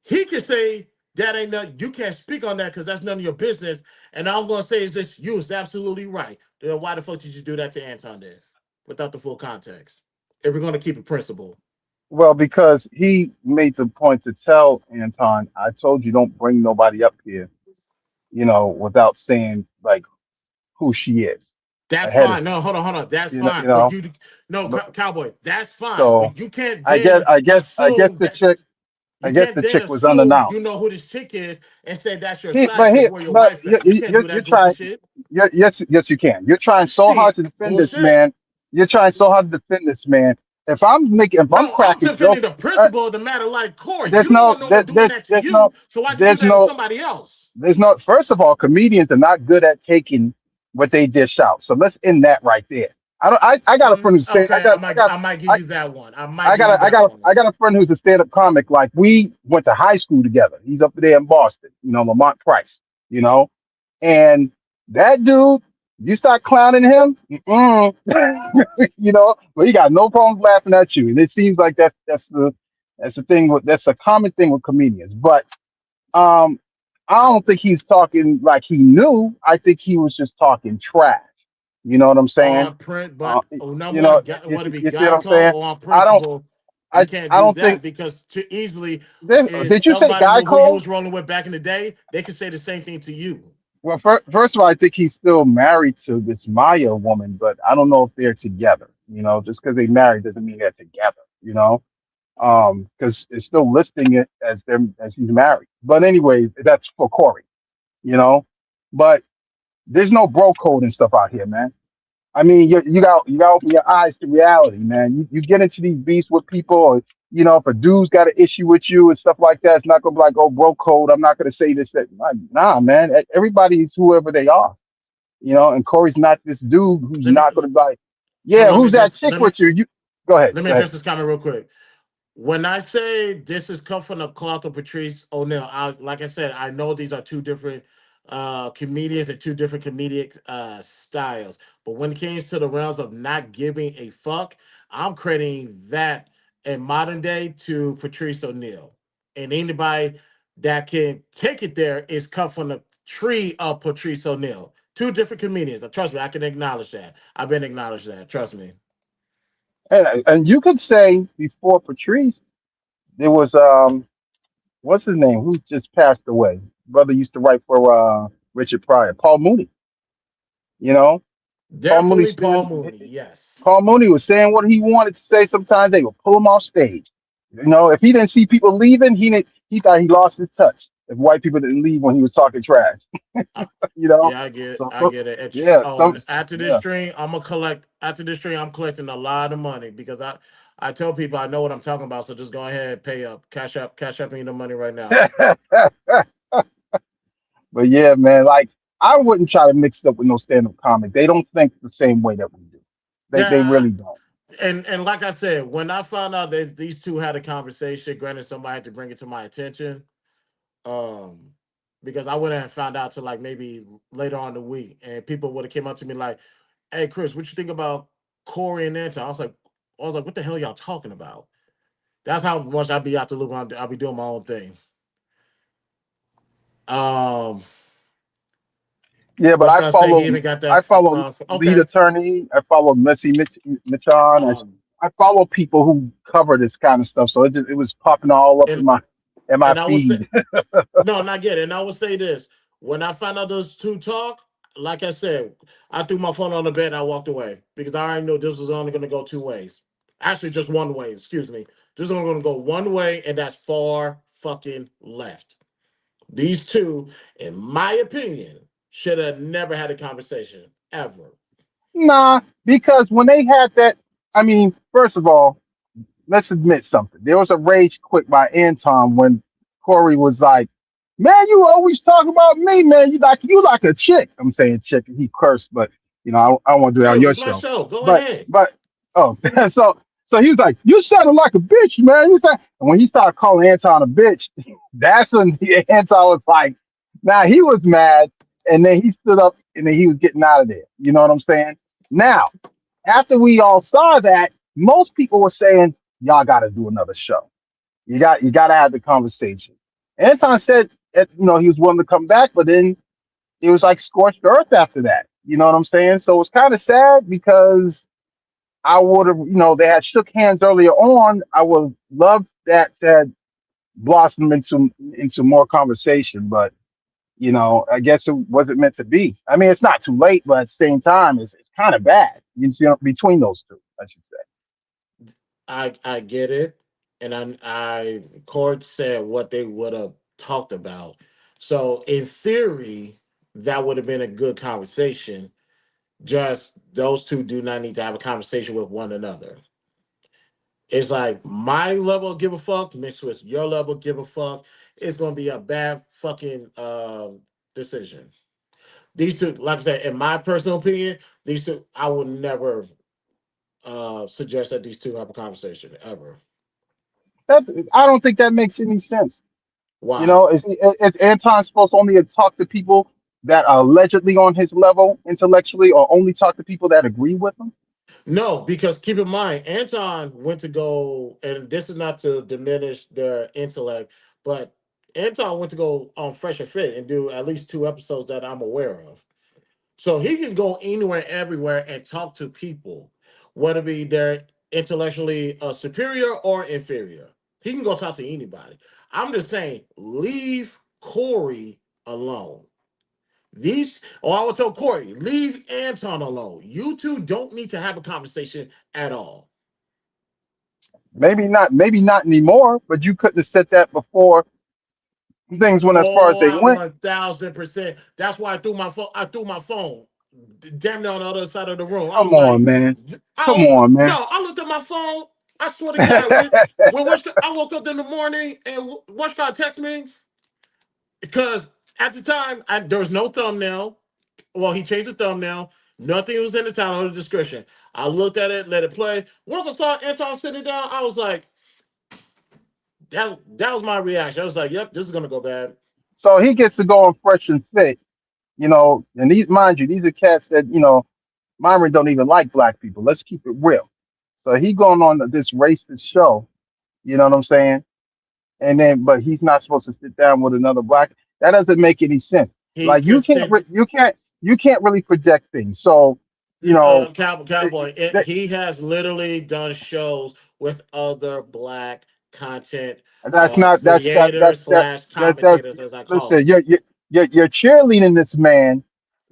He can say that ain't nothing. You can't speak on that because that's none of your business. And all I'm gonna say is this: you was absolutely right. Then why the fuck did you do that to Anton then, without the full context? If we're gonna keep it principle, Well, because he made the point to tell Anton, I told you don't bring nobody up here, without saying like who she is that's ahead of fine. time. No, hold on. That's You know, fine. you But know. you, no, But cowboy. That's fine. so But you can't I guess then I guess I guess assume the that chick I you guess can't the then chick was assume you know unannounced. who this chick is and say that's your He, side but chick he, where your but wife at. You can't do you're that goofy trying. shit. Yes, you can. You're trying so hard Shit, to defend this bullshit. man. You're trying so hard to defend this man. If I'm No, I'm cracking defending jokes, the principle of the matter. Like Corey, you there's don't no, want no one doing that to there's you. no, So why'd you do there's that to no, somebody else? there's no. First of all, comedians are not good at taking what they dish out. So let's end that right there. I don't. I got a friend who's stand. Okay, I might give I, you that one. I might give you I that got one. I got a friend who's a stand-up comic. Like we went to high school together. He's up there in Boston, Lamont Price, you know, and that dude, you start clowning him, but he got no problems laughing at you. And it seems like that's the thing that's a common thing with comedians. But um, I don't think he's talking like he knew. I think he was just talking trash. You know what I'm saying? On print, Uh, but number you know, one, what to be you see what I'm Geico saying? or on I don't. principle, you can't I do don't that think. because too easily is Did you say somebody knew who you Geico? was rolling with back in the day. They could say the same thing to you. Well, first of all, I think he's still married to this Maya woman, but I don't know if they're together. Just because they married doesn't mean they're together. Because it's still listing it as them as he's married. But anyway, that's for Corey. You know, but there's no bro code and stuff out here, man. I mean, you got to open your eyes to reality, man. You get into these beefs with people, or if a dude's got an issue with you and stuff like that, it's not gonna be like, oh, bro code. I'm not gonna say this, that. Nah, man. Everybody's whoever they are, And Corey's not this dude who's Let me not gonna be like, hold yeah, on. Let me who's that address. chick with you? You go ahead, Let me go ahead. address this comment real quick. When I say this is come from the cloth of Patrice O'Neill, like I said, I know these are two different comedians and two different comedic styles. But when it comes to the realms of not giving a fuck, I'm crediting that in modern day to Patrice O'Neill. And anybody that can take it there is come from the tree of Patrice O'Neill. Two different comedians. Trust me, I can acknowledge that. I've been acknowledged that. Trust me. And you could say before Patrice, there was what's his name? Who just passed away? Brother used to write for Richard Pryor, Paul Mooney. You know, Paul Mooney Definitely Paul stand. Mooney. Yes. Paul Mooney was saying what he wanted to say. Sometimes they would pull him off stage. You know, if he didn't see people leaving, he thought he lost his touch. If white people didn't leave when he was talking trash, Uh, you know. yeah, I get, So I get it. yeah, Oh, and after this yeah. stream, I'm gonna collect. After this stream, I'm collecting a lot of money because I tell people I know what I'm talking about. So just go ahead, and pay up, cash up me the money right now. But yeah, man, like I wouldn't try to mix it up with no stand-up comic. They don't think the same way that we do. They Yeah, really don't. and like I said, when I found out that these two had a conversation, granted somebody had to bring it to my attention, um, because I wouldn't have found out till like maybe later on in the week, and people would have came up to me like, "Hey, Chris, what you think about Corey and Anton?" I was like, "What the hell y'all talking about?" That's how much I be out the loop. I'll be doing my own thing. Um, Yeah, but what's gonna say? He even got I that. follow lead Okay. attorney. I follow Missy Mitchon. Um, I follow people who cover this kind of stuff. So it was popping all up and in my and I will say feed. no, not get it. And I will say this: when I found out those two talk, like I said, I threw my phone on the bed and I walked away because I already knew this was only going to go two ways. Actually, just one way. Excuse me. This is only going to go one way, and that's far fucking left. These two, in my opinion, should have never had a conversation ever. Nah, because when they had that, I mean, first of all, let's admit something. There was a rage quit by Anton when Corey was like, "Man, you always talk about me, man. You like a chick." I'm saying chick, and he cursed, but you know, I don't want to do it on Dude, your it's my show. show. Go But ahead. but oh, so he was like, "You sounded like a bitch, man." You said, and when he started calling Anton a bitch, that's when Anton was like, "Nah," he was mad, and then he stood up, and then he was getting out of there. You know what I'm saying? Now, after we all saw that, most people were saying, y'all got to do another show. You got to have the conversation. Anton said, he was willing to come back, but then it was like scorched earth after that. You know what I'm saying? So it's kind of sad because I would have, they had shook hands earlier on. I would love that to have blossomed into more conversation, but I guess it wasn't meant to be. I mean, it's not too late, but at the same time, it's kind of bad. Between those two, I should say. I get it, and I court said what they would have talked about. So in theory, that would have been a good conversation. Just those two do not need to have a conversation with one another. It's like my level of give a fuck mixed with your level of give a fuck. It's gonna be a bad fucking decision. These two, like I said, in my personal opinion, these two, I would never suggest that these two have a conversation ever. That I don't think that makes any sense. Why? Is Anton supposed to only talk to people that are allegedly on his level intellectually, or only talk to people that agree with him? No, because keep in mind, Anton went to go, and this is not to diminish their intellect, but Anton went to go on Fresh and Fit and do at least two episodes that I'm aware of. So he can go anywhere, everywhere, and talk to people, whether it be they're intellectually superior or inferior. He can go talk to anybody. I'm just saying, leave Corey alone. I would tell Corey, leave Anton alone. You two don't need to have a conversation at all. Maybe not anymore. But you couldn't have said that before things went as far as Oh, they I went. 1000%. That's why I threw my phone. I threw my phone damn near on the other side of the room. I Come was on, like, man. I Come was on, man. no. I looked at my phone. I swear to God, I woke up in the morning and Wishka text me because at the time there was no thumbnail. Well, he changed the thumbnail. Nothing was in the title or the description. I looked at it, let it play. Once I saw Anton sitting down, I was like, that was my reaction. I was like, yep, this is gonna go bad. So he gets to go on Fresh and Fit, and mind you, these are cats that Myron don't even like black people. Let's keep it real. So he going on this racist show. You know what I'm saying? And then, but he's not supposed to sit down with another black. That doesn't make any sense. He Like could sit. you can't really project things. So you know, Cowboy. that, He has literally done shows with other black content that's not that's that creators that's that slash that that. commentators, as I call Listen, it. you're cheerleading this man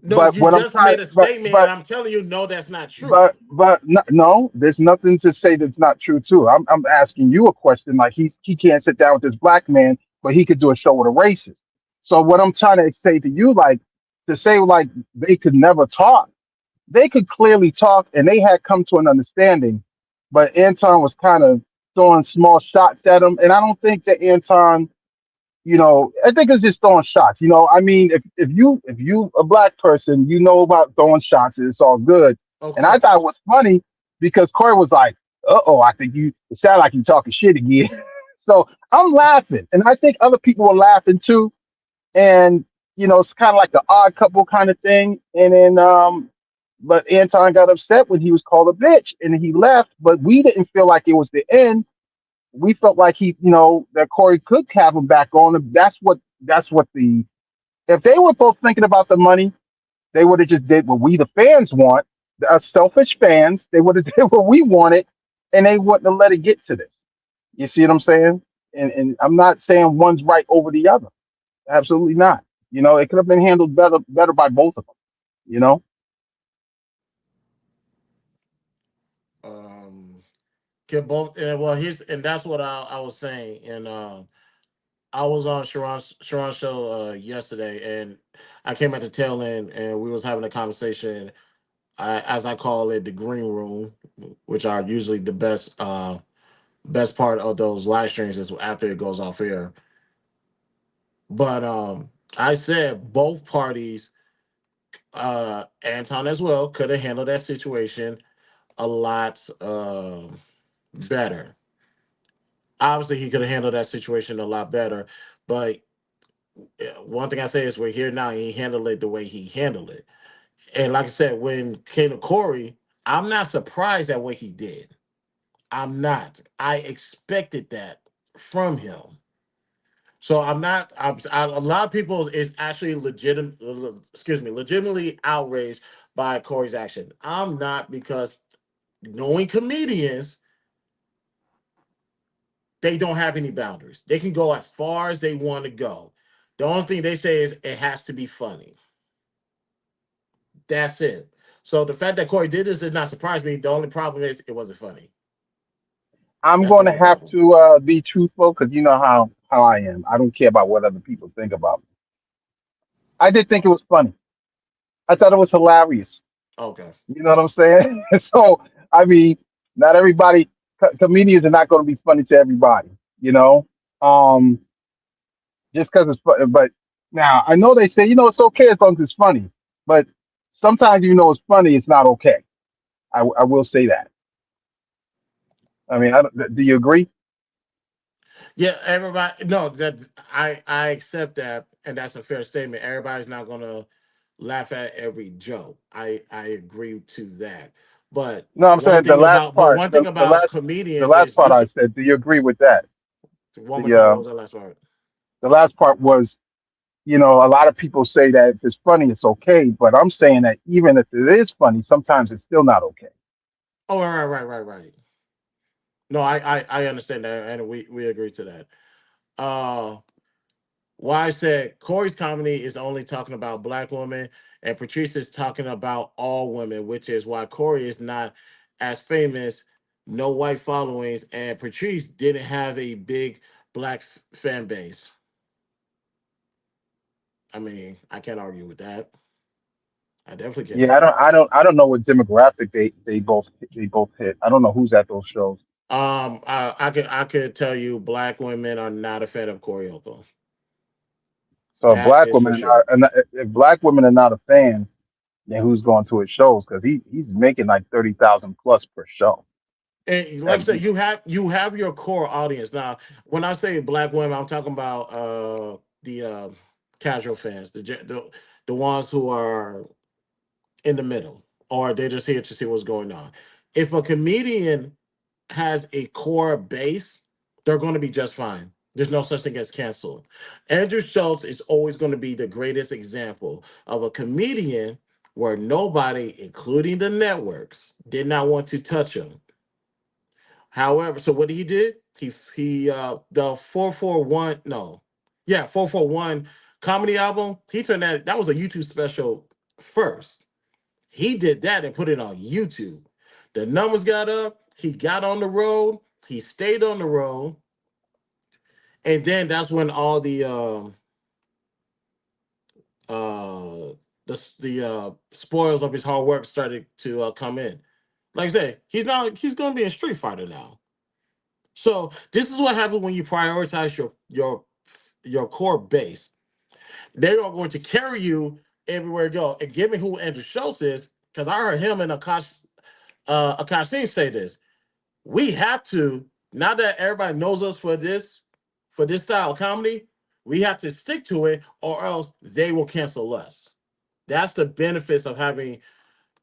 No, But you what I'm just trying, made a statement, and I'm telling you, no, that's not true. no, there's nothing to say that's not true too. I'm asking you a question. Like he can't sit down with this black man, but he could do a show with a racist. So what I'm trying to say to you, like to say like they could never talk, they could clearly talk, and they had come to an understanding. But Anton was kind of throwing small shots at him, and I don't think that Anton, I think it's just throwing shots. I mean, if you a black person, you know about throwing shots, and it's all good. Of And I thought it course. was funny because Corey was like, "Uh-oh, I think it sounded like you talking shit again." So I'm laughing, and I think other people were laughing too. And it's kind of like the odd couple kind of thing. And then, but Anton got upset when he was called a bitch, and he left. But we didn't feel like it was the end. We felt like that Corey could have him back on. That's what the if they were both thinking about the money, they would have just did what we the fans want. The us selfish fans, they would have did what we wanted, and they wouldn't have let it get to this. You see what I'm saying? And I'm not saying one's right over the other. Absolutely not. It could have been handled better by both of them. You know. Get both, and well, and that's what I was saying, and I was on Sharon's show yesterday, and I came at the tail end, and we was having a conversation, as I call it, the green room, which are usually the best part of those live streams is after it goes off air. But I said both parties, Anton as well, could have handled that situation a lot better. Obviously, he could have handled that situation a lot better, but one thing I say is we're here now. And he handled it the way he handled it, and like I said, when it came to Corey, I'm not surprised at what he did. I'm not. I expected that from him. So I'm not. A lot of people is actually legitimately outraged by Corey's action. I'm not, because knowing comedians, they don't have any boundaries. They can go as far as they want to go. The only thing they say is it has to be funny. That's it. So the fact that Corey did this did not surprise me. The only problem is it wasn't funny. I'm That's going the to only have problem. to be truthful because you know how I am. I don't care about what other people think about me. I did think it was funny. I thought it was hilarious. Okay. You know what I'm saying? So I mean, not everybody comedians are not going to be funny to everybody. You know, um, just because it's funny. But now I know they say it's okay as long as it's funny. But sometimes it's funny, it's not okay. I will say that. I mean, do you agree? Yeah, everybody. No, that I accept that, and that's a fair statement. Everybody's not gonna laugh at every joke. I agree to that. But No, I'm saying the last part. one thing about The comedians last is part you I can, said. Do you agree with that? one more The time. What was that last part? the last part was, a lot of people say that if it's funny, it's okay. But I'm saying that even if it is funny, sometimes it's still not okay. Oh, right. No, I understand that, and we agree to that. Uh, why I said Corey's comedy is only talking about black women, and Patrice is talking about all women, which is why Corey is not as famous, no white followings, and Patrice didn't have a big black fan base. I mean, I can't argue with that. I definitely can't Yeah, I argue don't, with I that. don't, I don't know what demographic they both hit. I don't know who's at those shows. I could tell you, black women are not a fan of Corey Holcomb. So if That black is for women sure. if black women are not a fan, then who's going to his shows? Because he's making like 30,000 plus per show. And like I said, Every you have your core audience. Now, when I say black women, I'm talking about the casual fans, the ones who are in the middle, or they're just here to see what's going on. If a comedian has a core base, they're going to be just fine. There's no such thing as canceled. Andrew Schultz is always going to be the greatest example of a comedian where nobody, including the networks, did not want to touch him. However, so what he did, the 441, no, yeah, 441 comedy album, he turned that was a YouTube special first. He did that and put it on YouTube. The numbers got up. He got on the road. He stayed on the road, and then that's when all uh the spoils of his hard work started to come in. Like I said, he's going to be a Street Fighter now. So this is what happens when you prioritize your core base. They are going to carry you everywhere you go. And given who Andrew Schultz is, because I heard him and Akash Singh say this, we have to, now that everybody knows us for this style of comedy, we have to stick to it, or else they will cancel us. That's the benefits of having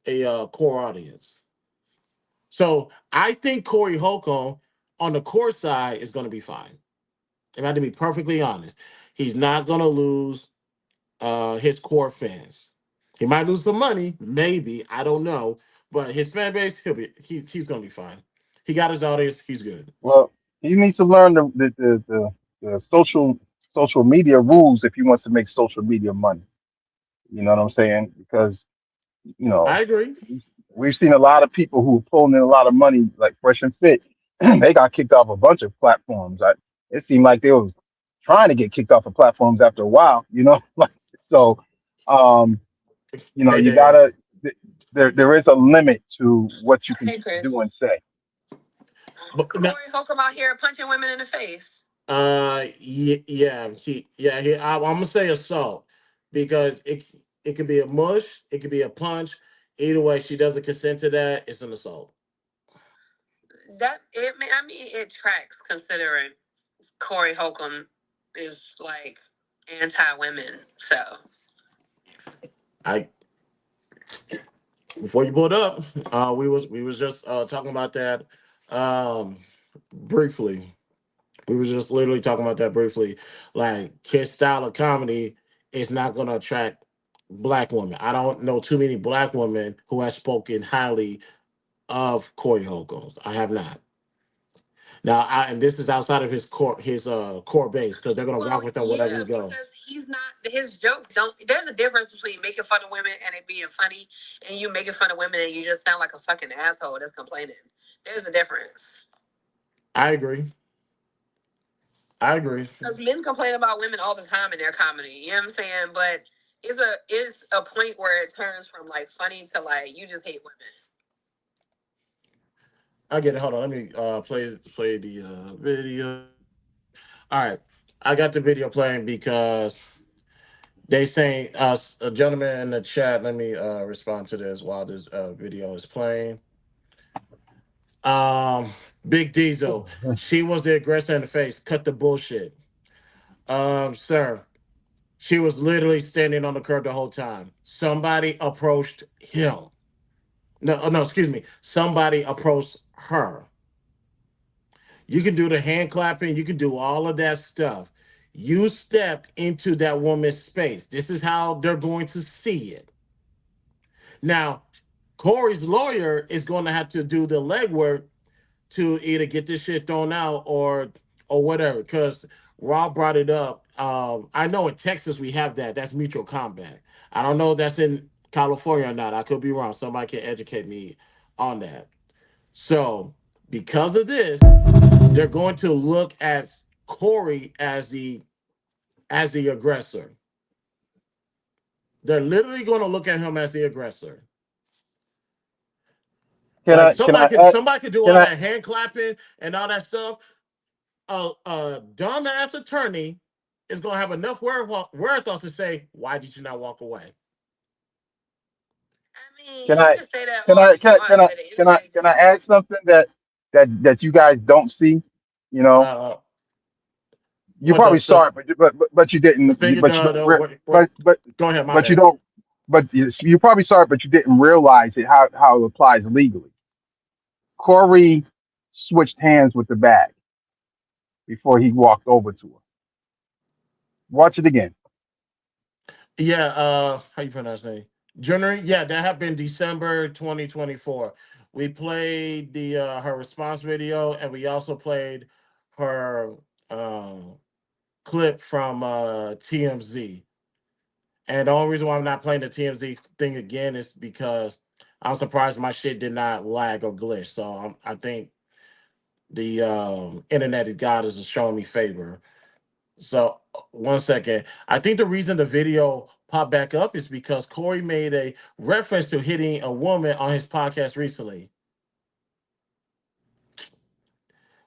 a core audience. So I think Corey Holcomb on the core side is going to be fine. If I have to be perfectly honest, he's not going to lose his core fans. He might lose some money, maybe, I don't know, but his fan base, he's going to be fine. He got his audience, he's good. Well, he needs to learn the social media rules if he wants to make social media money. You know what I'm saying? Because you know I agree. we've seen a lot of people who are pulling in a lot of money, like Fresh and Fit. They got kicked off a bunch of platforms. It seemed like they was trying to get kicked off of platforms after a while. You know, like so. Um, Hey, you Dale. gotta. There is a limit to what you can Hey, Chris. do and say. But Corey Holcomb out here punching women in the face. I'm gonna say assault because it could be a mush, it could be a punch. Either way, she doesn't consent to that. It's an assault. I mean, it tracks considering Corey Holcomb is like anti-women. So I Before you pulled up, we was just talking about that briefly. We was just literally talking about that briefly. Like his style of comedy is not going to attract black women. I don't know too many black women who have spoken highly of Corey Holcomb. I have not. Now, and this is outside of his core base because they're going to rock with him wherever he goes. because he's not his jokes don't. There's a difference between making fun of women and it being funny, and you making fun of women and you just sound like a fucking asshole that's complaining. There's a difference. I agree. I agree. Because men complain about women all the time in their comedy. You know what I'm saying? But it's a point where it turns from like funny to like you just hate women. I get it. Hold on. Let me play the video. All right. I got the video playing because they saying a gentleman in the chat. Let me respond to this while this video is playing. Um, Big Diesel. She was the aggressor in the face. Cut the bullshit. Sir, she was literally standing on the curb the whole time. Somebody approached him. No, excuse me. Somebody approached her. You can do the hand clapping. You can do all of that stuff. You stepped into that woman's space. This is how they're going to see it. Now, Corey's lawyer is going to have to do the legwork to either get this shit thrown out or whatever. Because Rob brought it up. I know in Texas we have that. That's mutual combat. I don't know if that's in California or not. I could be wrong. Somebody can educate me on that. So because of this, they're going to look at Corey as the aggressor. They're literally going to look at him as the aggressor. Can Like I can I add, somebody could do can all I that hand clapping and all that stuff. Dumbass attorney is going to have enough wherewithal to say, "Why did you not walk away?" I mean, can you I can say that can all I you can I want, can I but at the end can of the I day, can I add something that you guys don't see? You know, Uh, you what probably the saw it, but you the didn't. finger But you gun? don't. What? But Go ahead, my but you bad. don't. But you probably saw it, but you didn't realize it how it applies legally. Corey switched hands with the bag before he walked over to her. Watch it again. Yeah, how you pronounce that? January? Yeah, that happened December 2024. We played the her response video and we also played her clip from TMZ. And the only reason why I'm not playing the TMZ thing again is because I'm surprised my shit did not lag or glitch. So I think the internet god is showing me favor. So 1 second. I think the reason the video popped back up is because Corey made a reference to hitting a woman on his podcast recently.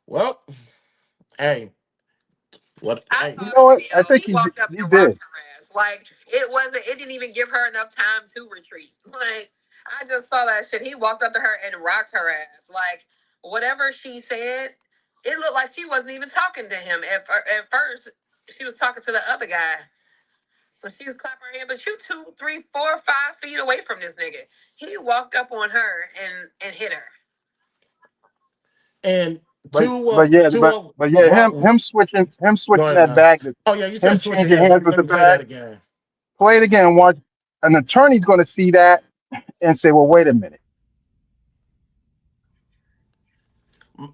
Well, hey. What? I Hey. saw You the know what? video. I think He walked up he and rocked did. her ass. Like it wasn't. It didn't even give her enough time to retreat. Like I just saw that shit. He walked up to her and rocked her ass. Like whatever she said, it looked like she wasn't even talking to him at first. She was talking to the other guy. But she was clapping her hand. But you 2, 3, 4, 5 feet away from this nigga. He walked up on her and hit her. And But but yeah, him switching Go ahead, that man. bag, Oh yeah, you him said switching changing hands. hands with Let the me play that bag. again. Play it again. Watch. An attorney's going to see that and say, "Well, wait a minute."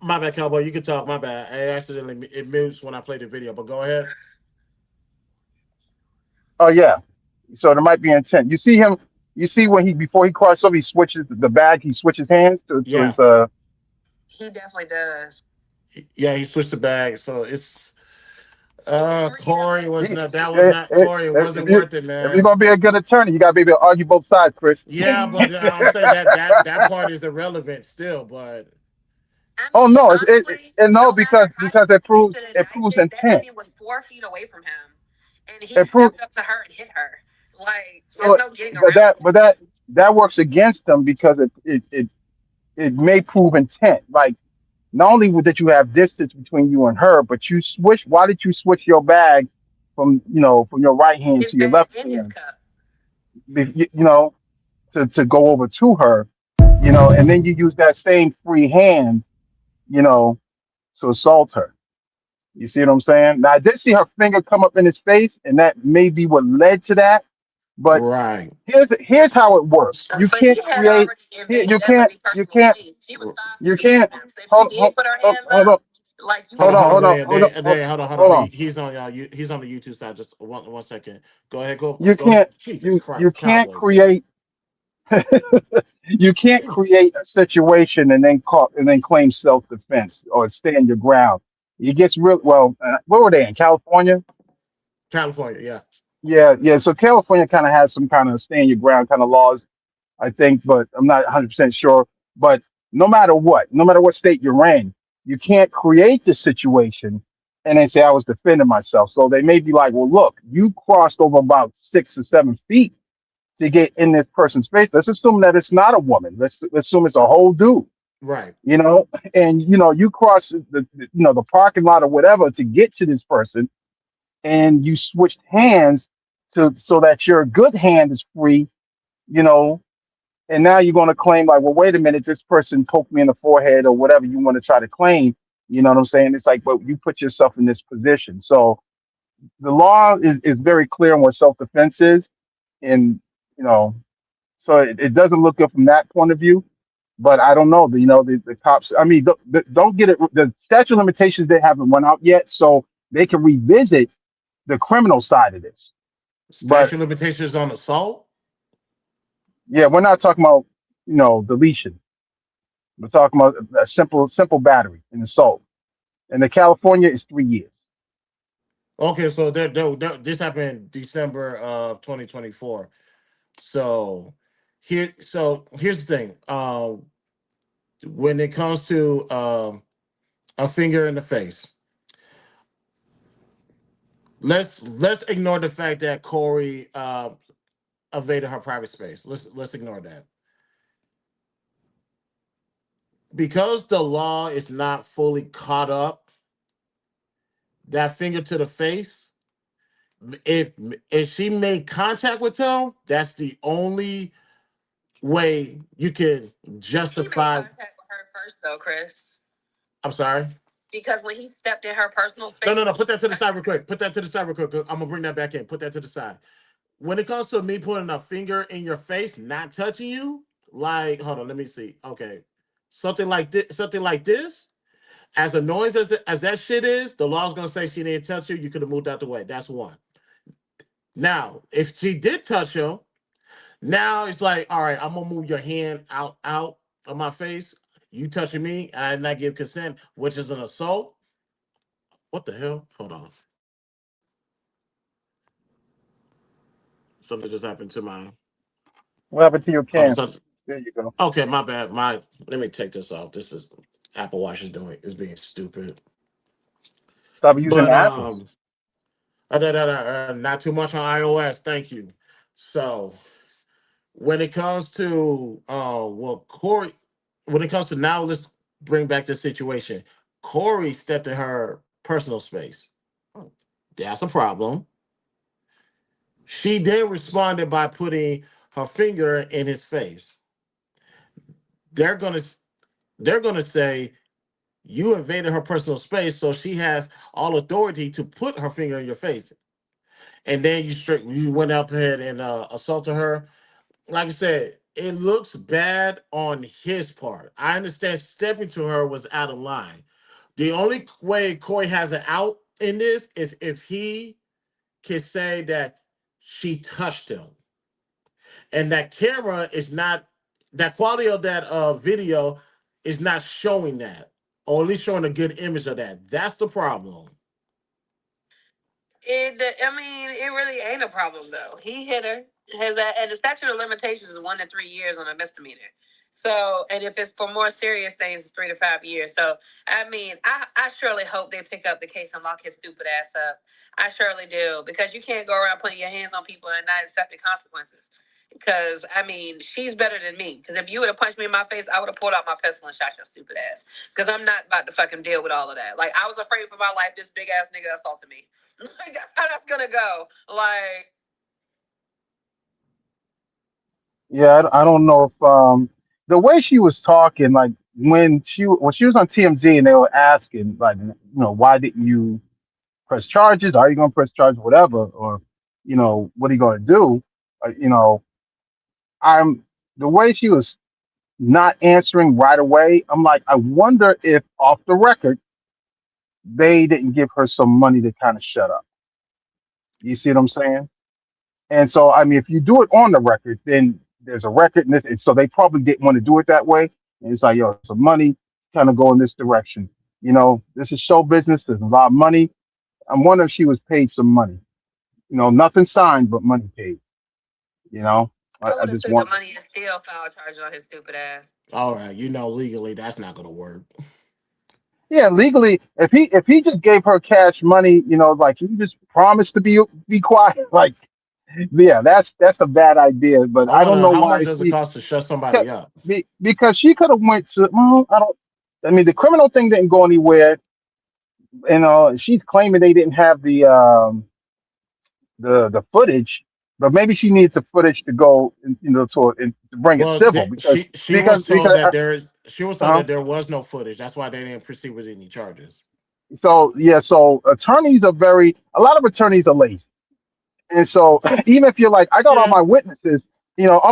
My bad, Cowboy. You can talk. My bad. I accidentally it moves when I play the video. But go ahead. Oh yeah. So there might be intent. You see him. You see when he before he crosses over, he switches the bag. He switches hands to Yeah. his. He definitely does. Yeah, he switched the bag. So it's Corey was He, not that was not Corey. It if wasn't you worth it, if you're man. gonna be a good attorney, you gotta be able to argue both sides, Chris. Yeah, but I'm saying that part is irrelevant still. But I Oh mean, no, honestly, no no matter how you because it slice proves it and dice it, that intent. lady was 4 feet away from him, and he It proves stepped up to her and hit her. Like, there's so, no getting around it. but that works against them because it may prove intent. Like not only did you have distance between you and her, but you switch. Why did you switch your bag from from your right hand His to your bag left in his hand? cup. You know, to go over to her, and then you use that same free hand, you know, to assault her. You see what I'm saying? Now I did see her finger come up in his face, and that may be what led to that. But right. here's how it works. You But he can't had create. already You invaded can't. Ebony's You personal can't. space. She was 5 feet You away from can't. him. So if she did put her hands Hold up, on. like you Hold was on, hold supposed on, to Dan. do. Hold Hold on. on. He's on y'all. He's on the YouTube side. Just 1 second. Go ahead. You Go ahead. can't. Jesus You Christ, can't Cowboy. create. You can't create a situation and then claim self defense or stand your ground. It gets real. Well, where were they in California? California, yeah. Yeah, yeah. So California kind of has some kind of stand your ground kind of laws, I think, but I'm not 100% sure. But no matter what state you're in, you can't create the situation and then say I was defending myself. So they may be like, well, look, you crossed over about 6 or 7 feet to get in this person's face. Let's assume that it's not a woman. Let's assume it's a whole dude. Right. And you cross the parking lot or whatever to get to this person, and you switched hands to so that your good hand is free, you know, and now you're going to claim like, well, wait a minute, this person poked me in the forehead or whatever you want to try to claim. You know what I'm saying? It's like, but you put yourself in this position. So the law is very clear on what self-defense is, and you know, so it doesn't look good from that point of view. But I don't know. The cops. I mean, don't get it. The statute of limitations they haven't run out yet, so they can revisit the criminal side of this. But Statute of limitations on assault. yeah, we're not talking about deletion. We're talking about a simple battery and assault. And the California is 3 years. Okay, so this happened December of 2024. So here's the thing. When it comes to a finger in the face, let's ignore the fact that Corey invaded her private space. Let's ignore that. Because the law is not fully caught up, that finger to the face, if she made contact with him, that's the only way you can justify. He made contact with her first, though, Chris. I'm sorry. Because when he stepped in her personal space. No. Put that to the side real quick. Put that to the side real quick. I'm gonna bring that back in. Put that to the side. When it comes to me putting a finger in your face, not touching you, like, hold on, let me see. Okay, something like this. Something like this. As annoying as that shit is, the law's gonna say she didn't touch you. You could have moved out the way. That's one. Now, if she did touch him, now it's like, all right, I'm gonna move your hand out of my face. You touching me, and I did not give consent, which is an assault. What the hell? Hold on. Something just happened to my. What happened to your Hold on. cam? There you go. Okay, my bad. Let me take this off. This is Apple Watch is being stupid. Stop using But apples. not too much on iOS. Thank you. So when it comes to Corey, when it comes to now, let's bring back the situation. Corey stepped in her personal space. That's a problem. She then responded by putting her finger in his face. They're gonna they're gonna say you invaded her personal space, so she has all authority to put her finger in your face. And then you went up ahead and assaulted her. Like I said, it looks bad on his part. I understand stepping to her was out of line. The only way Corey has an out in this is if he can say that she touched him. And that camera is not, that quality of that video is not showing that, or at least showing a good image of that. That's the problem. I mean, it really ain't a problem though. He hit her. And the statute of limitations is 1 to 3 years on a misdemeanor. So, and if it's for more serious things, it's 3 to 5 years. So, I mean, I surely hope they pick up the case and lock his stupid ass up. I surely do, because you can't go around putting your hands on people and not accept the consequences. Because I mean, she's better than me. Because if you would have punched me in my face, I would have pulled out my pistol and shot your stupid ass. Because I'm not about to fucking deal with all of that. Like, I was afraid for my life. This big ass nigga assaulted me. Like, that's how that's gonna go. Like, Yeah, I don't know if the way she was talking, like when she was on TMZ and they were asking, like, why didn't you press charges? Are you going to press charges, whatever, or what are you going to do? You know, I'm the way she was not answering right away. I'm like, I wonder if off the record they didn't give her some money to kind of shut up. You see what I'm saying? And so, I mean, if you do it on the record, then there's a record, and so they probably didn't want to do it that way. And it's like, yo, some money kind of go in this direction. This is show business. There's a lot of money. I'm wondering if she was paid some money. Nothing signed, but money paid. You know, I I would have just took the wonder. money and still filed charges on his stupid ass. All right, legally that's not gonna work. Yeah, legally, if he just gave her cash money, like you just promised to be quiet, like yeah, that's a bad idea. But I I don't wonder know how much why does it she. cost to shut somebody up. Because she could have went to I don't. I mean, the criminal thing didn't go anywhere. She's claiming they didn't have the footage, but maybe she needs the footage to go to bring it Well, civil she was told because that uh, there was no footage. That's why they didn't proceed with any charges. so yeah, so attorneys are a lot of attorneys are lazy. And so even if you're like, I got Yeah. all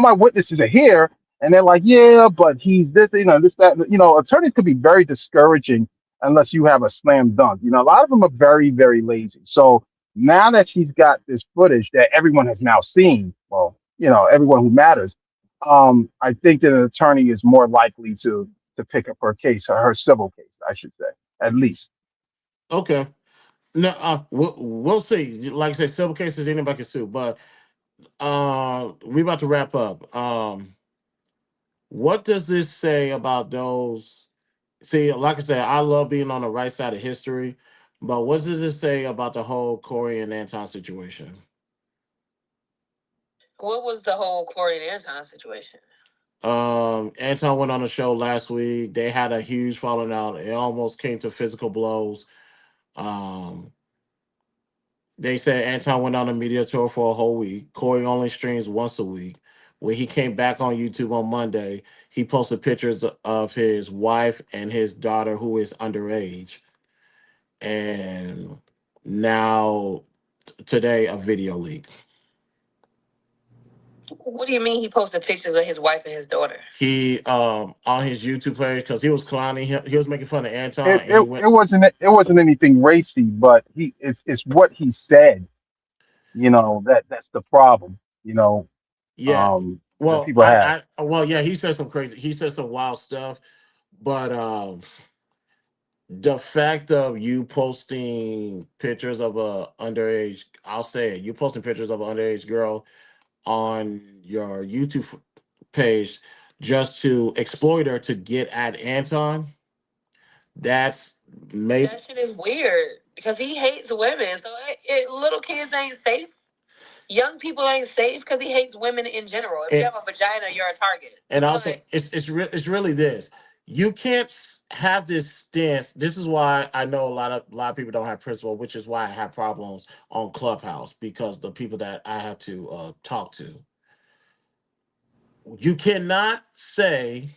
my witnesses are here, and they're like, yeah, but he's this, this, that, attorneys could be very discouraging unless you have a slam dunk. A lot of them are very, very lazy. So now that she's got this footage that everyone has now seen, well, everyone who matters, I think that an attorney is more likely to pick up her case, or her civil case, I should say, at least. Okay. No, we'll see. Like I said, civil cases anybody can sue, but we about to wrap up. What does this say about those? See, like I said, I love being on the right side of history, but what does this say about the whole Corey and Anton situation? What was the whole Corey and Anton situation? Anton went on a show last week. They had a huge falling out. It almost came to physical blows. Um, they said Anton went on a media tour for a whole week. Corey only streams once a week. When he came back on YouTube on Monday, he posted pictures of his wife and his daughter, who is underage. And now, today, a video leak. What do you mean he posted pictures of his wife and his daughter? He on his YouTube page, because he was clowning him, he was making fun of Anton, it, and he it, went. it wasn't anything racy, but it's what he said. That's the problem. Yeah. That Well, people have. yeah, he said some crazy, he said some wild stuff, but the fact of you posting pictures of a underage, I'll say it, you posting pictures of an underage girl on your YouTube page just to exploit her to get at Anton, that's maybe. That shit is weird because he hates women. So little kids ain't safe. Young people ain't safe because he hates women in general. If you And, have a vagina, you're a target. and also, it's really this. You can't have this stance. This is why I know a lot of people don't have principle, which is why I have problems on Clubhouse because the people that I have to talk to. You cannot say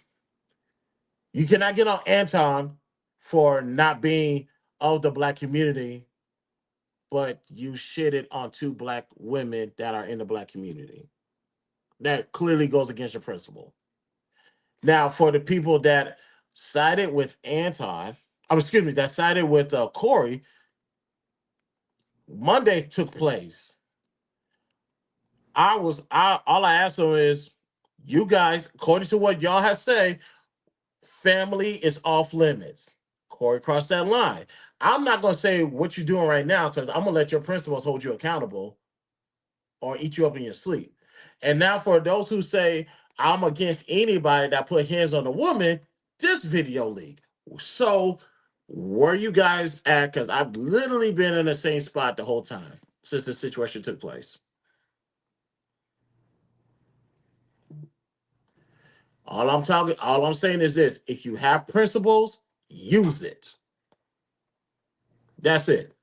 you cannot get on Anton for not being of the black community, but you shitted on two black women that are in the black community. That clearly goes against your principle. Now, for the people that sided with Anton, excuse me, that sided with Corey, Monday took place. All I asked them is, you guys, according to what y'all have said, family is off limits. Corey crossed that line. I'm not gonna say what you're doing right now because I'm gonna let your principals hold you accountable or eat you up in your sleep. And now for those who say I'm against anybody that put hands on a woman, this video leak. So where you guys at? Because I've literally been in the same spot the whole time since the situation took place. All I'm saying is this: if you have principles, use it. That's it.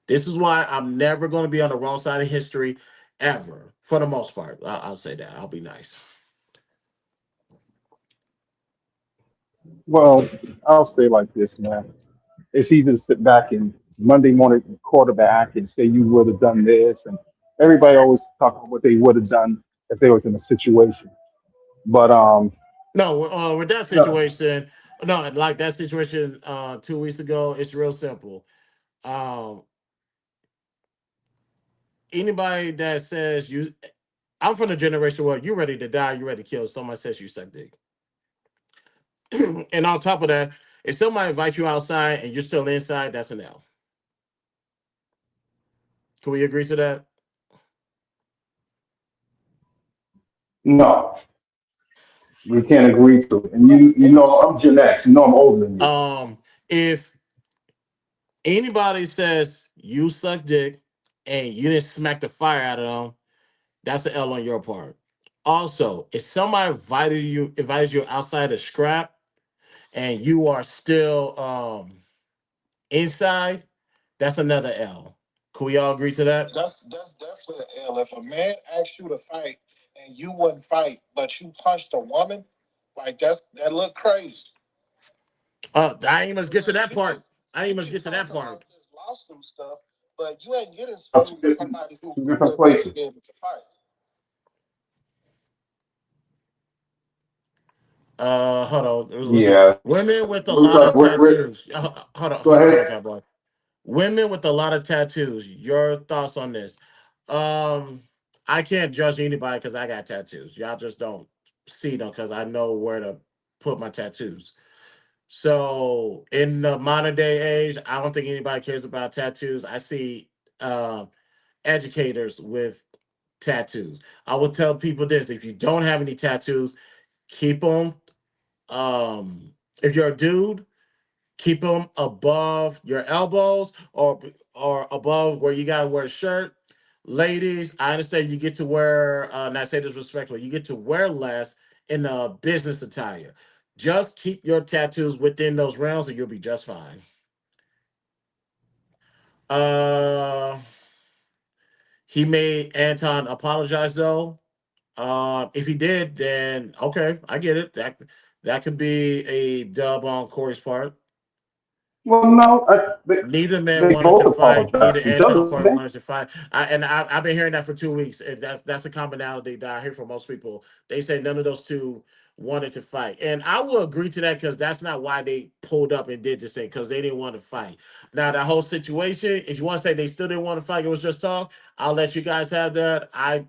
This is why I'm never going to be on the wrong side of history, ever. For the most part, I'll say that. I'll be nice. Well, I'll say like this, man. It's easy to sit back and Monday morning quarterback and say you would have done this, and everybody always talk about what they would have done if they was in a situation. But No, with that no, situation, no, like that situation 2 weeks ago, it's real simple. Um, Anybody that says I'm from the generation where you ready to die, you ready to kill. Somebody says you suck dick, and on top of that, if somebody invites you outside and you're still inside, that's an L. Can we agree to that? no, we can't agree to it. And you know, I'm Gen X. You know, I'm older than you. If anybody says you suck dick and you didn't smack the fire out of them, that's an L on your part. Also, if somebody invited you outside a scrap and you are still inside, that's another L. Can we all agree to that? That's definitely an L. If a man asks you to fight and you wouldn't fight, but you punched a woman, like that look crazy. I ain't must get to that part. I ain't must get to that part. This lawsuit stuff, but you ain't getting sued for somebody who Two different wouldn't even places. be able to fight. Hold on. Listen, Yeah. women with a We're lot trying, of tattoos. go Hold on, ahead. cowboy. Women with a lot of tattoos. Your thoughts on this? Um, I can't judge anybody because I got tattoos. Y'all just don't see them because I know where to put my tattoos. So in the modern day age, I don't think anybody cares about tattoos. I see educators with tattoos. I will tell people this: if you don't have any tattoos, keep them. If you're a dude, keep them above your elbows or above where you gotta wear a shirt. Ladies, I understand you get to wear, and I say this respectfully, you get to wear less in a business attire. Just keep your tattoos within those realms and you'll be just fine. Uh, he made Anton apologize though. If he did, then okay, I get it. That could be a dub on Corey's part. Well, no, Neither man they wanted both to fight. apologize Neither to each Anton or other. Corey wanted to fight. I've been hearing that for 2 weeks, and that's a commonality that I hear from most people. They say none of those two wanted to fight. And I will agree to that because that's not why they pulled up and did this thing, because they didn't want to fight. Now, that whole situation, if you want to say they still didn't want to fight, it was just talk, I'll let you guys have that.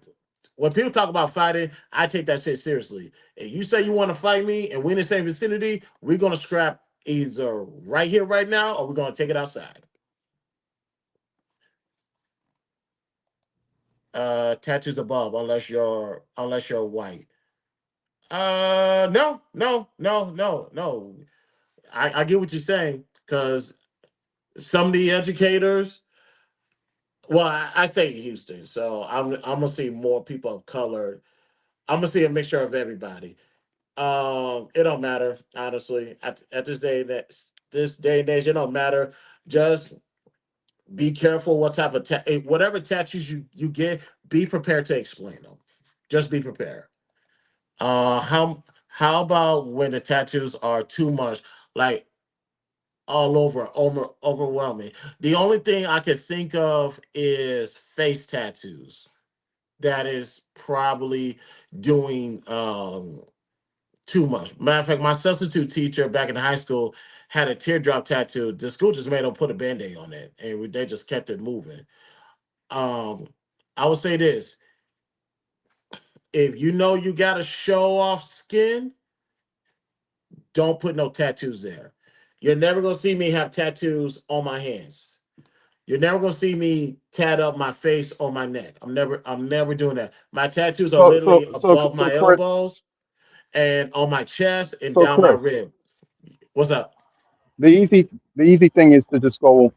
When people talk about fighting, I take that shit seriously. If you say you want to fight me and we in the same vicinity, we're gonna scrap either right here, right now, or we're gonna take it outside. Tattoos above, unless you're white. No, no, no, no, no. I get what you're saying because some of the educators. Well, I stay in Houston, so I'm gonna see more people of color. I'm gonna see a mixture of everybody. It don't matter, honestly. At this day and age, it don't matter. Just be careful what type of whatever tattoos you get. Be prepared to explain them. Just be prepared. How about when the tattoos are too much, like all overwhelming? The only thing I could think of is face tattoos. That is probably doing too much. Matter of fact, my substitute teacher back in high school had a teardrop tattoo. The school just made him put a band-aid on it, and they just kept it moving. Um, I would say this: if you know you got to show off skin, don't put no tattoos there. You're never gonna see me have tattoos on my hands. You're never gonna see me tat up my face or my neck. I'm never doing that. My tattoos are literally above So my Chris, elbows and on my chest and so down my Chris, rib. What's up? the easy the easy thing is to just go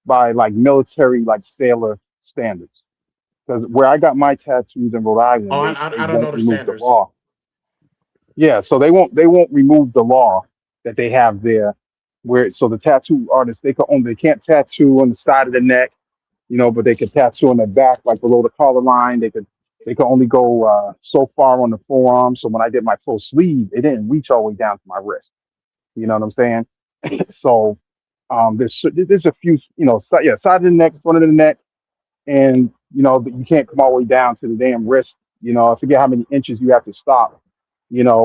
by like military like sailor standards. Because where I got my tattoos in Rhode Oh, Island, I, they I, I don't know won't the remove the standards. law. Yeah, so they won't remove the law that they have there. Where so the tattoo artists they can't tattoo on the side of the neck, but they could tattoo on the back, like below the collar line. They could only go so far on the forearm. So when I did my full sleeve, it didn't reach all the way down to my wrist. You know what I'm saying? So there's a few, side of the neck, front of the neck, and but you can't come all the way down to the damn wrist. I forget how many inches you have to stop.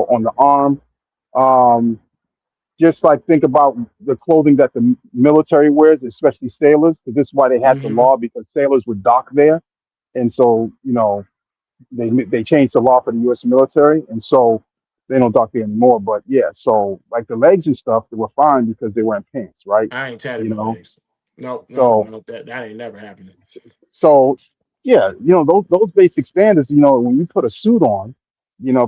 On the arm. Um, just like think about the clothing that the military wears, especially sailors, because this is why they had the Hmm. law because sailors would dock there, and so they changed the law for the U.S. military, and so they don't dock there anymore. But yeah, so like the legs and stuff, they were fine because they weren't pants, right? I ain't tatted You my know, legs. No, no, so no. That ain't never happening. so yeah, those basic standards. When you put a suit on,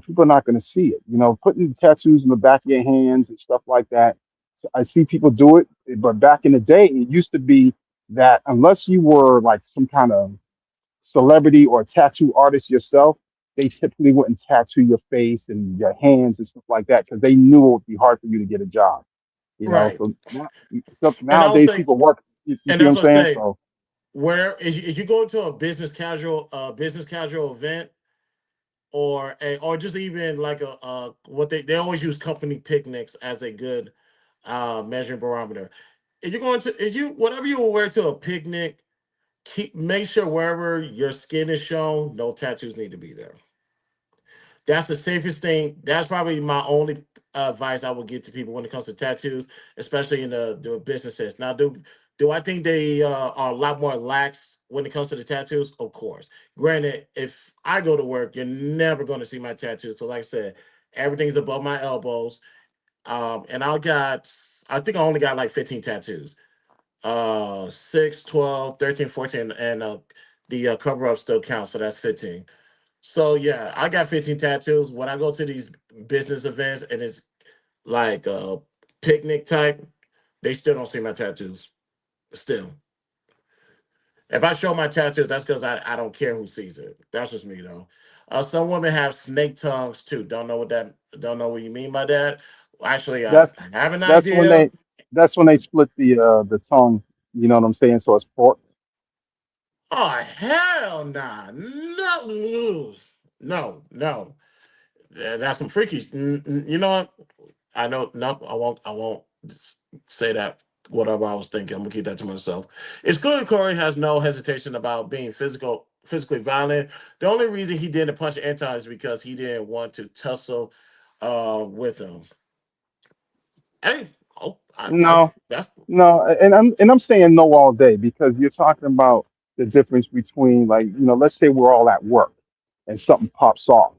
people are not going to see it. Putting tattoos on the back of your hands and stuff like that. So I see people do it, but back in the day, it used to be that unless you were like some kind of celebrity or tattoo artist yourself, they typically wouldn't tattoo your face and your hands and stuff like that because they knew it would be hard for you to get a job. Right. So And I would nowadays say, people work. You and see what that's I'm what I saying? say. So Where if you go to a business casual event, or just even like what they always use company picnics as a good measuring barometer. If you whatever you will wear to a picnic, make sure wherever your skin is shown, no tattoos need to be there. That's the safest thing. That's probably my only advice I would give to people when it comes to tattoos, especially in the businesses. Now, do I think they are a lot more lax when it comes to the tattoos? Of course. Granted, if I go to work, you're never going to see my tattoos. So, like I said, everything's above my elbows. And I think I only got like 15 tattoos. 6, 12, 13, 14, and the cover up still counts. So that's 15. So yeah, I got 15 tattoos. When I go to these business events and it's like a picnic type, they still don't see my tattoos. Still. If I show my tattoos, that's because I don't care who sees it. That's just me though. Some women have snake tongues too. Don't know what you mean by that. Actually, I that's have an that's when idea. they split the tongue. You know what I'm saying? So it's forked. Oh hell nah. No, no. That's some freaky. You know what? I know. Nope. I won't say that. Whatever I was thinking, I'm gonna keep that to myself. It's clear Corey has no hesitation about being physically violent. The only reason he didn't punch Anton is because he didn't want to tussle with him. Hey, oh, No, that's no, and I'm saying no all day because you're talking about the difference between, like, let's say we're all at work and something pops off.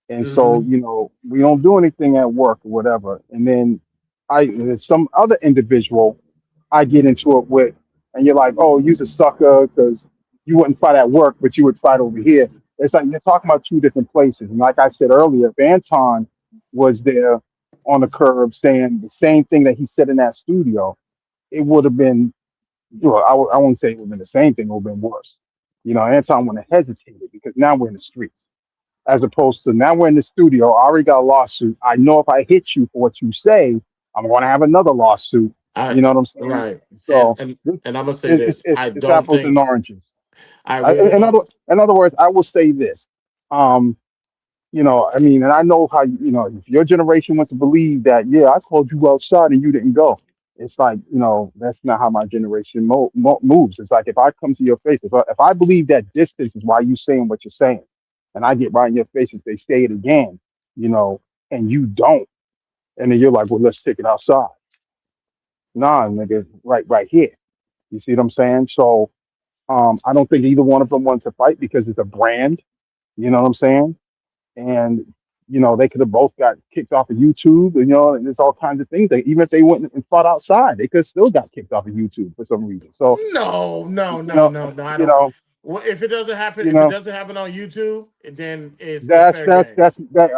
And so, hmm we don't do anything at work or whatever. And then there's some other individual I get into it with, and you're like, oh, you're a sucker because you wouldn't fight at work, but you would fight over here. It's like you're talking about two different places. And like I said earlier, if Anton was there on the curb saying the same thing that he said in that studio, it would have been, I won't say it would have been the same thing, it would have been worse. Anton wouldn't have hesitated because now we're in the streets as opposed to now we're in the studio. I already got a lawsuit. I know if I hit you for what you say, I'm going to have another lawsuit. I You know what I'm saying? right. So And I'm gonna say it's this. it's, I it's don't apples and think oranges. I really don't. In other words, I will say this. Um, I mean, and I know how if your generation wants to believe that, yeah, I called you outside and you didn't go. It's like, that's not how my generation moves. It's like if I come to your face, if I believe that distance is why you saying what you're saying, and I get right in your face and they say it again, you know, and you don't, and then you're like, well, let's take it outside. Nah, nigga, right here. You see what I'm saying? So, I don't think either one of them want to fight because it's a brand. You know what I'm saying? And they could have both got kicked off of YouTube, and there's all kinds of things. That even if they went and fought outside, they could still got kicked off of YouTube for some reason. So, No, no, you no, know, no, no. I you don't. know, Well, if it doesn't happen, you if it know, doesn't happen on YouTube, then it's that's fair that's game. that's that.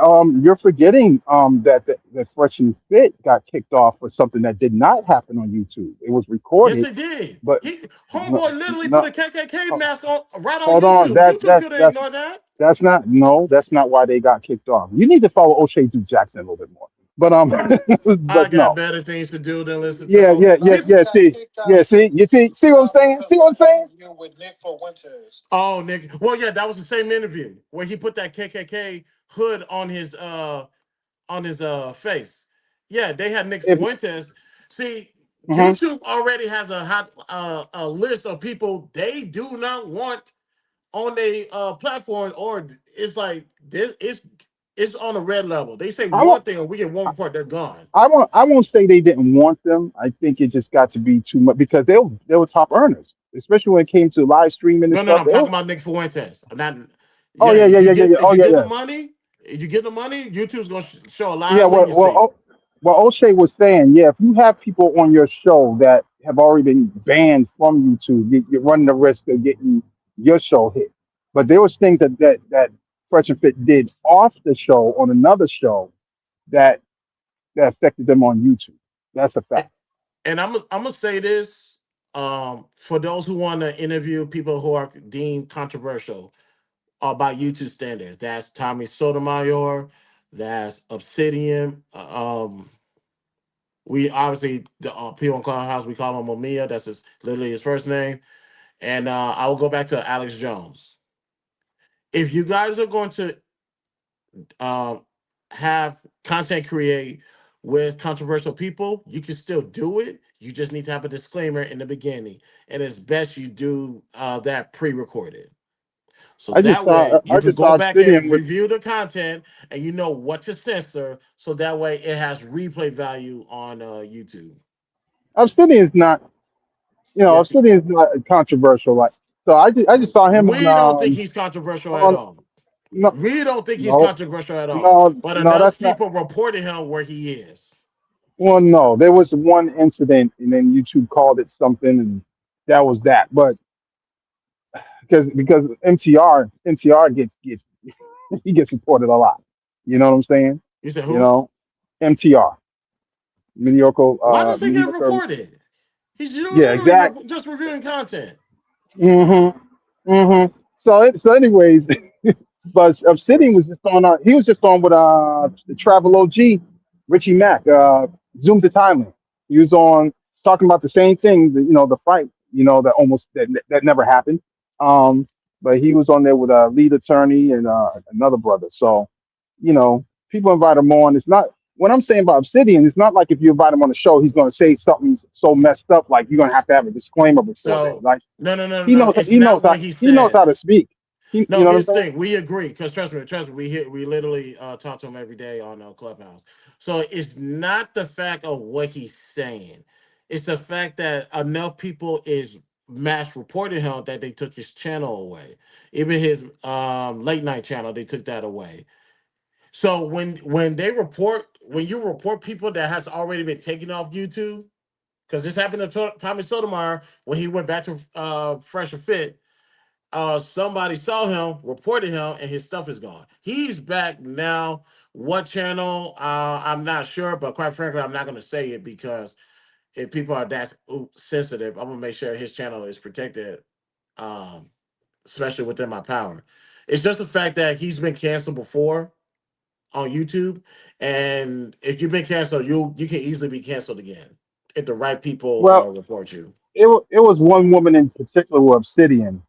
You're forgetting that Fresh and Fit got kicked off for something that did not happen on YouTube. It was Yes, recorded, it did. but He no, homeboy literally put no, a KKK mask on right on hold on. YouTube. That YouTube that couldn't that's ignore that. that's not no. That's not why they got kicked off. You need to follow O'Shea Duke Jackson a little bit more. But I but got no. better things to do than listen to. Yeah, Oh, yeah, yeah, people. yeah. See, yeah, see, see what I'm saying? See what I'm saying? With Nick Fuentes. Oh, Nick. Well, yeah, that was the same interview where he put that KKK hood on his face. Yeah, they had Nick If Fuentes. See, mhm. YouTube already has a hot a list of people they do not want on their platform, or it's like this. It's on a red level. They say I one won't, thing, and we get one report, they're gone. I won't say they didn't want them. I think it just got to be too much because they were top earners, especially when it came to live streaming and No, no, no. stuff. I'm talking about Nick Fuentes. I'm not. Oh Yeah, yeah, yeah, yeah, yeah, yeah. if Oh you yeah, get the yeah. money, YouTube's gonna show a Yeah, live well, leniency. O'Shea was saying, yeah, if you have people on your show that have already been banned from YouTube, you're running the risk of getting your show hit. But there was things that Fresh and Fit did off the show on another show that affected them on YouTube. That's a fact. And I'm gonna say this for those who want to interview people who are deemed controversial about YouTube standards. That's Tommy Sotomayor. That's Obsidian. We obviously the people in Clubhouse we call him Mamiya. That's literally his first name. And I will go back to Alex Jones. If you guys are going to um, have content create with controversial people, you can still do it. You just need to have a disclaimer in the beginning, and it's best you do that pre-recorded. So that way you I can just go saw back and Obsidian with review the content, and you know what to censor. So that way it has replay value on YouTube. Obsidian's not, Yes, Obsidian's not controversial. Like, so I just saw him on we don't think he's controversial at on all. no We don't think he's no controversial at all. no But no enough that's not. people reported him where he is. Well, no, there was one incident, and then YouTube called it something, and that was that. But because MTR gets he gets reported a lot. You know what I'm saying? You said You who? know, MTR, mediocre, Why does he get mediocre. reported? He's Yeah, literally exact. just reviewing content. So anyways, but That's Obsidian crazy. was just on. He was just on with the Travel OG, Richie Mack, Zoom to Thailand. He was on talking about the same thing. The fight. That almost that never happened. Um, but he was on there with a lead attorney and another brother. So, people invite him on. It's not what I'm saying about Obsidian. It's not like if you invite him on the show, he's going to say something so messed up. Like you're going to have a disclaimer before then. So Like no, no, no, he no. knows It's he knows not how what he he knows how says. to speak. You No, know what I'm here's the saying? thing. We agree because trust me, we literally talk to him every day on Clubhouse. So it's not the fact of what he's saying; it's the fact that enough people is mass reporting him that they took his channel away. Even his late night channel, they took that away. So when you report people that has already been taken off YouTube, because this happened to Tommy Sotomayor when he went back to Fresh or Fit, somebody saw him, reported him, and his stuff is gone. He's back now. What channel? I'm not sure, but quite frankly, I'm not going to say it because if people are that sensitive, I'm going to make sure his channel is protected, um, especially within my power. It's just the fact that he's been canceled before on YouTube, and if you've been canceled, you can easily be canceled again if the right people Well, report you. it was one woman in particular with Obsidian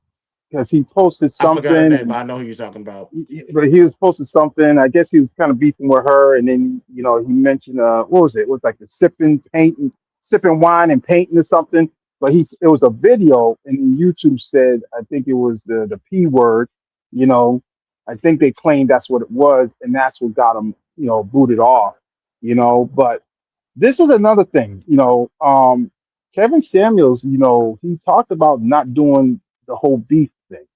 because he posted I forgot her something name, but and I know who you're talking about. but he was posting something. I guess he was kind of beefing with her, and then he mentioned what was it? It was like the sipping wine and painting or something. But it was a video, and then YouTube said I think it was the P word. You know, I think they claimed that's what it was, and that's what got him booted off. But this is another thing. Kevin Samuels. He talked about not doing the whole beef thing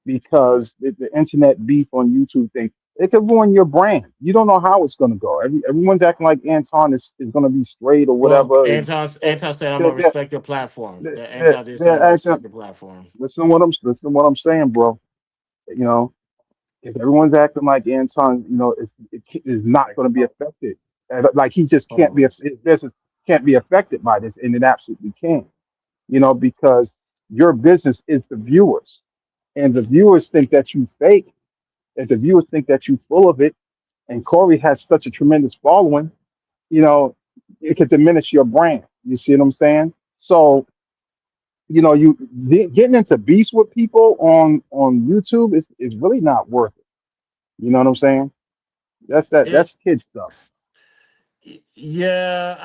because the internet beef on YouTube thing, it could ruin your brand. You don't know how it's going to go. Everyone's acting like Anton is going to be straight or Well, whatever, and Anton said I'm they're, gonna they're, respect your platform. they're, That they're Anton did say I'm they're gonna acting. respect your platform. Listen to what I'm saying, bro. You know, if everyone's acting like Anton, it is not going to be affected. Like he just Hold on, can't be. Reese. His business can't be affected by this, and it absolutely can. Because your business is the viewers, and the viewers think that you fake. If the viewers think that you full of it, and Corey has such a tremendous following, you know, it could diminish your brand. You see what I'm saying? So, getting into beefs with people on YouTube is really not worth it. You know what I'm saying? It, That's kid stuff. yeah,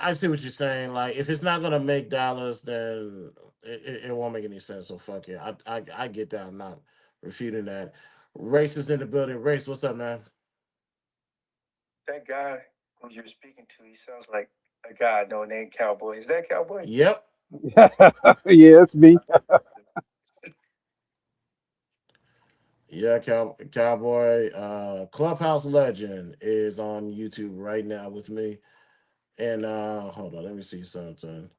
I see what you're saying. Like, if it's not gonna make dollars, then it won't make any sense. So fuck it. I get that. I'm not refuting that. Race is in the building. Race, what's up, man? That guy who you're speaking to, he sounds like a guy I know named Cowboy. Is that Cowboy? Yep. Yeah, it's me. Yeah, Cowboy. Clubhouse Legend is on YouTube right now with me. And hold on, let me see something.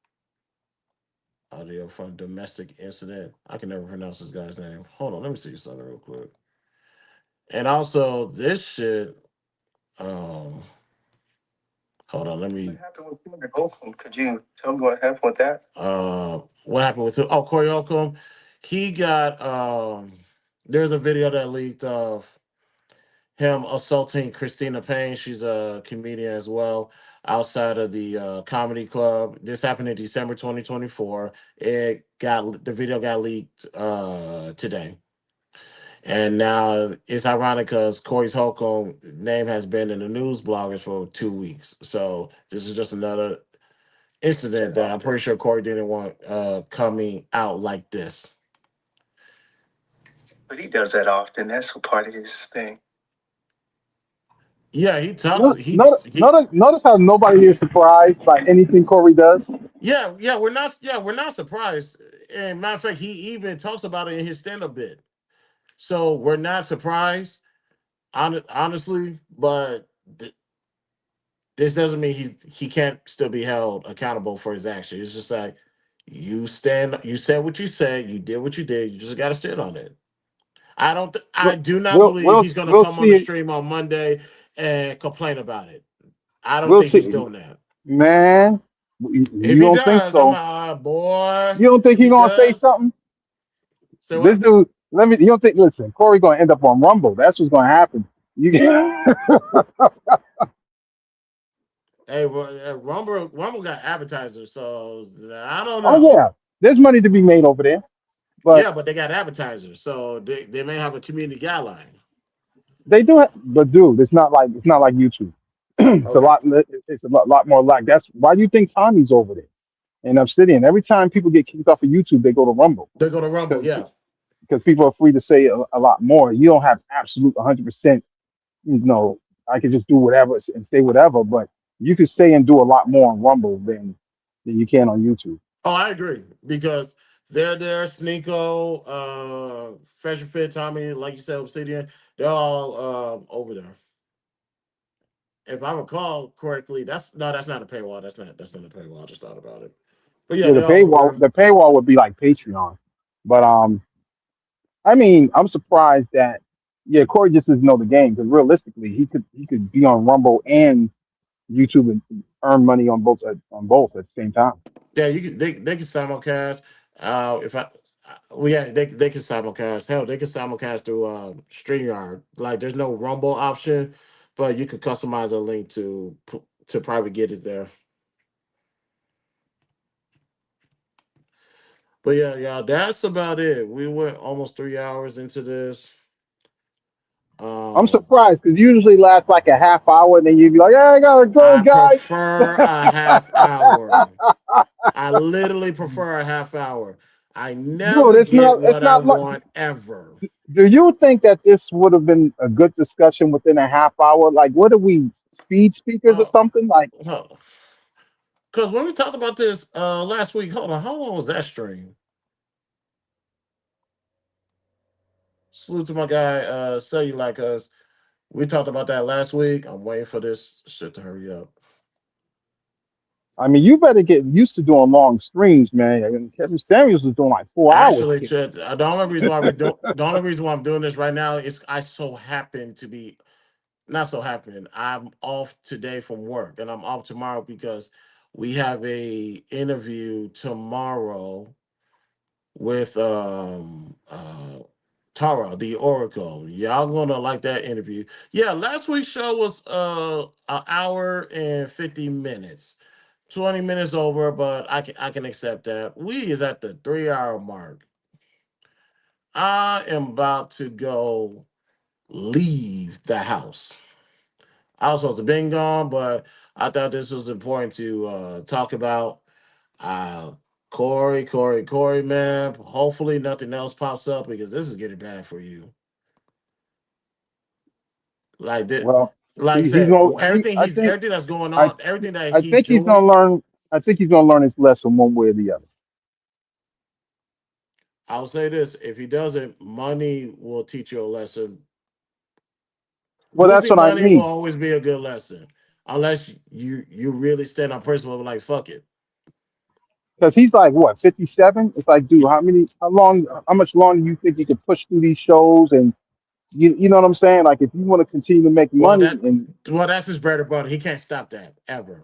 Audio from domestic incident. I can never pronounce this guy's name. Hold on, let me see something real quick. And also this shit. Um, hold on, let What me. happened with Corey Holcomb? Could you tell me what happened with that? What happened with who? Oh, Corey Holcomb. He got. There's a video that leaked of him assaulting Christina Payne. She's a comedian as well, outside of the comedy club. This happened in December 2024. The video got leaked today. And now it's ironic because Corey's Holcomb name has been in the news bloggers for 2 weeks. So this is just another incident that I'm pretty sure Corey didn't want coming out like this. But he does that often. That's a part of his thing. Yeah, he talks. Notice how nobody is surprised by anything Corey does. Yeah, we're not surprised. And matter of fact, he even talks about it in his stand-up bit. So we're not surprised, honestly. But this doesn't mean he can't still be held accountable for his action. It's just like you said what you said, you did what you did. You just got to stand on it. I We'll do not we'll believe we'll, he's going to we'll come on the see. stream on Monday and complain about it. I don't We'll think he's see, doing that. man. If You he don't think does, I'm so? like, boy. You don't think If he he gonna say does, something? say This what? dude, let me. You don't think? Listen, Corey gonna end up on Rumble. That's what's gonna happen. You Hey, Rumble got advertisers, so I don't Oh know. yeah, there's money to be made over there, but Yeah, but they got advertisers, so they may have a community guideline. they do it. But dude, it's not like YouTube. It's a Okay, lot. It's a lot more like. That's why do you think Tommy's over there in Obsidian? Every time people get kicked off of YouTube, they go to Rumble they go to Rumble. because Yeah, because people are free to say a lot more. You don't have absolute 100%. You know, I could just do whatever and say whatever, but you could say and do a lot more on Rumble than you can on YouTube. Oh, I agree because they're there. Sneeko, Fresh and Fit, Tommy, like you said, Obsidian, they're all over there. If I recall correctly, that's not a paywall. That's not a paywall. I just thought about it. But yeah, Yeah, they're all over there. the paywall would be like Patreon, but I mean, I'm surprised that yeah, Corey just doesn't know the game because realistically, he could be on Rumble and YouTube and earn money on both at the same time. Yeah, they can simulcast. If I well yeah they can simulcast. Hell, they can simulcast through StreamYard. Like there's no Rumble option, but you could customize a link to probably get it there. But yeah, yeah, that's about it. We went almost 3 hours into this. I'm Um, surprised because usually lasts like a half hour, and then you'd be like, "Yeah, I gotta go, I guys." prefer a half hour. I literally prefer a half hour. I Dude, never get it's what I not like. want ever. Do you think that this would have been a good discussion within a half hour? Like, what are we speed speakers or Uh, something? Like, Because when we talked about this last week, hold on, how long was that stream? Salute to my guy, Say You Like Us. We talked about that last week. I'm waiting for this shit to hurry up. I mean, you better get used to doing long streams, man. I mean, Kevin Samuels was doing like 4 hours. Actually, Kid. Chet, the only reason why we don't, the only reason why I'm doing this right now is I so happen to be not so happen. I'm off today from work, and I'm off tomorrow because we have a interview tomorrow with Tara, the Oracle. Y'all gonna like that interview. Yeah, last week's show was an hour and 50 minutes. 20 minutes over, but I can accept that. We is at the 3 hour mark. I am about to go leave the house. I was supposed to been gone, but I thought this was important to talk about. Uh, Corey, man. Hopefully nothing else pops up because this is getting bad for you. Like this, Well, like I he's said, gonna. everything that's going I on, everything that I he's think he's gonna doing. learn. I think he's gonna learn his lesson one way or the other. I'll say this: if he doesn't, money will teach you a lesson. Well, that's Losing what I money will mean. always be a good lesson, unless you really stand on principle. Like fuck it. Because he's like what 57. It's like, dude, how much longer do you think you can push through these shows? And you know what I'm saying? Like, if you want to continue to make Well, money, that and well, that's his bread and butter. He can't stop that ever,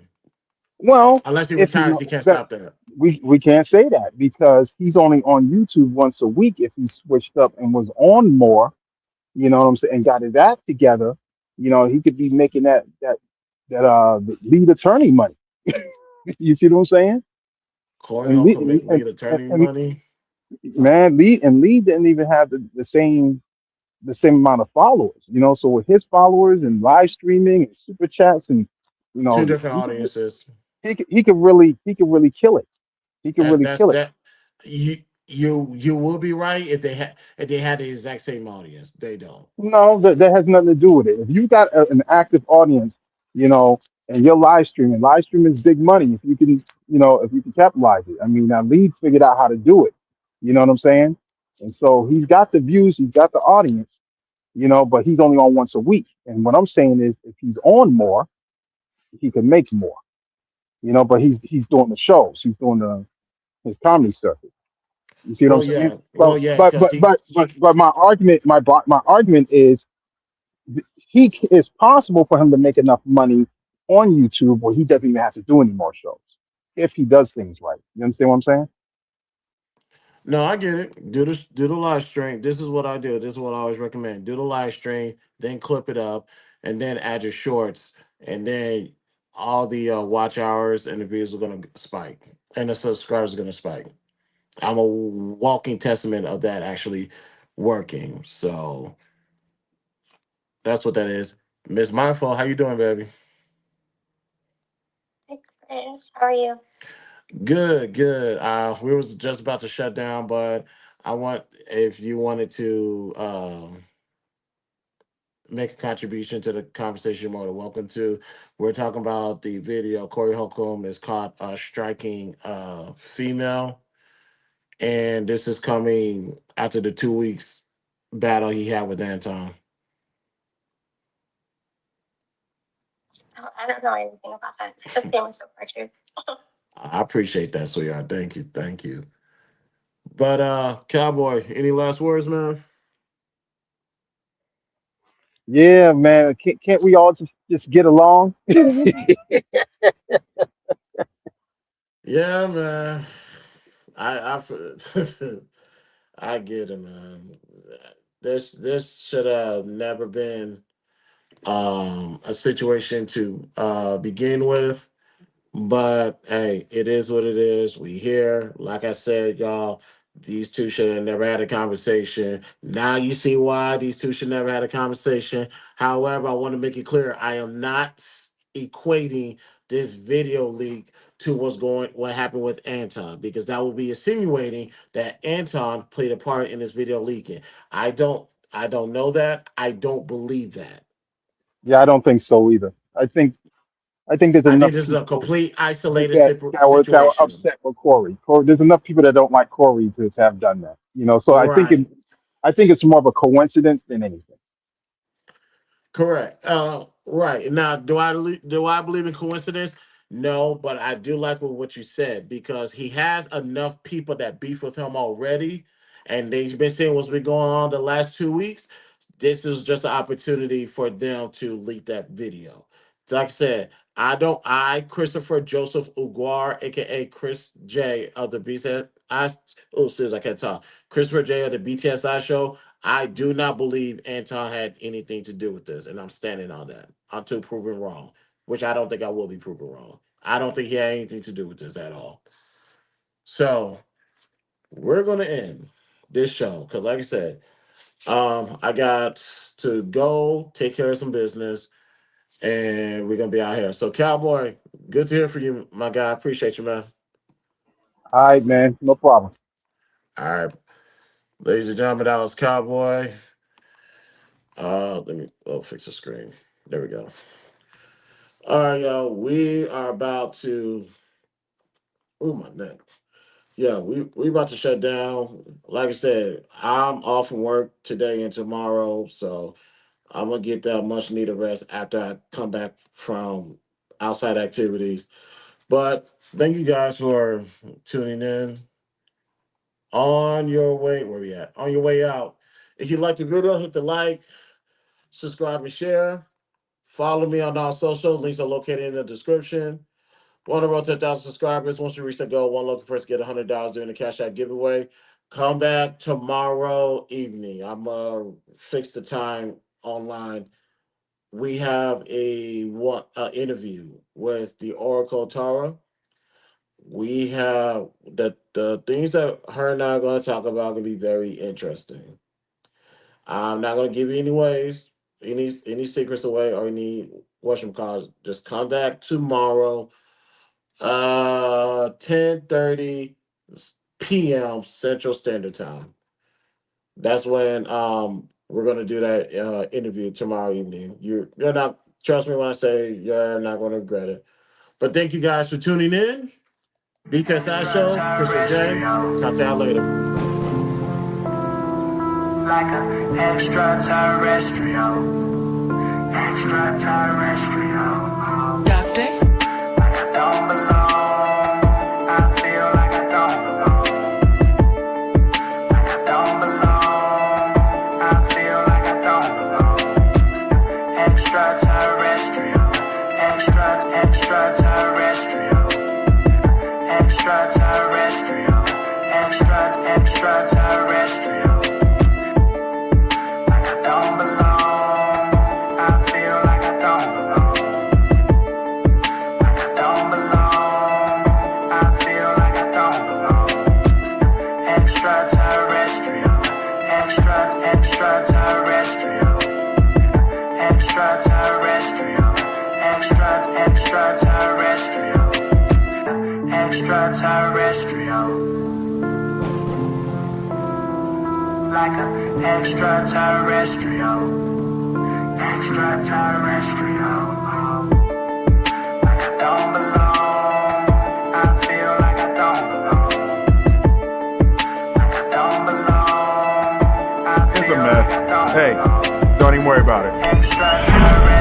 well, unless he if he retires. know He can't that stop that. we can't say that because he's only on YouTube once a week. If he switched up and was on more, you know what I'm saying, and got his act together, he could be making that lead attorney money. You see what I'm saying? Corey And lead, Holcomb make lead attorney and money. man, lead didn't even have the same amount of followers. So with his followers and live streaming and super chats and Two different he could audiences. he could really kill it. He could That's really that's kill it. that. You will be right if they had the exact same audience. They don't. No, that has nothing to do with it. If you got an active audience, and you're live streaming is big money. If you can capitalize it. I mean, now Lead figured out how to do it. You know what I'm saying? And so he's got the views, he's got the audience, but he's only on once a week. And what I'm saying is, if he's on more, he can make more. But he's doing the shows, he's doing his comedy circuit. You see what I'm saying? Well, yeah, because But my argument is it's possible for him to make enough money on YouTube where he doesn't even have to do any more shows if he does things right. You understand what I'm saying? no, I get it. Do the live stream. This is what I do. This is what I always recommend. Do the live stream, then clip it up, and then add your shorts, and then all the watch hours and the views are gonna spike, and the subscribers are gonna spike. I'm a walking testament of that actually working. So that's what that is. Miss Mindful, how you doing, baby? Chris, how are you? Good, good. We was just about to shut down, but I want if you wanted to make a contribution to the conversation, you're more than welcome to. We're talking about the video. Corey Holcomb is caught striking female, and this is coming after the 2 weeks battle he had with Anton. I don't know anything about that. His family's so pressured. I appreciate that, sweetheart. Thank you, thank you. But Cowboy, any last words, man? Yeah, man. Can't we all just get along? Yeah, man. I I get it, man. This should have never been a situation to begin with. But hey, it is what it is. We here. Like I said, y'all, these two should have never had a conversation. Now you see why these two should never had a conversation. However, I want to make it clear I am not equating this video leak to what happened with Anton, because that would be insinuating that Anton played a part in this video leaking. I don't know that. I don't believe that. Yeah, I don't think so either. I think there's I think enough this is a people complete that isolated that were situation. upset with Corey. There's enough people that don't like Corey to have done that. So Right. I think it's more of a coincidence than anything. Correct. Right. Now, do I believe in coincidence? No, but I do like what you said, because he has enough people that beef with him already, and they've been seeing what's been going on the last 2 weeks. This is just an opportunity for them to leak that video. Like I said, Christopher Joseph Uguar, aka Chris J of the BTSI. Oh, seriously, I can't talk. Christopher J of the BTSI show. I do not believe Anton had anything to do with this, and I'm standing on that until proven wrong, which I don't think I will be proven wrong. I don't think he had anything to do with this at all. So we're gonna end this show because, like I said, I got to go take care of some business, and we're gonna be out here. So, Cowboy, good to hear from you, my guy. Appreciate you, man. All right, man. No problem. All right, ladies and gentlemen, that was Cowboy. Let me fix the screen. There we go. All right, y'all. We are about to. Oh my neck. Yeah, we about to shut down. Like I said, I'm off from work today and tomorrow, so I'm gonna get that much needed rest after I come back from outside activities. But thank you guys for tuning in. On your way, where we at? On your way out. If you like the video, hit the like, subscribe, and share. Follow me on all social. Links are located in the description. Want to roll 10,000 subscribers. Once we reach the goal, one local person get $100 during the Cash App giveaway. Come back tomorrow evening. I'm gonna fix the time online. We have a interview with the Oracle Tara. We have the things that her and I are going to talk about going to be very interesting. I'm not going to give you any ways, any secrets away or any whatchamacallit. Just come back tomorrow, 10:30 p.m. Central Standard Time. That's when we're going to do that interview tomorrow evening. You're not, trust me when I say you're not going to regret it. But thank you guys for tuning in. BTSI Show, Christopher J. Talk to y'all later. Like an extraterrestrial. Doctor? Like I don't belong. I feel like I don't belong. Like I don't belong. I feel like I don't belong. Extraterrestrial. Extraterrestrial. Extraterrestrial. Extraterrestrial. Like I don't belong. I feel like I don't belong. like an extraterrestrial. Extraterrestrial. Like I don't belong. I feel like I don't belong. Like I don't belong. I It's a feel mess. like I don't Hey, belong. don't even worry about it. Extraterrestrial.